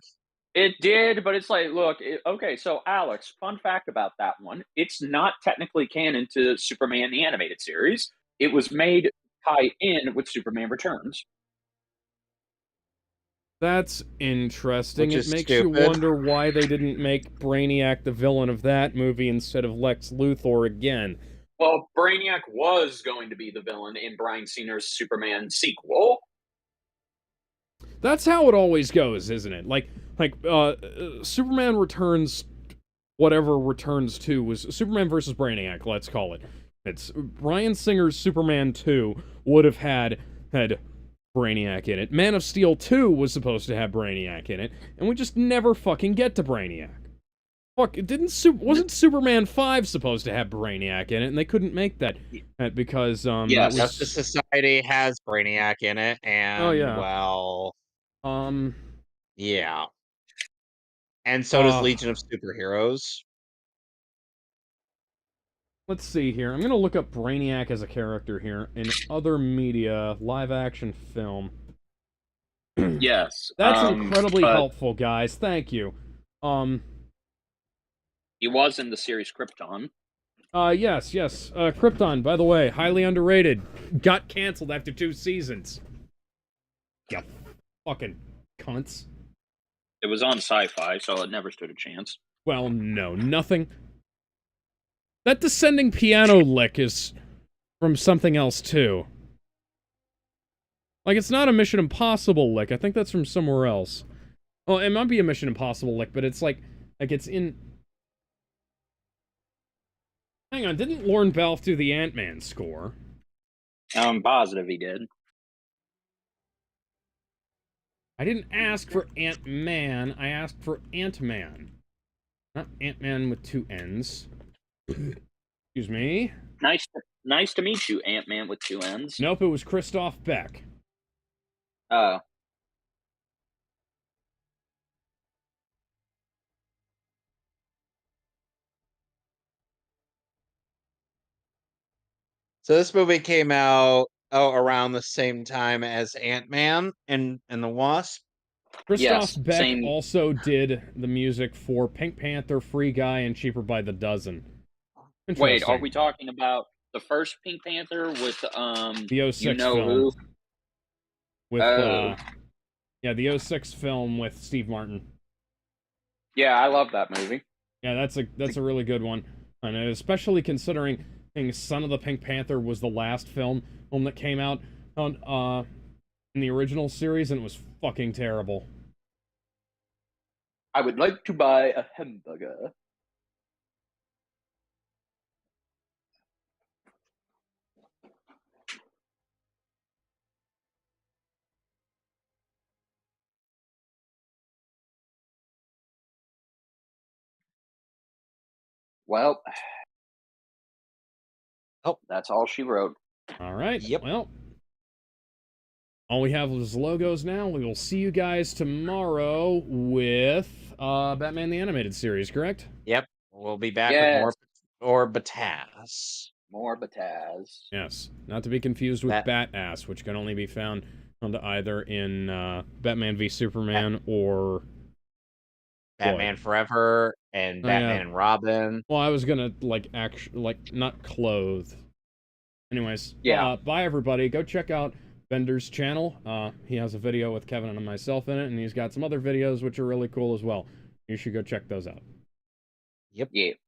It did, but it's like, look, okay, so Alex, fun fact about that one. It's not technically canon to Superman the Animated Series. It was made tie in with Superman Returns. That's interesting. Which It is makes you stupid. wonder why they didn't make Brainiac the villain of that movie instead of Lex Luthor again. Well, Brainiac was going to be the villain in Bryan Singer's Superman sequel. That's how it always goes, isn't it? Like Superman Returns, whatever Returns 2 was Superman versus Brainiac, let's call it. It's Bryan Singer's Superman 2 would have had Brainiac in it. Man of Steel 2 was supposed to have Brainiac in it, and we just never fucking get to Brainiac. Fuck, wasn't Superman 5 supposed to have Brainiac in it, and they couldn't make that because Yes. Justice Society has Brainiac in it, and Oh, yeah. well, yeah. And so does Legion of Superheroes. Let's see here. I'm gonna look up Brainiac as a character here in other media, live action film. Yes. That's incredibly helpful, guys. Thank you. He was in the series Krypton. Yes. Krypton, by the way, highly underrated. Got canceled after 2 seasons. You fucking cunts. It was on Sci-Fi, so it never stood a chance. Well, no, nothing. That descending piano lick is from something else, too. Like, it's not a Mission Impossible lick. I think that's from somewhere else. Oh, it might be a Mission Impossible lick, but it's like it's in... Hang on, didn't Lorne Balfe do the Ant-Man score? I'm positive he did. I didn't ask for Ant-Man, I asked for Ant-Man. Not Ant-Man with 2 N's. Excuse me. Nice to meet you, Ant-Man with 2 N's. Nope, it was Christoph Beck. Oh. So this movie came out around the same time as Ant-Man and the Wasp. Christoph Yes, Beck also did the music for Pink Panther, Free Guy, and Cheaper by the Dozen. Wait, are we talking about the first Pink Panther with the 06 you know film? who? With yeah, the 06 film with Steve Martin. Yeah, I love that movie. Yeah, that's a really good one, and especially considering Son of the Pink Panther was the last film that came out on in the original series, and it was fucking terrible. I would like to buy a hamburger. Well, that's all she wrote. All right. Yep. Well, all we have is logos now. We will see you guys tomorrow with Batman the Animated Series, correct? Yep. We'll be back with more Bataz. More Bataz. Yes. Not to be confused with Bat-Ass, which can only be found either in Batman v Superman or Batman Forever and Batman and Robin. Well, I was gonna not clothed. Anyways, yeah. Bye everybody. Go check out Bender's channel. He has a video with Kevin and myself in it, and he's got some other videos which are really cool as well. You should go check those out. Yep. Yeah.